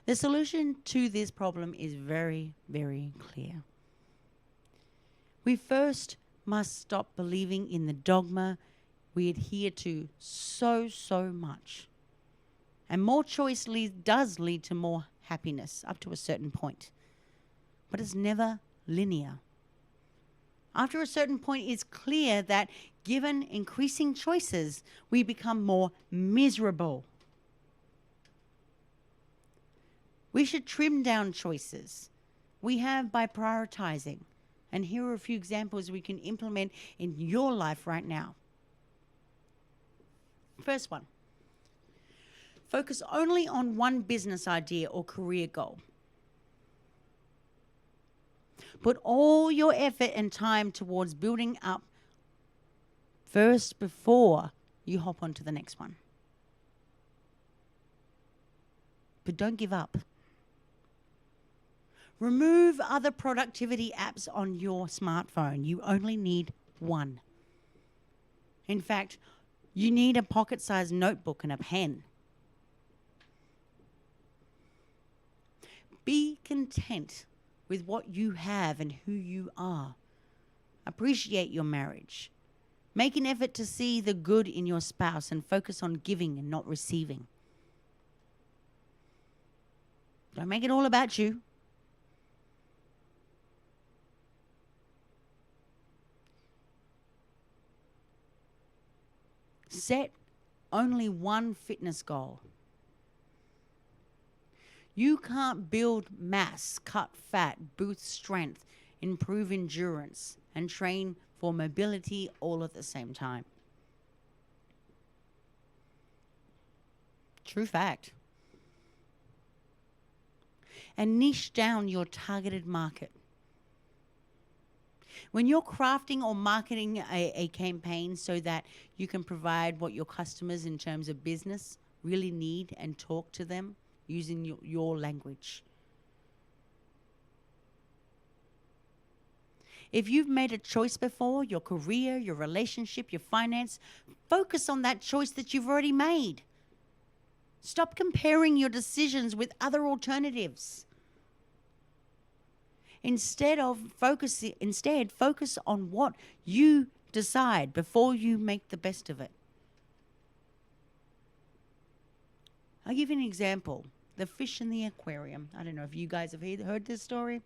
The solution to this problem is very, very clear. We first must stop believing in the dogma we adhere to so much. And more choice does lead to more happiness up to a certain point. But it's never linear. After a certain point, it's clear that given increasing choices, we become more miserable. We should trim down choices we have by prioritizing. And here are a few examples we can implement in your life right now. First one. Focus only on one business idea or career goal. Put all your effort and time towards building up first before you hop on to the next one. But don't give up. Remove other productivity apps on your smartphone. You only need one. In fact, you need a pocket-sized notebook and a pen. Be content with what you have and who you are. Appreciate your marriage. Make an effort to see the good in your spouse and focus on giving and not receiving. Don't make it all about you. Set only one fitness goal. You can't build mass, cut fat, boost strength, improve endurance, and train for mobility all at the same time. True fact. And niche down your targeted market. When you're crafting or marketing a campaign so that you can provide what your customers in terms of business really need and talk to them using your language. If you've made a choice before, your career, your relationship, your finance, focus on that choice that you've already made. Stop comparing your decisions with other alternatives. Instead, focus on what you decide before you make the best of it. I'll give you an example. The fish in the aquarium. I don't know if you guys have heard this story.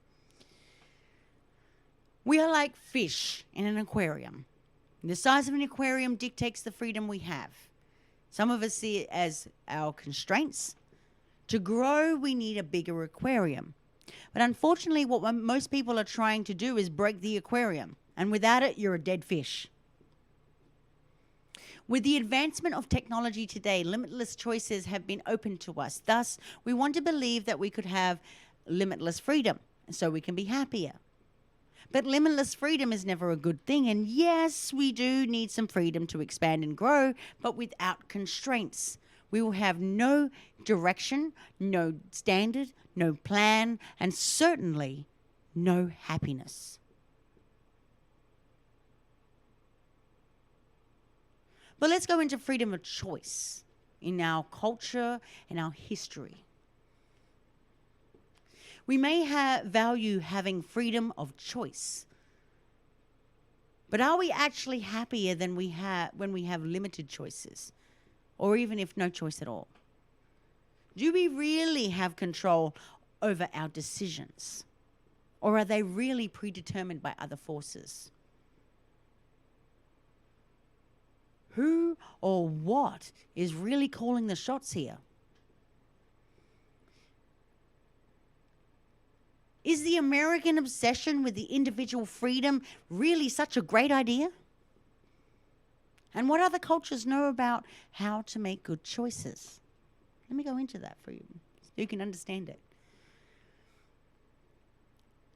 We are like fish in an aquarium. The size of an aquarium dictates the freedom we have. Some of us see it as our constraints. To grow, we need a bigger aquarium. But unfortunately, what most people are trying to do is break the aquarium. And without it, you're a dead fish. With the advancement of technology today, limitless choices have been open to us. Thus, we want to believe that we could have limitless freedom so we can be happier. But limitless freedom is never a good thing. And yes, we do need some freedom to expand and grow, but without constraints. We will have no direction, no standard, no plan, and certainly no happiness. But let's go into freedom of choice in our culture and our history. We may value having freedom of choice, but are we actually happier than when we have limited choices, or even if no choice at all? Do we really have control over our decisions, or are they really predetermined by other forces? Who or what is really calling the shots here? Is the American obsession with the individual freedom really such a great idea? And what other cultures know about how to make good choices? Let me go into that for you so you can understand it.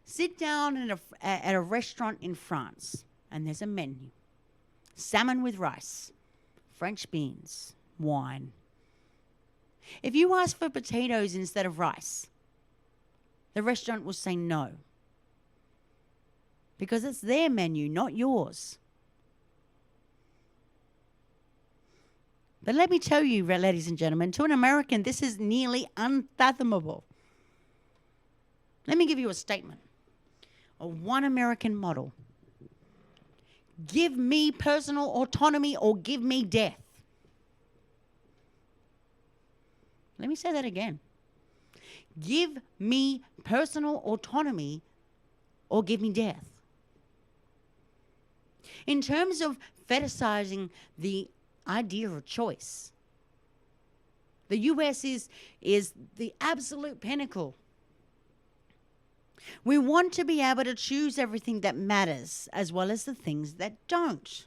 Sit down at a restaurant in France, and there's a menu. Salmon with rice, French beans, wine. If you ask for potatoes instead of rice, the restaurant will say no. Because it's their menu, not yours. But let me tell you, ladies and gentlemen, to an American, this is nearly unfathomable. Let me give you a statement of one American model. Give me personal autonomy or give me death. Let me say that again. Give me personal autonomy or give me death. In terms of fetishizing the idea of choice, the US is the absolute pinnacle. We want to be able to choose everything that matters as well as the things that don't.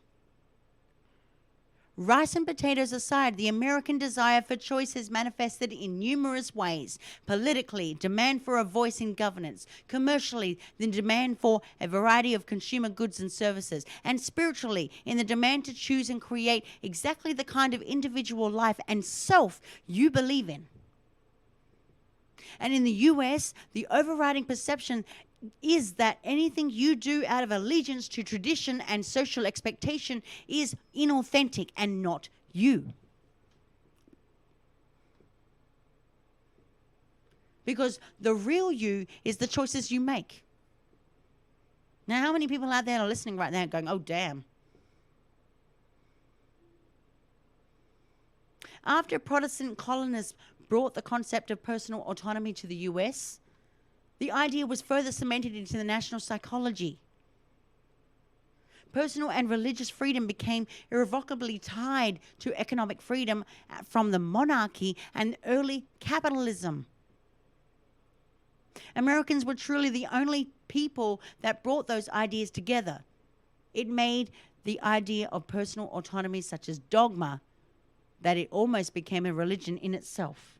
Rice and potatoes aside, the American desire for choice has manifested in numerous ways. Politically, demand for a voice in governance. Commercially, the demand for a variety of consumer goods and services. And spiritually, in the demand to choose and create exactly the kind of individual life and self you believe in. And in the US, the overriding perception is that anything you do out of allegiance to tradition and social expectation is inauthentic and not you. Because the real you is the choices you make. Now, how many people out there are listening right now going, oh, damn. After Protestant colonists brought the concept of personal autonomy to the US, the idea was further cemented into the national psychology. Personal and religious freedom became irrevocably tied to economic freedom from the monarchy and early capitalism. Americans were truly the only people that brought those ideas together. It made the idea of personal autonomy such as dogma that it almost became a religion in itself.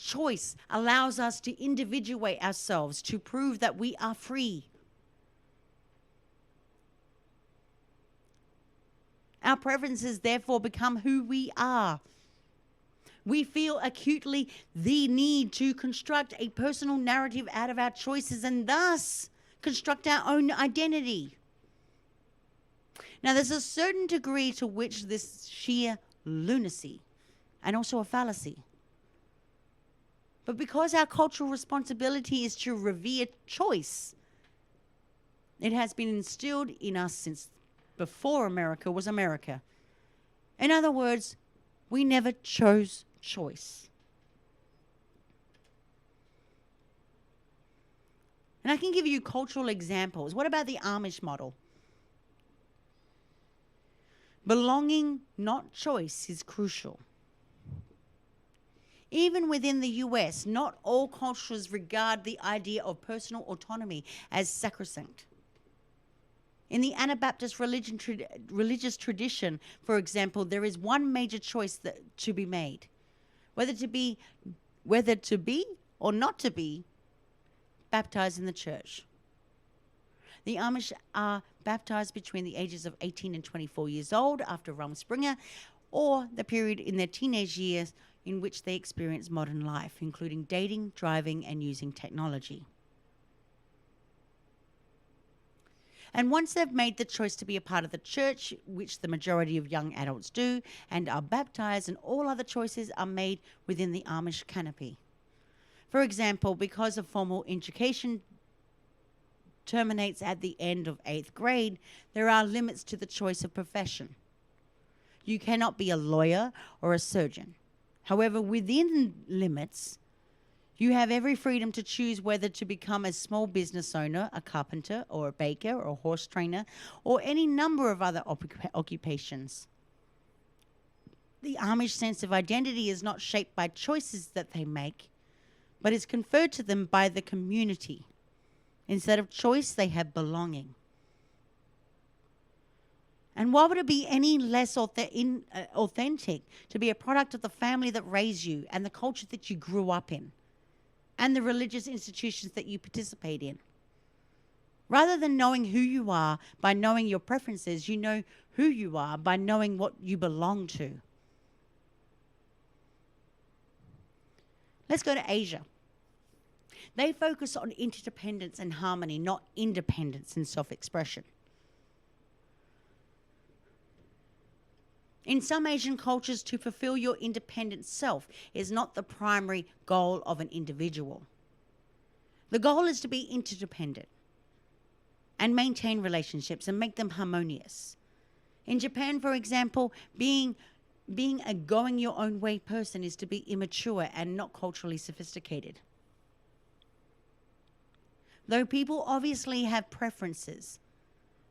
Choice allows us to individuate ourselves, to prove that we are free. Our preferences therefore become who we are. We feel acutely the need to construct a personal narrative out of our choices and thus construct our own identity. Now, there's a certain degree to which this sheer lunacy and also a fallacy. But because our cultural responsibility is to revere choice, it has been instilled in us since before America was America. In other words, we never chose choice. And I can give you cultural examples. What about the Amish model? Belonging, not choice, is crucial. Even within the US, not all cultures regard the idea of personal autonomy as sacrosanct. In the Anabaptist religious tradition, for example, there is one major choice to be made, whether to be or not to be baptized in the church. The Amish are baptized between the ages of 18 and 24 years old after Rumspringa, or the period in their teenage years in which they experience modern life, including dating, driving, and using technology. And once they've made the choice to be a part of the church, which the majority of young adults do, and are baptized, and all other choices are made within the Amish canopy. For example, because of formal education terminates at the end of 8th grade, there are limits to the choice of profession. You cannot be a lawyer or a surgeon. However, within limits, you have every freedom to choose whether to become a small business owner, a carpenter, or a baker, or a horse trainer, or any number of other occupations. The Amish sense of identity is not shaped by choices that they make, but is conferred to them by the community. Instead of choice, they have belonging. And why would it be any less authentic to be a product of the family that raised you and the culture that you grew up in and the religious institutions that you participate in? Rather than knowing who you are by knowing your preferences, you know who you are by knowing what you belong to. Let's go to Asia. They focus on interdependence and harmony, not independence and self-expression. In some Asian cultures, to fulfill your independent self is not the primary goal of an individual. The goal is to be interdependent and maintain relationships and make them harmonious. In Japan, for example, being a going your own way person is to be immature and not culturally sophisticated. Though people obviously have preferences,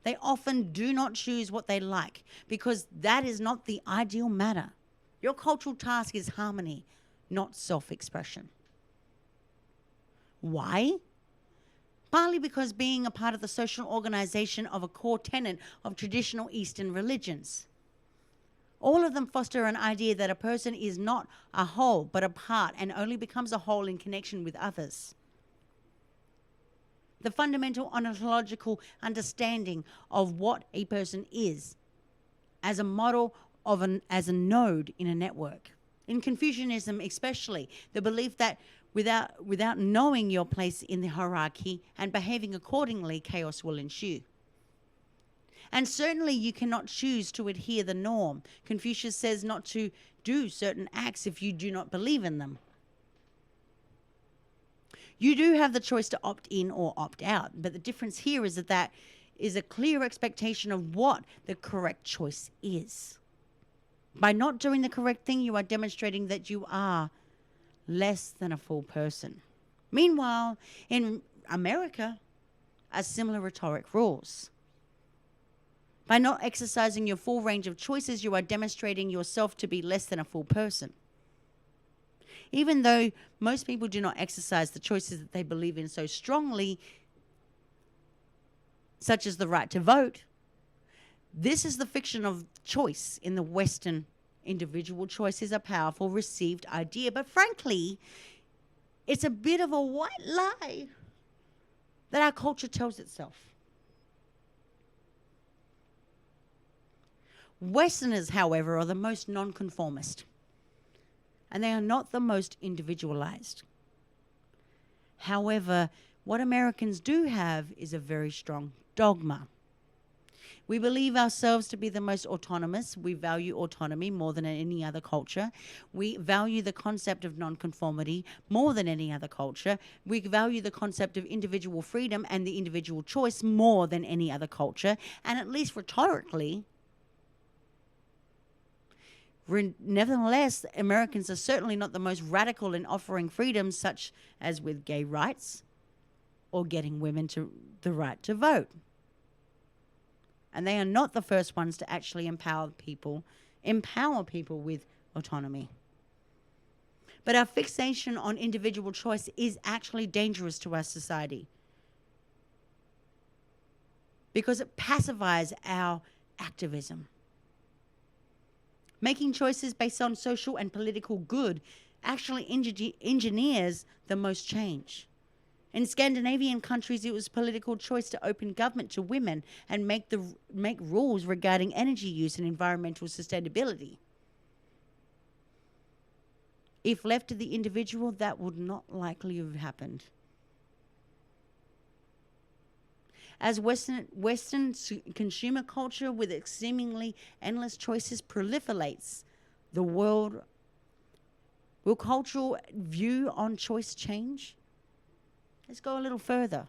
they often do not choose what they like because that is not the ideal matter. Your cultural task is harmony, not self-expression. Why? Partly because being a part of the social organization of a core tenet of traditional Eastern religions. All of them foster an idea that a person is not a whole but a part and only becomes a whole in connection with others. The fundamental ontological understanding of what a person is as a model of as a node in a network. In Confucianism especially, the belief that without knowing your place in the hierarchy and behaving accordingly, chaos will ensue. And certainly you cannot choose to adhere the norm. Confucius says not to do certain acts if you do not believe in them. You do have the choice to opt in or opt out, but the difference here is that is a clear expectation of what the correct choice is. By not doing the correct thing, you are demonstrating that you are less than a full person. Meanwhile, in America, are similar rhetoric rules. By not exercising your full range of choices, you are demonstrating yourself to be less than a full person. Even though most people do not exercise the choices that they believe in so strongly, such as the right to vote, this is the fiction of choice in the Western. Individual choice is a powerful received idea, but frankly, it's a bit of a white lie that our culture tells itself. Westerners, however, are the most nonconformist, and they are not the most individualized. However, what Americans do have is a very strong dogma. We believe ourselves to be the most autonomous. We value autonomy more than any other culture. We value the concept of nonconformity more than any other culture. We value the concept of individual freedom and the individual choice more than any other culture. And at least rhetorically, nevertheless, Americans are certainly not the most radical in offering freedoms such as with gay rights or getting women to the right to vote. And they are not the first ones to actually empower people with autonomy. But our fixation on individual choice is actually dangerous to our society. because it pacifies our activism. Making choices based on social and political good actually engineers the most change. In Scandinavian countries, it was political choice to open government to women and make rules regarding energy use and environmental sustainability. If left to the individual, that would not likely have happened. As Western consumer culture with its seemingly endless choices proliferates, the world, will cultural view on choice change? Let's go a little further.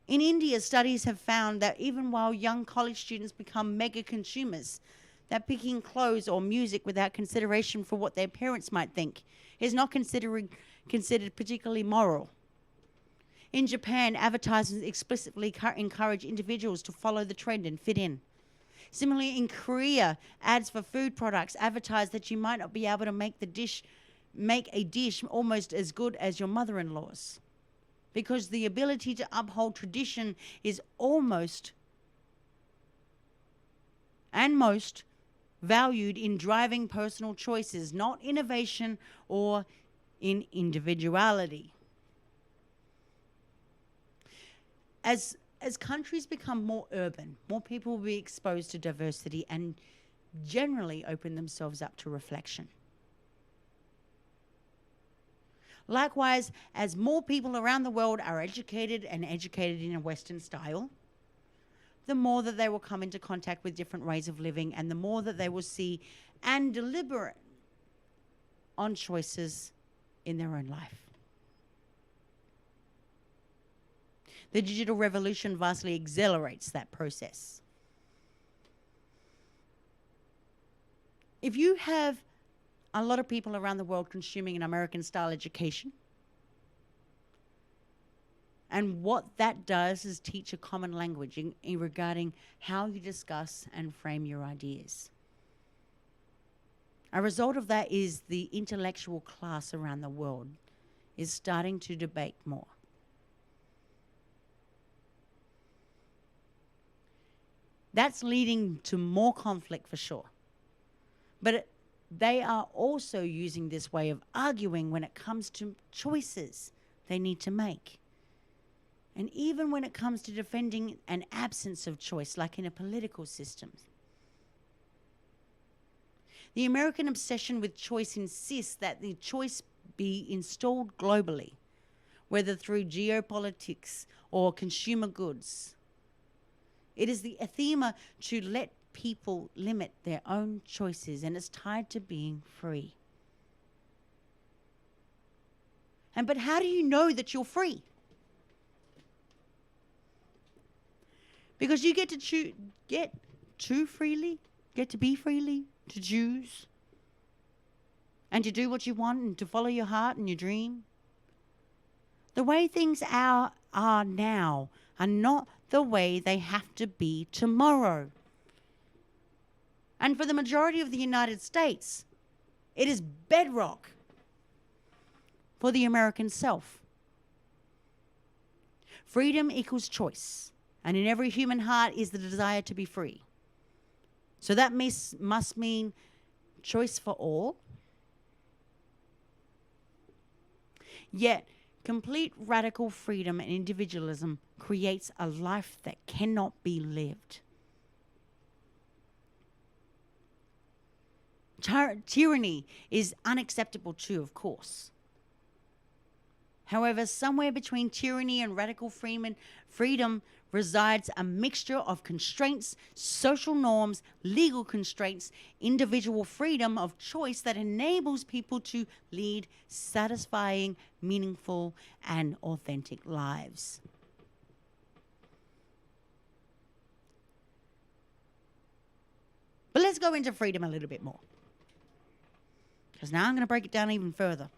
In India, studies have found that even while young college students become mega consumers, that picking clothes or music without consideration for what their parents might think is not considered particularly moral. In Japan, advertisements explicitly encourage individuals to follow the trend and fit in. Similarly, in Korea, ads for food products advertise that you might not be able to make a dish almost as good as your mother-in-law's, because the ability to uphold tradition is almost and most valued in driving personal choices, not innovation or in individuality. As countries become more urban, more people will be exposed to diversity and generally open themselves up to reflection. Likewise, as more people around the world are educated in a Western style, the more that they will come into contact with different ways of living, and the more that they will see and deliberate on choices in their own life. The digital revolution vastly accelerates that process. If you have a lot of people around the world consuming an American-style education, and what that does is teach a common language in regarding how you discuss and frame your ideas. A result of that is the intellectual class around the world is starting to debate more. That's leading to more conflict for sure. But they are also using this way of arguing when it comes to choices they need to make. And even when it comes to defending an absence of choice, like in a political system. The American obsession with choice insists that the choice be installed globally, whether through geopolitics or consumer goods. It is the anathema to let people limit their own choices, and it's tied to being free. But how do you know that you're free? Because you get to be freely, to choose, and to do what you want, and to follow your heart and your dream. The way things are now are not the way they have to be tomorrow. And for the majority of the United States, it is bedrock for the American self. Freedom equals choice, and in every human heart is the desire to be free. So that must mean choice for all. Yet, complete radical freedom and individualism creates a life that cannot be lived. Tyranny is unacceptable too, of course. However, somewhere between tyranny and radical freedom resides a mixture of constraints, social norms, legal constraints, individual freedom of choice that enables people to lead satisfying, meaningful, and authentic lives. But let's go into freedom a little bit more, because now I'm going to break it down even further.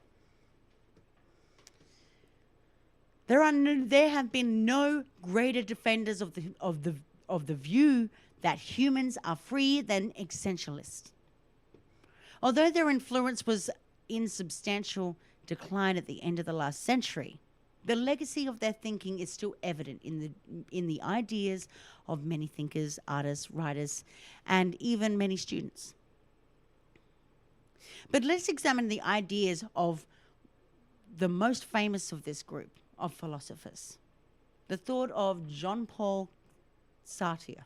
There have been no greater defenders of the view that humans are free than essentialists. Although their influence was in substantial decline at the end of the last century, The legacy of their thinking is still evident in the ideas of many thinkers, artists, writers, and even many students. But let's examine the ideas of the most famous of this group of philosophers, the thought of Jean-Paul Sartre.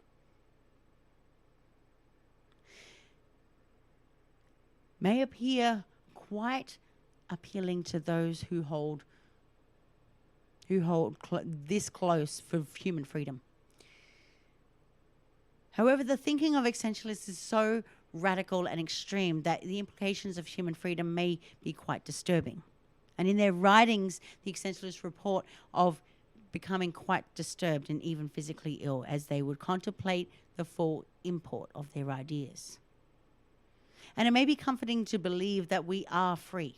May appear quite appealing to those who hold this close for human freedom. However, the thinking of essentialists is so radical and extreme that the implications of human freedom may be quite disturbing. And in their writings, the essentialists report of becoming quite disturbed and even physically ill as they would contemplate the full import of their ideas. And it may be comforting to believe that we are free.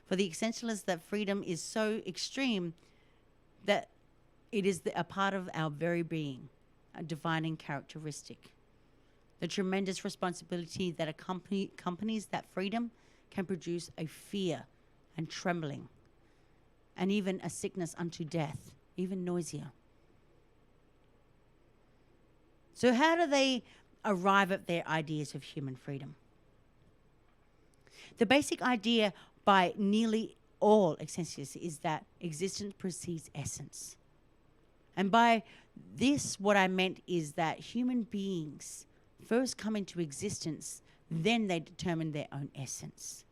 For the essentialists, that freedom is so extreme that it is a part of our very being, a defining characteristic. The tremendous responsibility that accompanies that freedom can produce a fear and trembling, and even a sickness unto death, even nausea. So how do they arrive at their ideas of human freedom? The basic idea by nearly all existentialists is that existence precedes essence. And by this, what I meant is that human beings first come into existence, then they determine their own essence.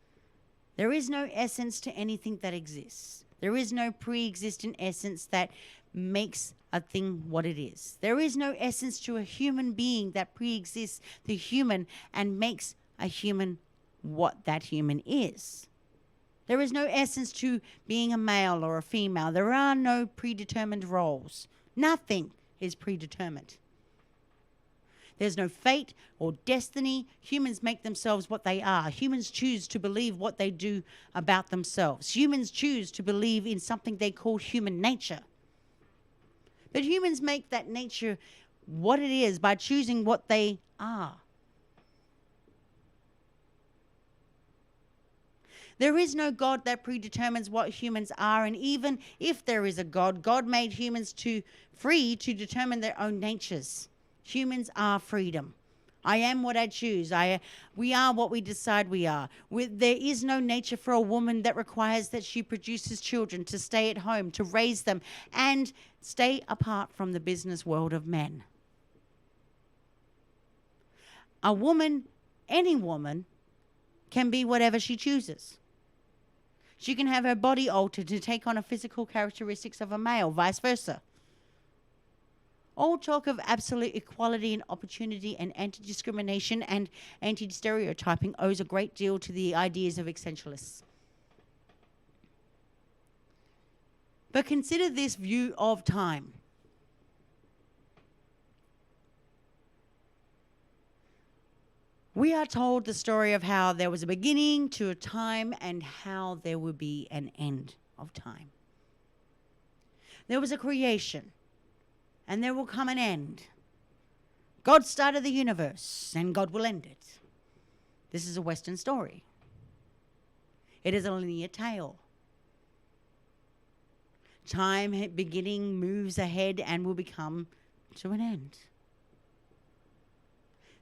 There is no essence to anything that exists. There is no pre-existent essence that makes a thing what it is. There is no essence to a human being that pre-exists the human and makes a human what that human is. There is no essence to being a male or a female. There are no predetermined roles. Nothing is predetermined. There's no fate or destiny. Humans make themselves what they are. Humans choose to believe what they do about themselves. Humans choose to believe in something they call human nature. But humans make that nature what it is by choosing what they are. There is no God that predetermines what humans are, and even if there is a God, God made humans free to determine their own natures. Humans are freedom. I am what I choose. We are what we decide we are. There is no nature for a woman that requires that she produces children, to stay at home, to raise them, and stay apart from the business world of men. A woman, any woman, can be whatever she chooses. She can have her body altered to take on the physical characteristics of a male, vice versa. All talk of absolute equality and opportunity and anti-discrimination and anti-stereotyping owes a great deal to the ideas of essentialists. But consider this view of time. We are told the story of how there was a beginning to a time and how there will be an end of time. There was a creation, and there will come an end. God started the universe, and God will end it. This is a Western story. It is a linear tale. Time beginning moves ahead and will become to an end.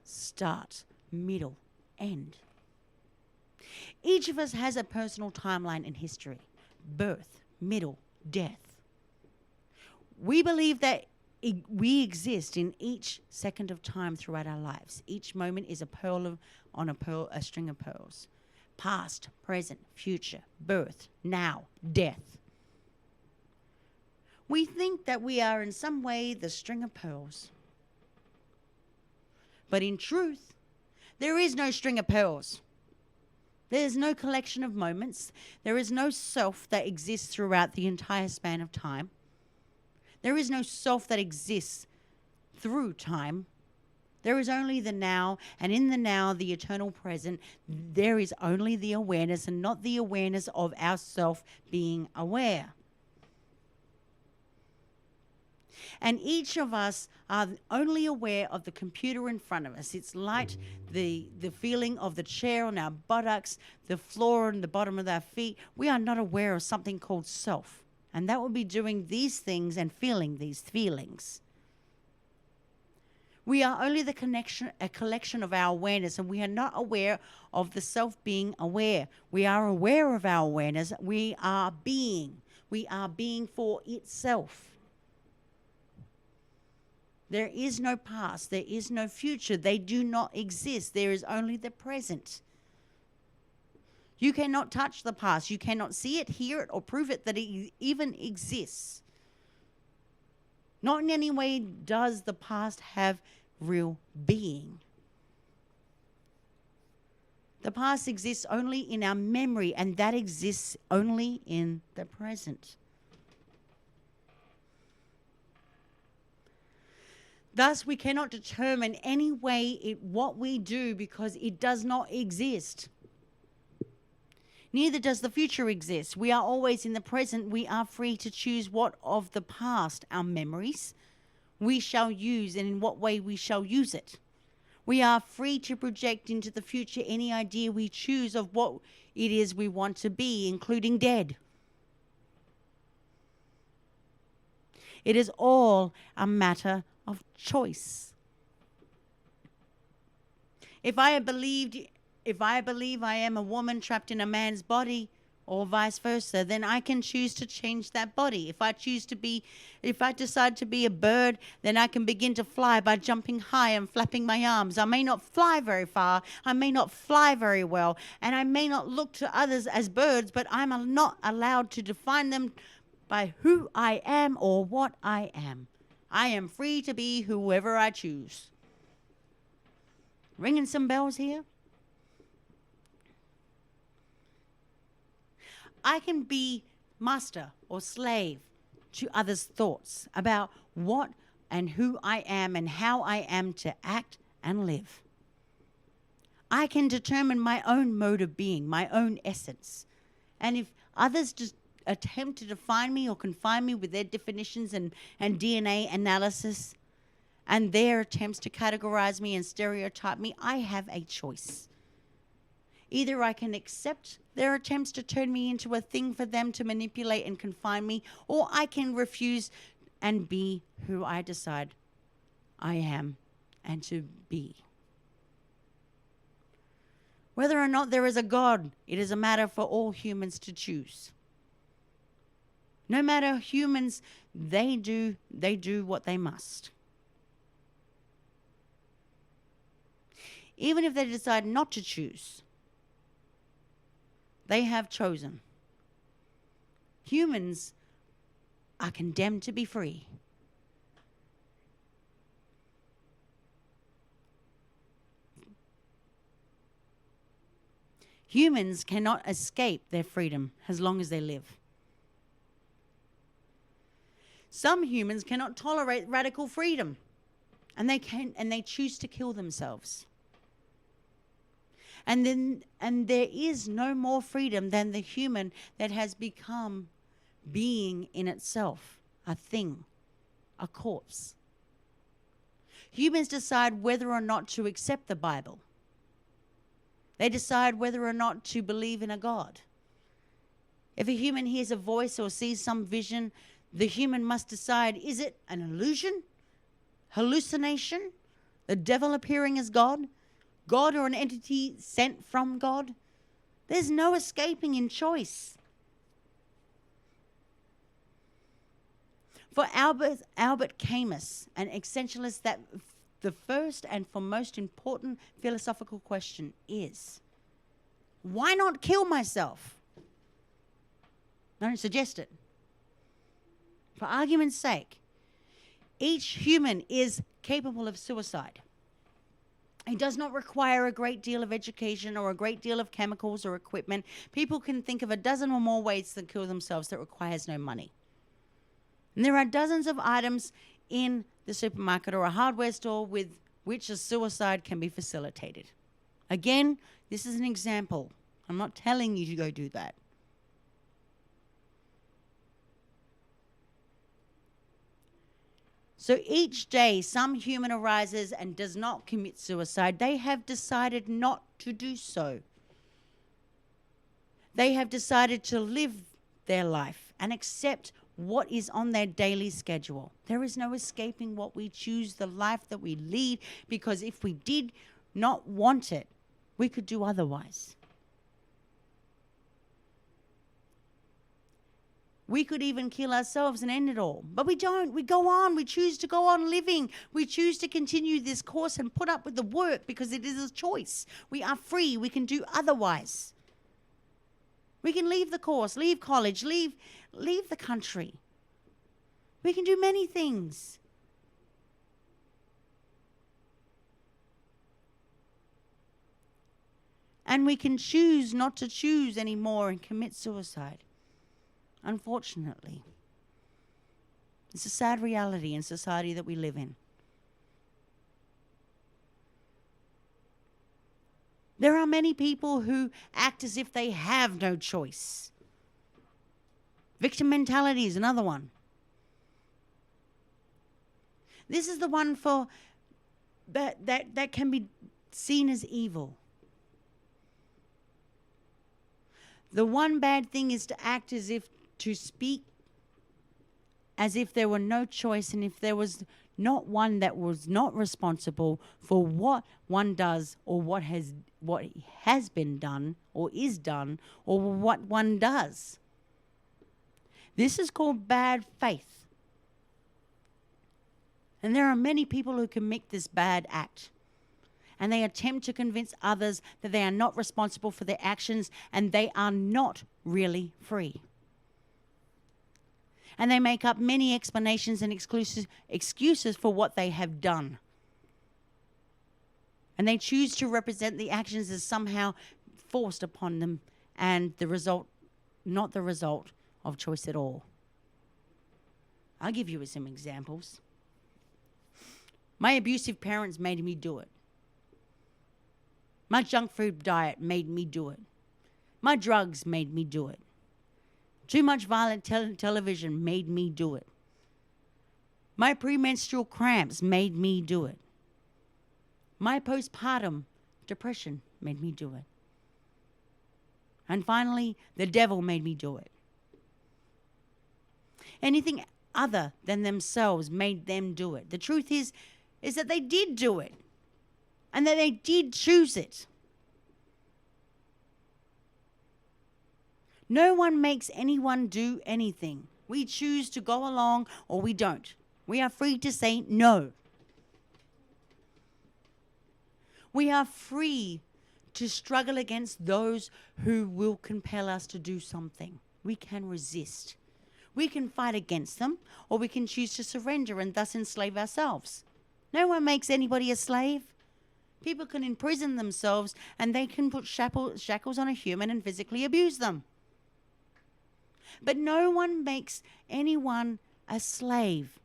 Start, middle, end. Each of us has a personal timeline in history. Birth, middle, death. We believe that we exist in each second of time throughout our lives. Each moment is a string of pearls. Past, present, future, birth, now, death. We think that we are in some way the string of pearls. But in truth, there is no string of pearls. There is no collection of moments. There is no self that exists throughout the entire span of time. There is no self that exists through time. There is only the now, and in the now, the eternal present, there is only the awareness and not the awareness of our self being aware. And each of us are only aware of the computer in front of us. It's like the feeling of the chair on our buttocks, the floor on the bottom of our feet. We are not aware of something called self. And that would be doing these things and feeling these feelings. We are only a collection of our awareness, and we are not aware of the self being aware. We are aware of our awareness. We are being. We are being for itself. There is no past. There is no future. They do not exist. There is only the present. You cannot touch the past. You cannot see it, hear it, or prove it that it even exists. Not in any way does the past have real being. The past exists only in our memory, and that exists only in the present. Thus, we cannot determine any way what we do because it does not exist. Neither does the future exist. We are always in the present. We are free to choose what of the past, our memories, we shall use and in what way we shall use it. We are free to project into the future any idea we choose of what it is we want to be, including dead. It is all a matter of choice. If I believe I am a woman trapped in a man's body, or vice versa, then I can choose to change that body. If I decide to be a bird, then I can begin to fly by jumping high and flapping my arms. I may not fly very far, I may not fly very well, and I may not look to others as birds, but I'm not allowed to define them by who I am or what I am. I am free to be whoever I choose. Ringing some bells here? I can be master or slave to others' thoughts about what and who I am and how I am to act and live. I can determine my own mode of being, my own essence. And if others just attempt to define me or confine me with their definitions and DNA analysis and their attempts to categorize me and stereotype me, I have a choice. Either I can accept their attempts to turn me into a thing for them to manipulate and confine me, or I can refuse and be who I decide I am and to be. Whether or not there is a God, it is a matter for all humans to choose. No matter humans, they do what they must. Even if they decide not to choose, they have chosen. Humans are condemned to be free. Humans cannot escape their freedom as long as they live. Some humans cannot tolerate radical freedom, and they choose to kill themselves. And there is no more freedom than the human that has become being in itself, a thing, a corpse. Humans decide whether or not to accept the Bible. They decide whether or not to believe in a God. If a human hears a voice or sees some vision, the human must decide, is it an illusion, hallucination, the devil appearing as God or an entity sent from God? There's no escaping in choice. For Albert Camus, an existentialist, that the first and foremost important philosophical question is, why not kill myself? I don't suggest it. For argument's sake, each human is capable of suicide. It does not require a great deal of education or a great deal of chemicals or equipment. People can think of a dozen or more ways to kill themselves that requires no money. And there are dozens of items in the supermarket or a hardware store with which a suicide can be facilitated. Again, this is an example. I'm not telling you to go do that. So each day some human arises and does not commit suicide. They have decided not to do so. They have decided to live their life and accept what is on their daily schedule. There is no escaping what we choose, the life that we lead, because if we did not want it, we could do otherwise. We could even kill ourselves and end it all. But we don't. We go on. We choose to go on living. We choose to continue this course and put up with the work because it is a choice. We are free. We can do otherwise. We can leave the course, leave college, leave the country. We can do many things. And we can choose not to choose anymore and commit suicide. Unfortunately. It's a sad reality in society that we live in. There are many people who act as if they have no choice. Victim mentality is another one. This is the one for that can be seen as evil. The one bad thing is to act as if to speak as if there were no choice, and if there was not one that was not responsible for what one does or what has been done or is done or what one does. This is called bad faith. And there are many people who commit this bad act. And they attempt to convince others that they are not responsible for their actions and they are not really free. And they make up many explanations and excuses for what they have done. And they choose to represent the actions as somehow forced upon them and the result, not the result of choice at all. I'll give you some examples. My abusive parents made me do it. My junk food diet made me do it. My drugs made me do it. Too much violent television made me do it. My premenstrual cramps made me do it. My postpartum depression made me do it. And finally, the devil made me do it. Anything other than themselves made them do it. The truth is that they did do it. And that they did choose it. No one makes anyone do anything. We choose to go along or we don't. We are free to say no. We are free to struggle against those who will compel us to do something. We can resist. We can fight against them, or we can choose to surrender and thus enslave ourselves. No one makes anybody a slave. People can imprison themselves and they can put shackles on a human and physically abuse them. But no one makes anyone a slave.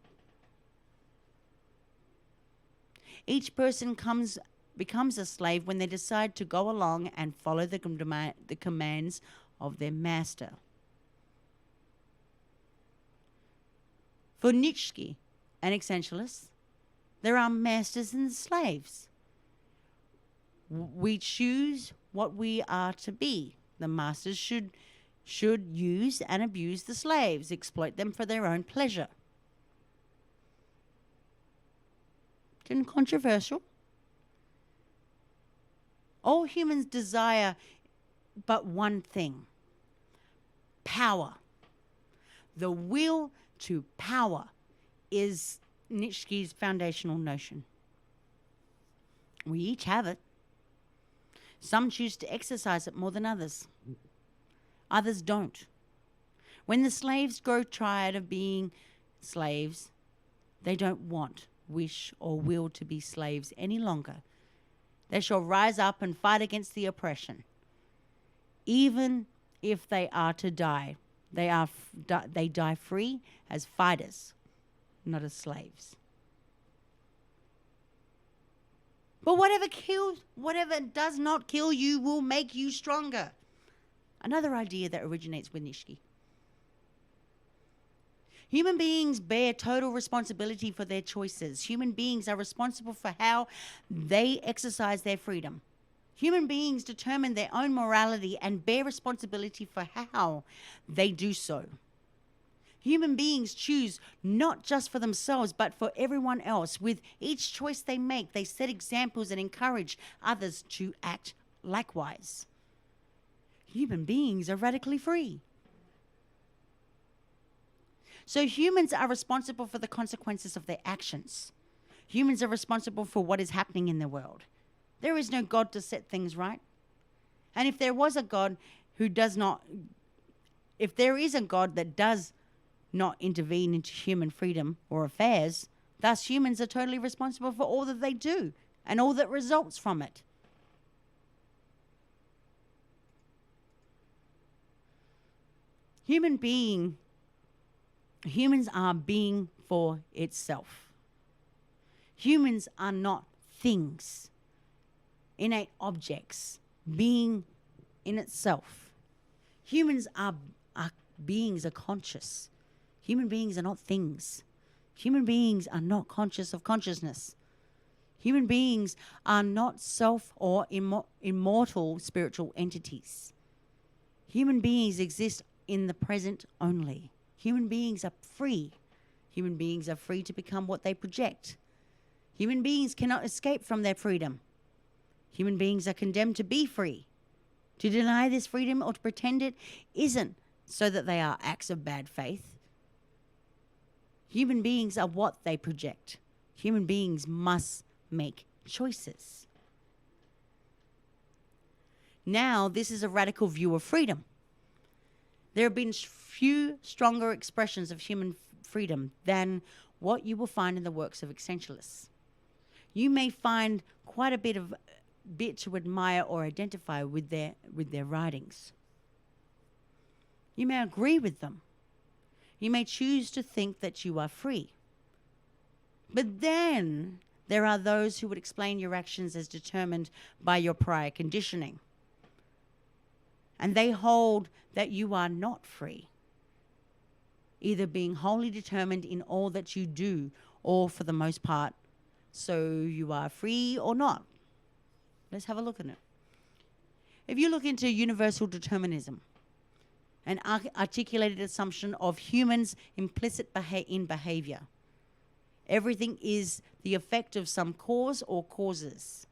Each person becomes a slave when they decide to go along and follow the commands of their master. For Nietzsche, an existentialist, there are masters and slaves. We choose what we are to be. The masters should use and abuse the slaves, exploit them for their own pleasure. Controversial. All humans desire but one thing: power. The will to power is Nietzsche's foundational notion. We each have it. Some choose to exercise it more than others. Others don't. When the slaves grow tired of being slaves, they don't want, wish, or will to be slaves any longer. They shall rise up and fight against the oppression. Even if they are to die, they die free as fighters, not as slaves. But whatever does not kill you will make you stronger. Another idea that originates with Nietzsche. Human beings bear total responsibility for their choices. Human beings are responsible for how they exercise their freedom. Human beings determine their own morality and bear responsibility for how they do so. Human beings choose not just for themselves, but for everyone else. With each choice they make, they set examples and encourage others to act likewise. Human beings are radically free. So humans are responsible for the consequences of their actions. Humans are responsible for what is happening in the world. There is no God to set things right. And if there was a God who does not, if there is a God that does not intervene into human freedom or affairs, thus humans are totally responsible for all that they do and all that results from it. Humans are being for itself. Humans are not things, innate objects, being in itself. Humans are beings, are conscious. Human beings are not things. Human beings are not conscious of consciousness. Human beings are not self or immortal spiritual entities. Human beings exist in the present only. Human beings are free. Human beings are free to become what they project. Human beings cannot escape from their freedom. Human beings are condemned to be free. To deny this freedom or to pretend it isn't so that they are acts of bad faith. Human beings are what they project. Human beings must make choices. Now, this is a radical view of freedom. There have been few stronger expressions of human freedom than what you will find in the works of essentialists. You may find quite a bit to admire or identify with their writings. You may agree with them. You may choose to think that you are free. But then there are those who would explain your actions as determined by your prior conditioning. And they hold that you are not free, either being wholly determined in all that you do, or for the most part, so you are free or not. Let's have a look at it. If you look into universal determinism, an articulated assumption of humans implicit in behavior, everything is the effect of some cause or causes.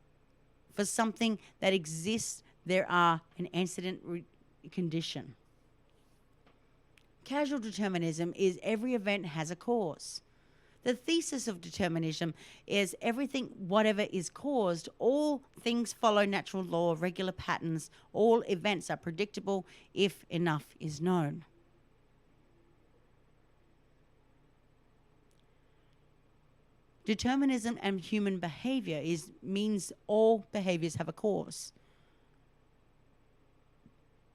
For something that exists, there are an antecedent condition. Causal determinism is every event has a cause. The thesis of determinism is everything, whatever is caused, all things follow natural law, regular patterns, all events are predictable if enough is known. Determinism and human behavior means all behaviors have a cause.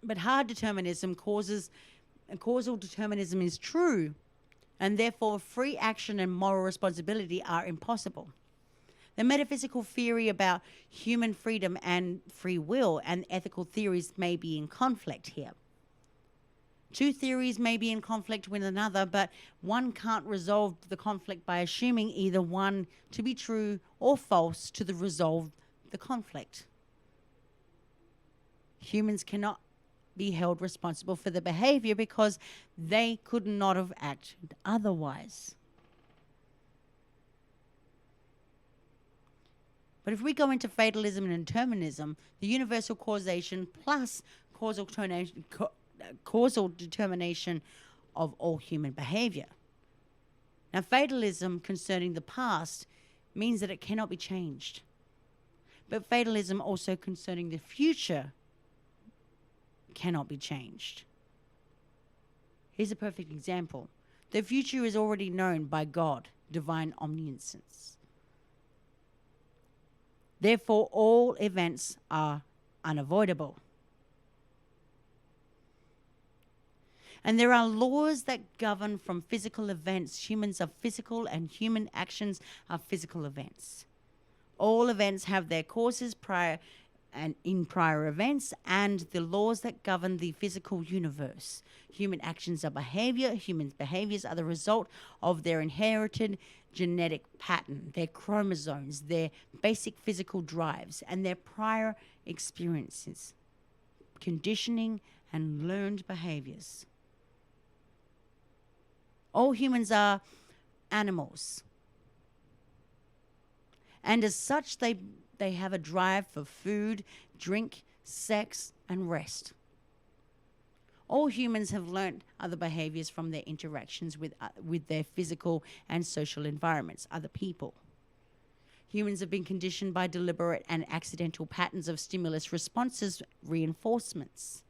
But hard determinism causal determinism is true, and therefore free action and moral responsibility are impossible. The metaphysical theory about human freedom and free will and ethical theories may be in conflict here. Two theories may be in conflict with another, but one can't resolve the conflict by assuming either one to be true or false to resolve the conflict. Humans cannot be held responsible for the behavior because they could not have acted otherwise. But if we go into fatalism and determinism, the universal causation plus causal determination of all human behavior. Now, fatalism concerning the past means that it cannot be changed. But fatalism also concerning the future cannot be changed. Here's a perfect example. The future is already known by God, divine omniscience. Therefore, all events are unavoidable. And there are laws that govern from physical events. Humans are physical and human actions are physical events. All events have their causes, prior and in prior events, and the laws that govern the physical universe. Human actions are behavior. Human behaviors are the result of their inherited genetic pattern, their chromosomes, their basic physical drives, and their prior experiences, conditioning, and learned behaviors. All humans are animals. And as such, they have a drive for food, drink, sex, and rest. All humans have learnt other behaviors from their interactions with their physical and social environments, other people. Humans have been conditioned by deliberate and accidental patterns of stimulus responses, reinforcements.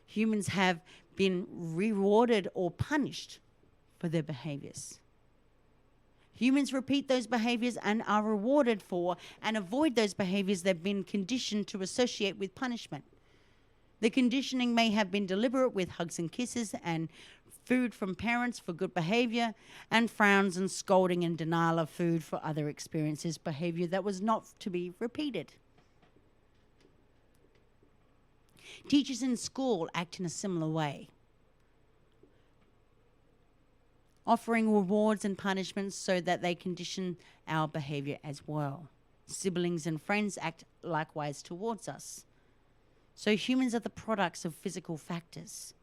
Humans have been rewarded or punished for their behaviors. Humans repeat those behaviors and are rewarded for and avoid those behaviors they've been conditioned to associate with punishment. The conditioning may have been deliberate, with hugs and kisses and food from parents for good behavior, and frowns and scolding and denial of food for other experiences, behavior that was not to be repeated. Teachers in school act in a similar way, offering rewards and punishments so that they condition our behavior as well. Siblings and friends act likewise towards us. So humans are the products of physical factors.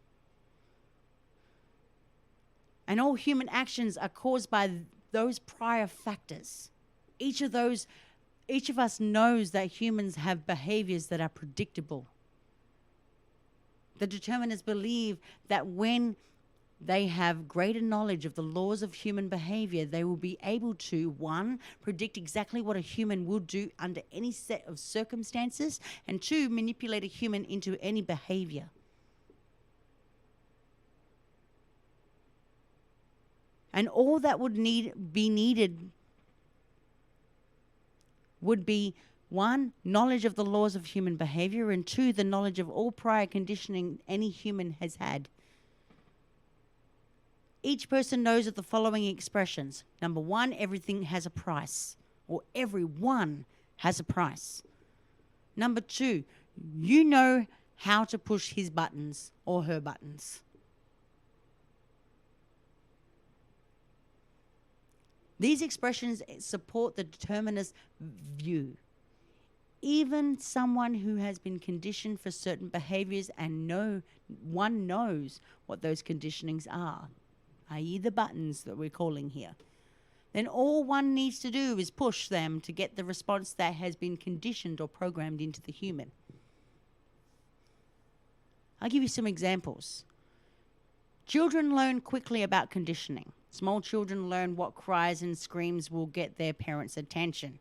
And all human actions are caused by those prior factors. Each of us knows that humans have behaviors that are predictable. The determinists believe that when they have greater knowledge of the laws of human behavior, they will be able to, 1, predict exactly what a human will do under any set of circumstances, and 2, manipulate a human into any behavior. And all that would be needed would be 1, knowledge of the laws of human behavior, and 2, the knowledge of all prior conditioning any human has had. Each person knows of the following expressions. Number 1, everything has a price, or everyone has a price. Number 2, you know how to push his buttons or her buttons. These expressions support the determinist view. Even someone who has been conditioned for certain behaviors and one knows what those conditionings are, i.e. the buttons that we're calling here, then all one needs to do is push them to get the response that has been conditioned or programmed into the human. I'll give you some examples. Children learn quickly about conditioning. Small children learn what cries and screams will get their parents' attention.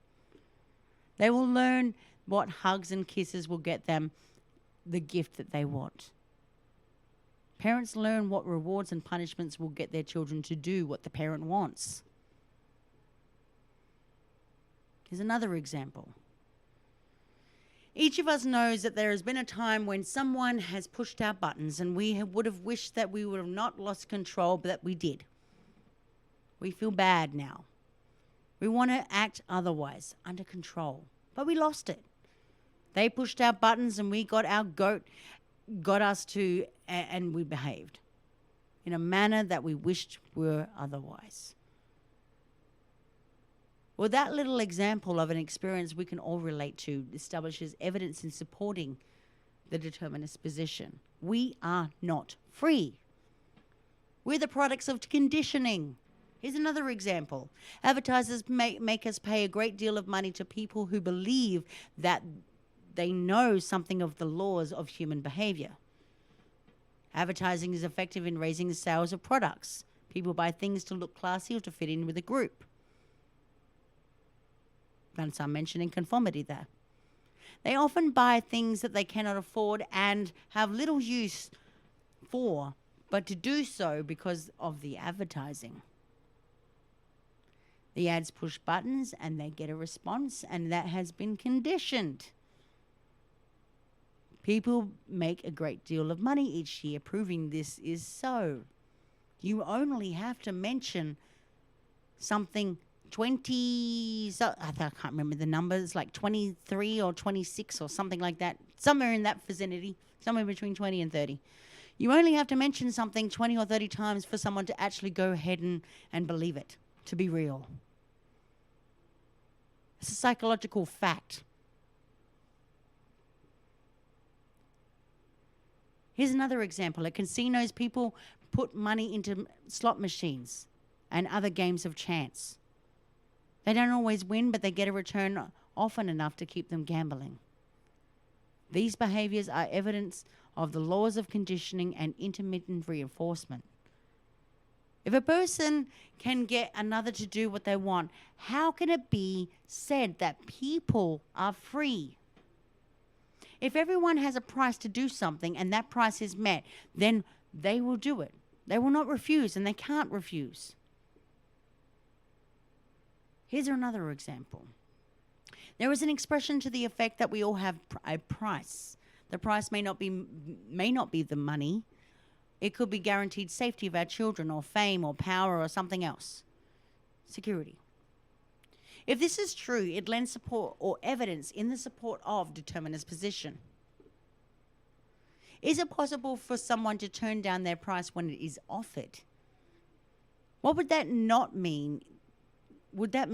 They will learn what hugs and kisses will get them the gift that they want. Parents learn what rewards and punishments will get their children to do what the parent wants. Here's another example. Each of us knows that there has been a time when someone has pushed our buttons and we would have wished that we would have not lost control, but that we did. We feel bad now. We want to act otherwise, under control, but we lost it. They pushed our buttons and we got our goat, got us to, and we behaved in a manner that we wished were otherwise. Well, that little example of an experience we can all relate to establishes evidence in supporting the determinist position. We are not free. We're the products of conditioning. Here's another example. Advertisers make us pay a great deal of money to people who believe that they know something of the laws of human behavior. Advertising is effective in raising the sales of products. People buy things to look classy or to fit in with a group. And some mentioning conformity there. They often buy things that they cannot afford and have little use for, but to do so because of the advertising. The ads push buttons and they get a response, and that has been conditioned. People make a great deal of money each year proving this is so. You only have to mention something 20, so I can't remember the numbers, like 23 or 26 or something like that, somewhere in that vicinity, somewhere between 20 and 30. You only have to mention something 20 or 30 times for someone to actually go ahead and believe it to be real. It's a psychological fact. Here's another example. At casinos, people put money into slot machines and other games of chance. They don't always win, but they get a return often enough to keep them gambling. These behaviors are evidence of the laws of conditioning and intermittent reinforcement. If a person can get another to do what they want, how can it be said that people are free? If everyone has a price to do something and that price is met, then they will do it. They will not refuse, and they can't refuse. Here's another example. There is an expression to the effect that we all have a price. The price may not be the money. It could be guaranteed safety of our children, or fame, or power, or something else. Security. If this is true, it lends support or evidence in the support of determinist position. Is it possible for someone to turn down their price when it is offered? What would that not mean? Would that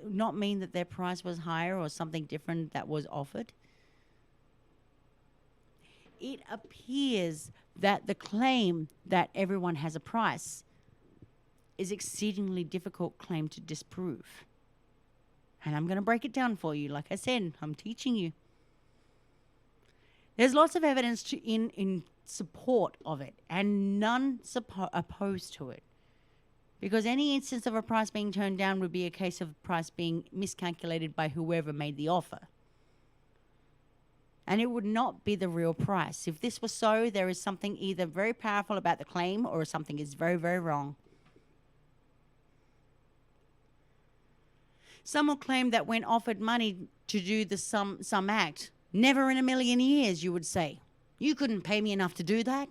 not mean that their price was higher or something different that was offered? It appears that the claim that everyone has a price is exceedingly difficult claim to disprove. And I'm going to break it down for you. Like I said, I'm teaching you. There's lots of evidence in support of it, and none opposed to it. Because any instance of a price being turned down would be a case of price being miscalculated by whoever made the offer. And it would not be the real price. If this was so, there is something either very powerful about the claim or something is very, very wrong. Some will claim that when offered money to do some act, never in a million years, you would say, you couldn't pay me enough to do that.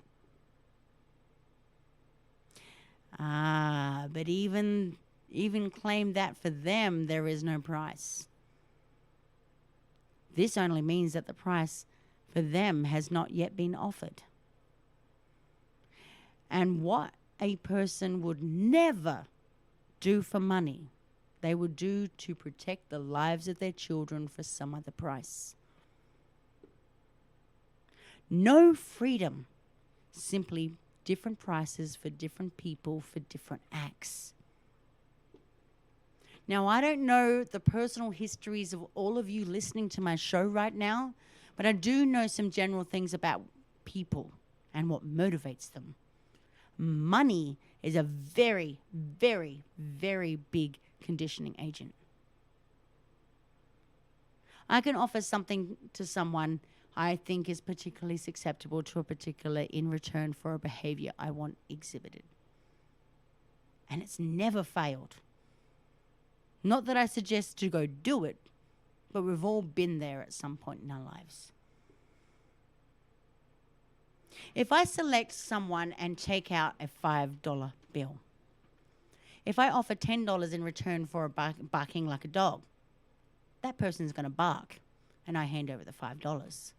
But even claim that for them there is no price. This only means that the price for them has not yet been offered. And what a person would never do for money, they would do to protect the lives of their children for some other price. No freedom, simply different prices for different people for different acts. Now, I don't know the personal histories of all of you listening to my show right now, but I do know some general things about people and what motivates them. Money is a very, very, very big conditioning agent. I can offer something to someone I think is particularly susceptible to a particular in return for a behavior I want exhibited. And it's never failed. Not that I suggest to go do it, but we've all been there at some point in our lives. If I select someone and take out a $5 bill, if I offer $10 in return for barking like a dog, that person's going to bark, and I hand over the $5.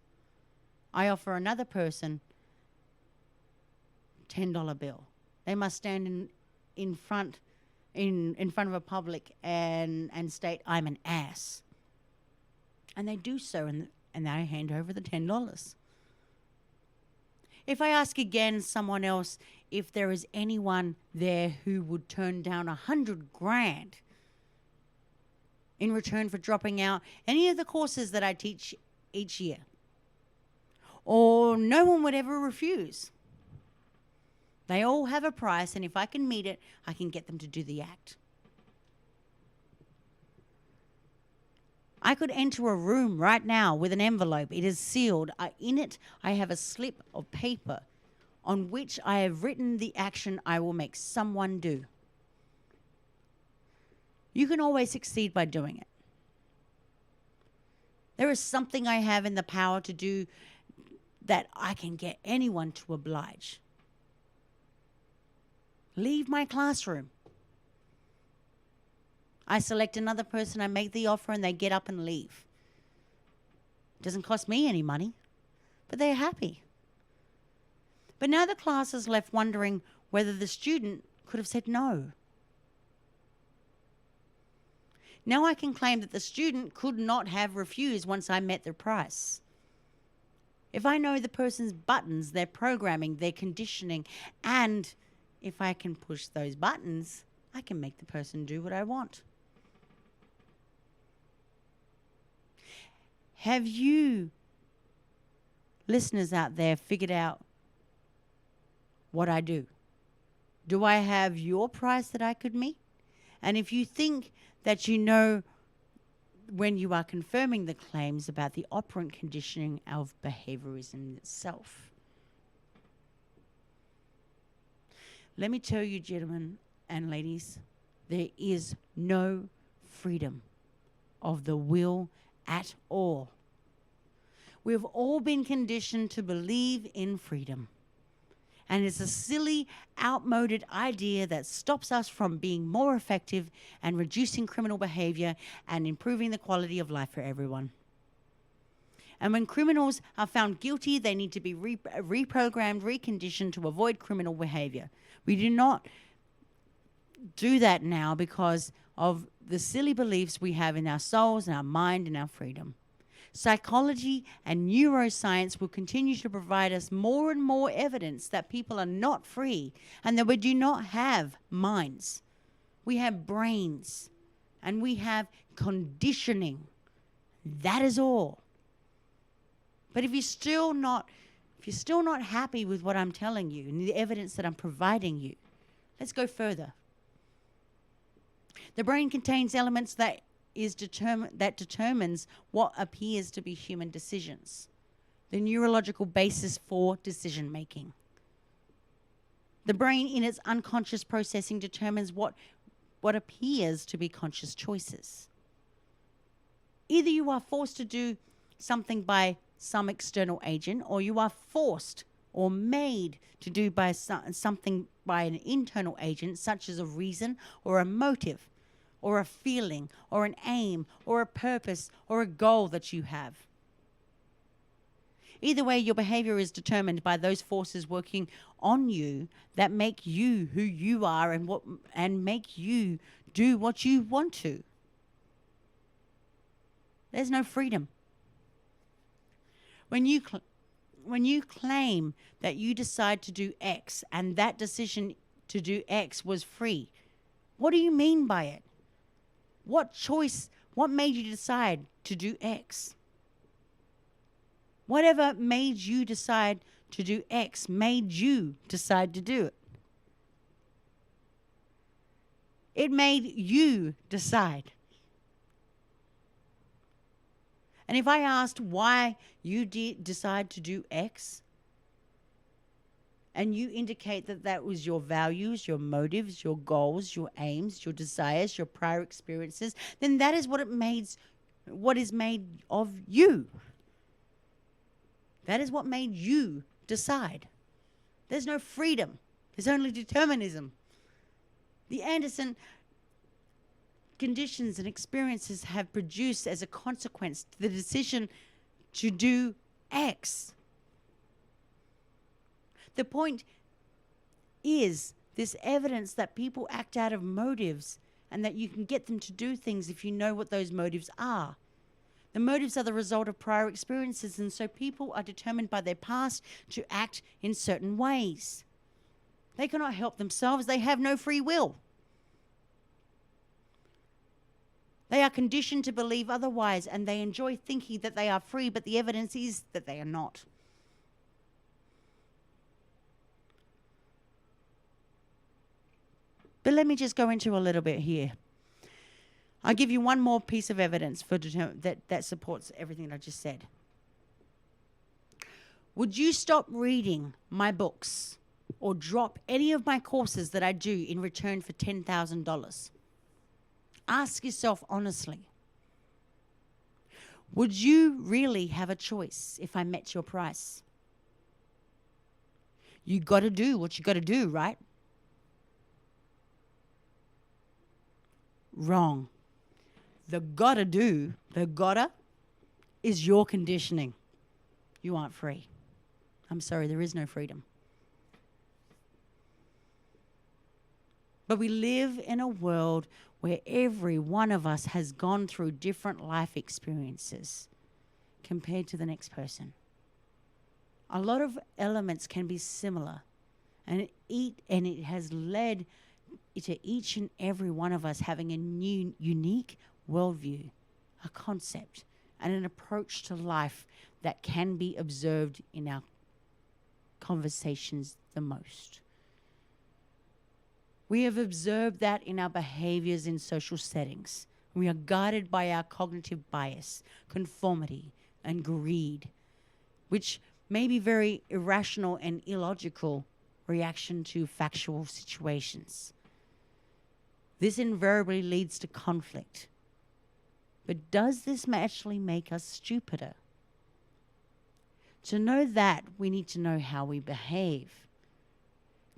I offer another person $10 bill. They must stand in front of a public and state, I'm an ass. And they do so, and I hand over the $10. If I ask again someone else if there is anyone there who would turn down $100,000 in return for dropping out any of the courses that I teach each year, or no one would ever refuse. They all have a price, and if I can meet it, I can get them to do the act. I could enter a room right now with an envelope. It is sealed. In it, I have a slip of paper on which I have written the action I will make someone do. You can always succeed by doing it. There is something I have in the power to do that I can get anyone to oblige. Leave my classroom. I select another person, I make the offer, and they get up and leave. It doesn't cost me any money, but they're happy. But now the class is left wondering whether the student could have said no. Now I can claim that the student could not have refused once I met the price. If I know the person's buttons, their programming, their conditioning, and if I can push those buttons, I can make the person do what I want. Have you, listeners out there, figured out what I do? Do I have your price that I could meet? And if you think that you know when you are confirming the claims about the operant conditioning of behaviorism itself. Let me tell you, gentlemen and ladies, there is no freedom of the will at all. We've all been conditioned to believe in freedom. And it's a silly, outmoded idea that stops us from being more effective and reducing criminal behavior and improving the quality of life for everyone. And when criminals are found guilty, they need to be reprogrammed, reconditioned to avoid criminal behavior. We do not do that now because of the silly beliefs we have in our souls and our mind and our freedom. Psychology and neuroscience will continue to provide us more and more evidence that people are not free and that we do not have minds. We have brains and we have conditioning. That is all. But if you're still not happy with what I'm telling you and the evidence that I'm providing you, let's go further. The brain contains elements that determines what appears to be human decisions, the neurological basis for decision making. The brain, in its unconscious processing, determines what appears to be conscious choices. Either you are forced to do something by some external agent, or you are forced or made to do by something by an internal agent, such as a reason or a motive, or a feeling, or an aim, or a purpose, or a goal that you have. Either way, your behavior is determined by those forces working on you that make you who you are and make you do what you want to. There's no freedom. When you claim that you decide to do X and that decision to do X was free, what do you mean by it? What made you decide to do X? Whatever made you decide to do X made you decide to do it. It made you decide. And if I asked why you decide to do X, and you indicate that that was your values, your motives, your goals, your aims, your desires, your prior experiences, then that is what is made of you. That is what made you decide. There's no freedom. There's only determinism. The Anderson conditions and experiences have produced as a consequence the decision to do X. The point is this evidence that people act out of motives and that you can get them to do things if you know what those motives are. The motives are the result of prior experiences, and so people are determined by their past to act in certain ways. They cannot help themselves. They have no free will. They are conditioned to believe otherwise, and they enjoy thinking that they are free, but the evidence is that they are not. But let me just go into a little bit here. I'll give you one more piece of evidence that supports everything that I just said. Would you stop reading my books or drop any of my courses that I do in return for $10,000? Ask yourself honestly. Would you really have a choice if I met your price? You got to do what you got to do, right? Wrong. The gotta do, the gotta, is your conditioning. You aren't free. I'm sorry, there is no freedom. But we live in a world where every one of us has gone through different life experiences compared to the next person. A lot of elements can be similar, and it has led to each and every one of us having a new, unique worldview, a concept, and an approach to life that can be observed in our conversations the most. We have observed that in our behaviors in social settings. We are guided by our cognitive bias, conformity, and greed, which may be very irrational and illogical reaction to factual situations. This invariably leads to conflict. But does this actually make us stupider? To know that, we need to know how we behave.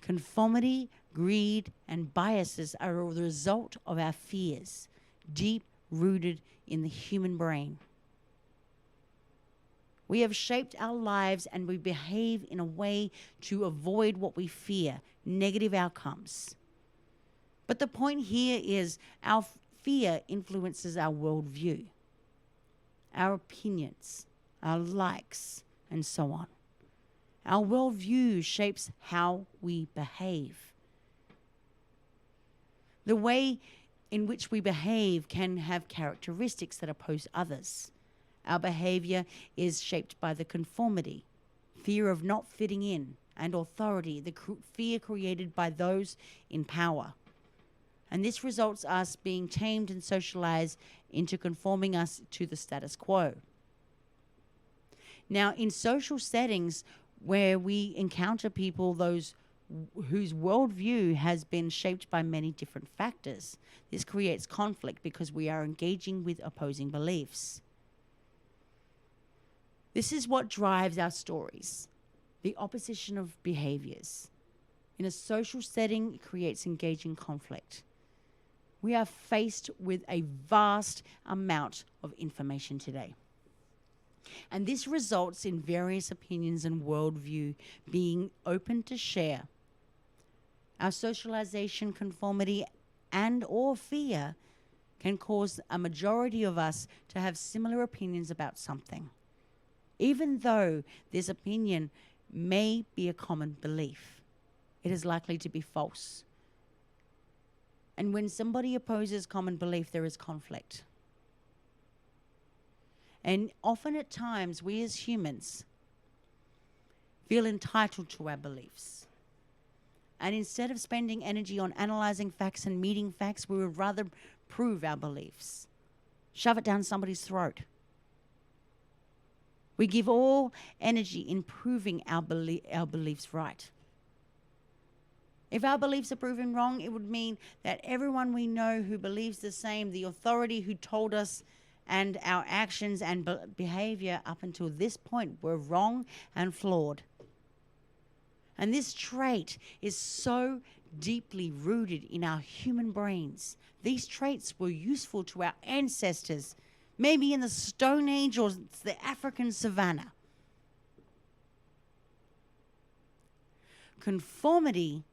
Conformity, greed, and biases are a result of our fears, deep rooted in the human brain. We have shaped our lives and we behave in a way to avoid what we fear, negative outcomes. But the point here is our fear influences our worldview, our opinions, our likes, and so on. Our worldview shapes how we behave. The way in which we behave can have characteristics that oppose others. Our behavior is shaped by the conformity, fear of not fitting in, and authority, the fear created by those in power. And this results us being tamed and socialized into conforming us to the status quo. Now, in social settings where we encounter people whose worldview has been shaped by many different factors, this creates conflict because we are engaging with opposing beliefs. This is what drives our stories, the opposition of behaviors. In a social setting, it creates engaging conflict. We are faced with a vast amount of information today. And this results in various opinions and worldview being open to share. Our socialization, conformity, and or fear can cause a majority of us to have similar opinions about something, even though this opinion may be a common belief. It is likely to be false. And when somebody opposes common belief, there is conflict. And often at times, we as humans feel entitled to our beliefs. And instead of spending energy on analyzing facts and meeting facts, we would rather prove our beliefs, shove it down somebody's throat. We give all energy in proving our beliefs right. If our beliefs are proven wrong, it would mean that everyone we know who believes the same, the authority who told us, and our actions and behavior up until this point were wrong and flawed. And this trait is so deeply rooted in our human brains. These traits were useful to our ancestors, maybe in the Stone Age or the African savannah. Conformity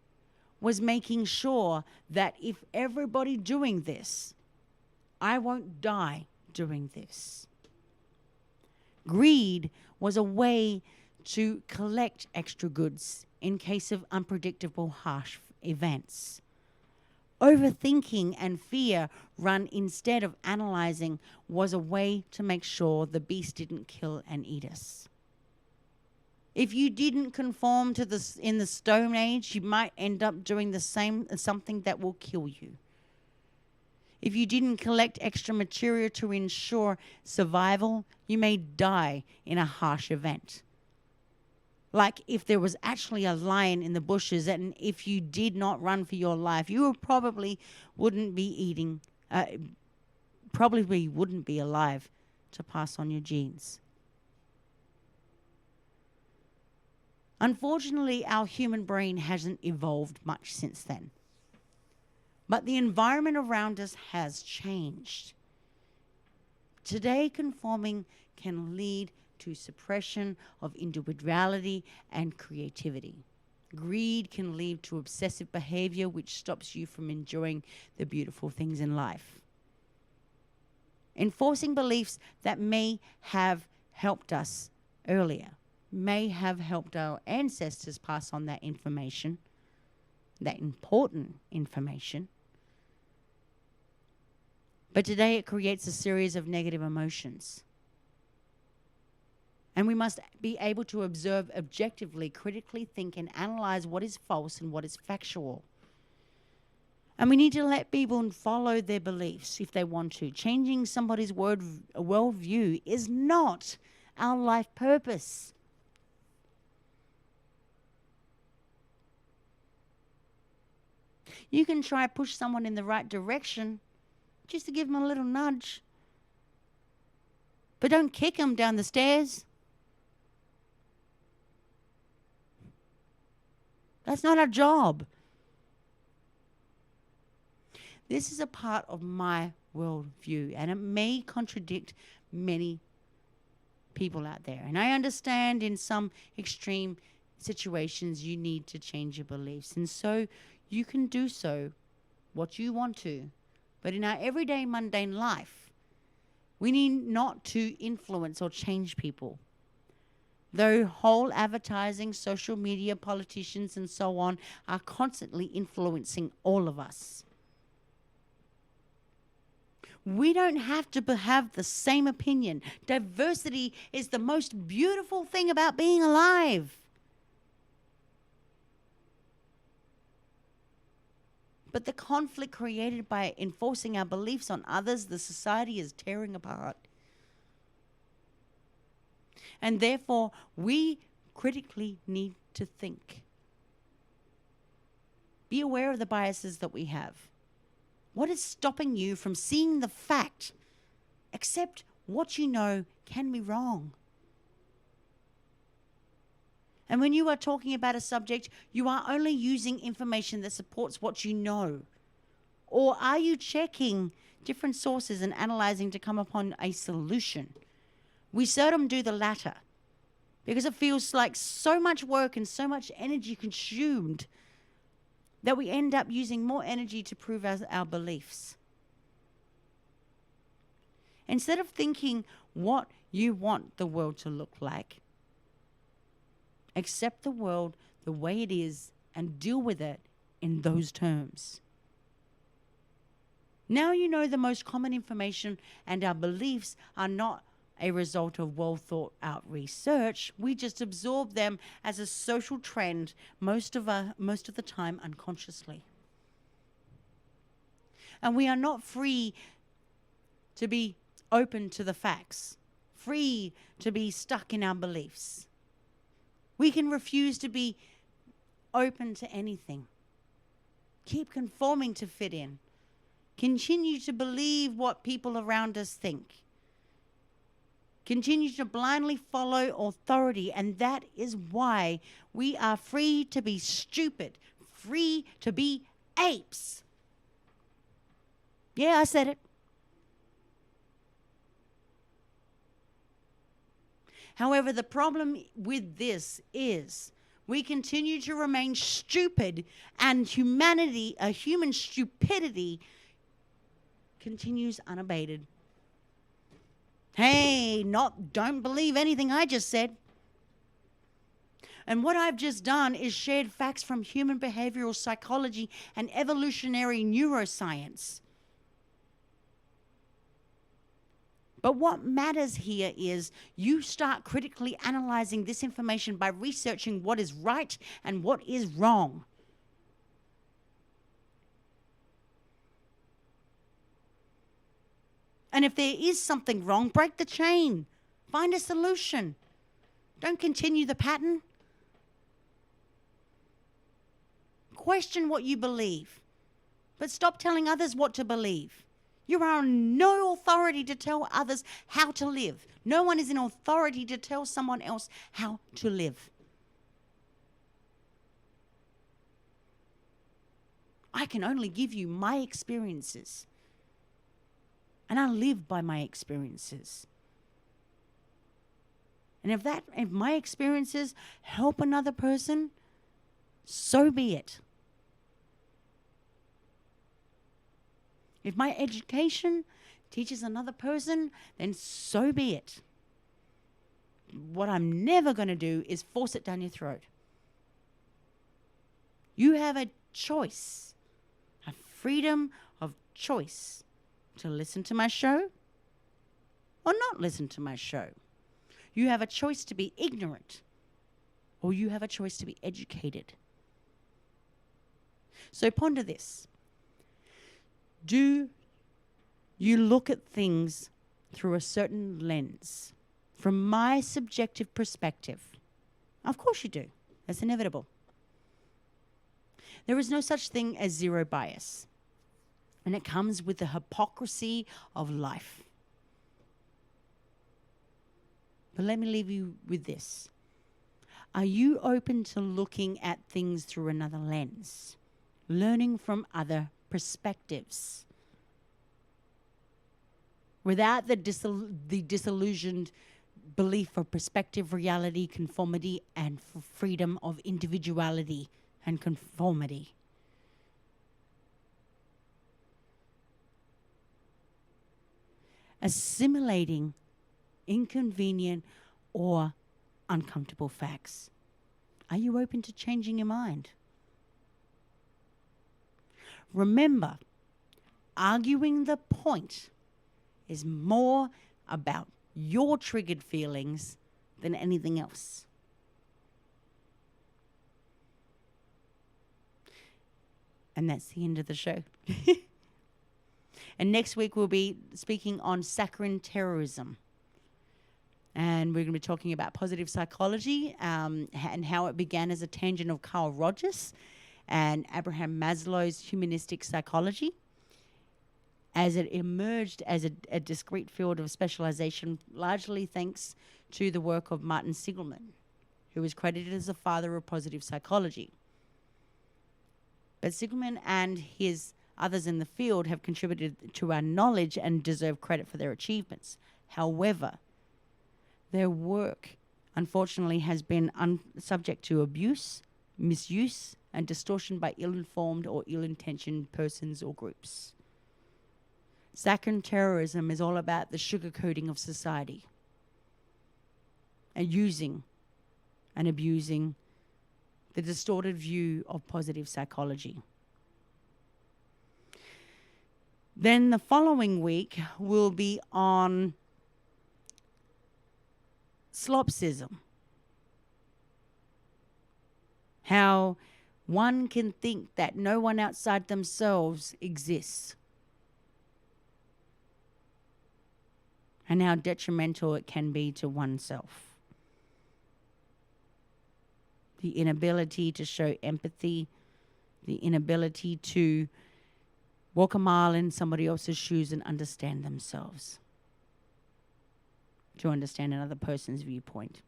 was making sure that if everybody doing this, I won't die doing this. Greed was a way to collect extra goods in case of unpredictable, harsh events. Overthinking and fear run instead of analyzing was a way to make sure the beast didn't kill and eat us. If you didn't conform to this in the Stone Age, you might end up doing the same, something that will kill you. If you didn't collect extra material to ensure survival, you may die in a harsh event. Like if there was actually a lion in the bushes, and if you did not run for your life, you probably wouldn't be alive to pass on your genes. Unfortunately, our human brain hasn't evolved much since then. But the environment around us has changed. Today, conforming can lead to suppression of individuality and creativity. Greed can lead to obsessive behavior, which stops you from enjoying the beautiful things in life. Enforcing beliefs that may have helped us earlier, may have helped our ancestors pass on that information, that important information. But today it creates a series of negative emotions. And we must be able to observe objectively, critically think, and analyze what is false and what is factual. And we need to let people follow their beliefs if they want to. Changing somebody's worldview is not our life purpose. You can try to push someone in the right direction just to give them a little nudge. But don't kick them down the stairs. That's not our job. This is a part of my worldview, and it may contradict many people out there. And I understand in some extreme situations you need to change your beliefs. And so you can do so what you want to. But in our everyday mundane life, we need not to influence or change people. Though whole advertising, social media, politicians, and so on are constantly influencing all of us. We don't have to have the same opinion. Diversity is the most beautiful thing about being alive. But the conflict created by enforcing our beliefs on others, the society is tearing apart. And therefore, we critically need to think. Be aware of the biases that we have. What is stopping you from seeing the fact? Accept what you know can be wrong. And when you are talking about a subject, you are only using information that supports what you know. Or are you checking different sources and analyzing to come upon a solution? We seldom do the latter because it feels like so much work and so much energy consumed that we end up using more energy to prove our beliefs. Instead of thinking what you want the world to look like, accept the world the way it is and deal with it in those terms. Now you know the most common information, and our beliefs are not a result of well thought out research. We just absorb them as a social trend most of the time unconsciously. And we are not free to be open to the facts, free to be stuck in our beliefs. We can refuse to be open to anything. Keep conforming to fit in. Continue to believe what people around us think. Continue to blindly follow authority, and that is why we are free to be stupid, free to be apes. Yeah, I said it. However, the problem with this is we continue to remain stupid, and human stupidity continues unabated. Hey, don't believe anything I just said. And what I've just done is shared facts from human behavioral psychology and evolutionary neuroscience. But what matters here is you start critically analyzing this information by researching what is right and what is wrong. And if there is something wrong, break the chain. Find a solution. Don't continue the pattern. Question what you believe, but stop telling others what to believe. You are no authority to tell others how to live. No one is in authority to tell someone else how to live. I can only give you my experiences. And I live by my experiences. And if my experiences help another person, so be it. If my education teaches another person, then so be it. What I'm never going to do is force it down your throat. You have a choice, a freedom of choice to listen to my show or not listen to my show. You have a choice to be ignorant or you have a choice to be educated. So ponder this. Do you look at things through a certain lens? From my subjective perspective, of course you do. That's inevitable. There is no such thing as zero bias. And it comes with the hypocrisy of life. But let me leave you with this. Are you open to looking at things through another lens? Learning from other perspectives? Without the disillusioned belief of perspective, reality, conformity, and freedom of individuality and conformity. Assimilating inconvenient or uncomfortable facts. Are you open to changing your mind? Remember, arguing the point is more about your triggered feelings than anything else. And that's the end of the show. And next week we'll be speaking on saccharine terrorism. And we're going to be talking about positive psychology and how it began as a tangent of Carl Rogers and Abraham Maslow's humanistic psychology, as it emerged as a discrete field of specialization, largely thanks to the work of Martin Seligman, who is credited as the father of positive psychology. But Seligman and his others in the field have contributed to our knowledge and deserve credit for their achievements. However, their work, unfortunately, has been subject to abuse, misuse, and distortion by ill-informed or ill-intentioned persons or groups. Saccharine terrorism is all about the sugarcoating of society and using and abusing the distorted view of positive psychology. Then the following week will be on solipsism. How one can think that no one outside themselves exists. And how detrimental it can be to oneself. The inability to show empathy, the inability to walk a mile in somebody else's shoes and understand themselves. To understand another person's viewpoint,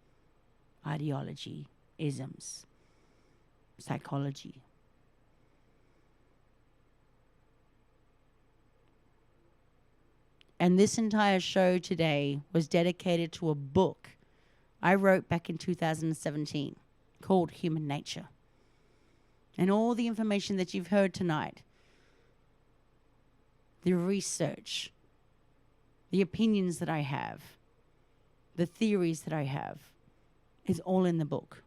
ideology, isms, psychology. And this entire show today was dedicated to a book I wrote back in 2017 called Human Nature. And all the information that you've heard tonight, the research, the opinions that I have, the theories that I have, is all in the book.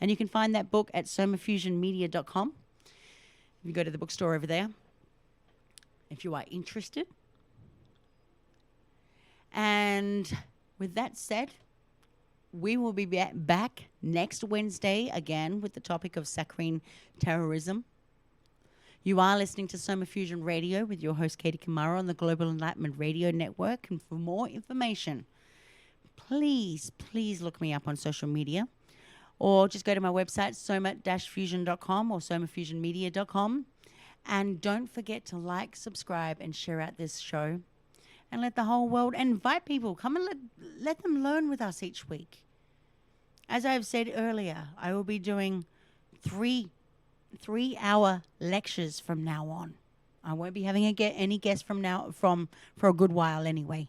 And you can find that book at somafusionmedia.com. You go to the bookstore over there if you are interested. And with that said, we will be back next Wednesday again with the topic of saccharine terrorism. You are listening to Soma Fusion Radio with your host, Katie Kamara, on the Global Enlightenment Radio Network. And for more information, please look me up on social media. Or just go to my website, soma-fusion.com or somafusionmedia.com. And don't forget to like, subscribe, and share out this show. And let the whole world, and invite people. Come and let them learn with us each week. As I've said earlier, I will be doing 3-hour lectures from now on. I won't be having any guests for a good while anyway.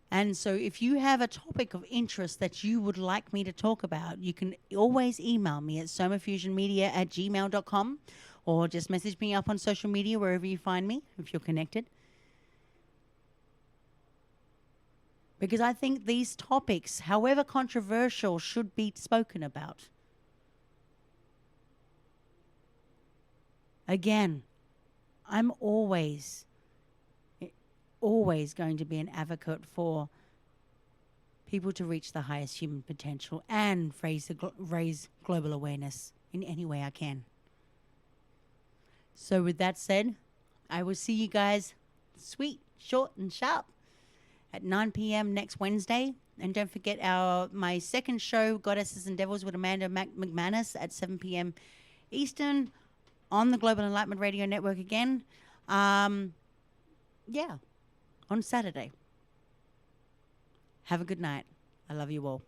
And so if you have a topic of interest that you would like me to talk about, you can always email me at somafusionmedia@gmail.com, or just message me up on social media wherever you find me if you're connected. Because I think these topics, however controversial, should be spoken about. Again, I'm always going to be an advocate for people to reach the highest human potential and raise global awareness in any way I can. So with that said, I will see you guys sweet, short, and sharp at 9 p.m. next Wednesday. And don't forget my second show, Goddesses and Devils with Amanda McManus, at 7 p.m. Eastern on the Global Enlightenment Radio Network again. On Saturday. Have a good night. I love you all.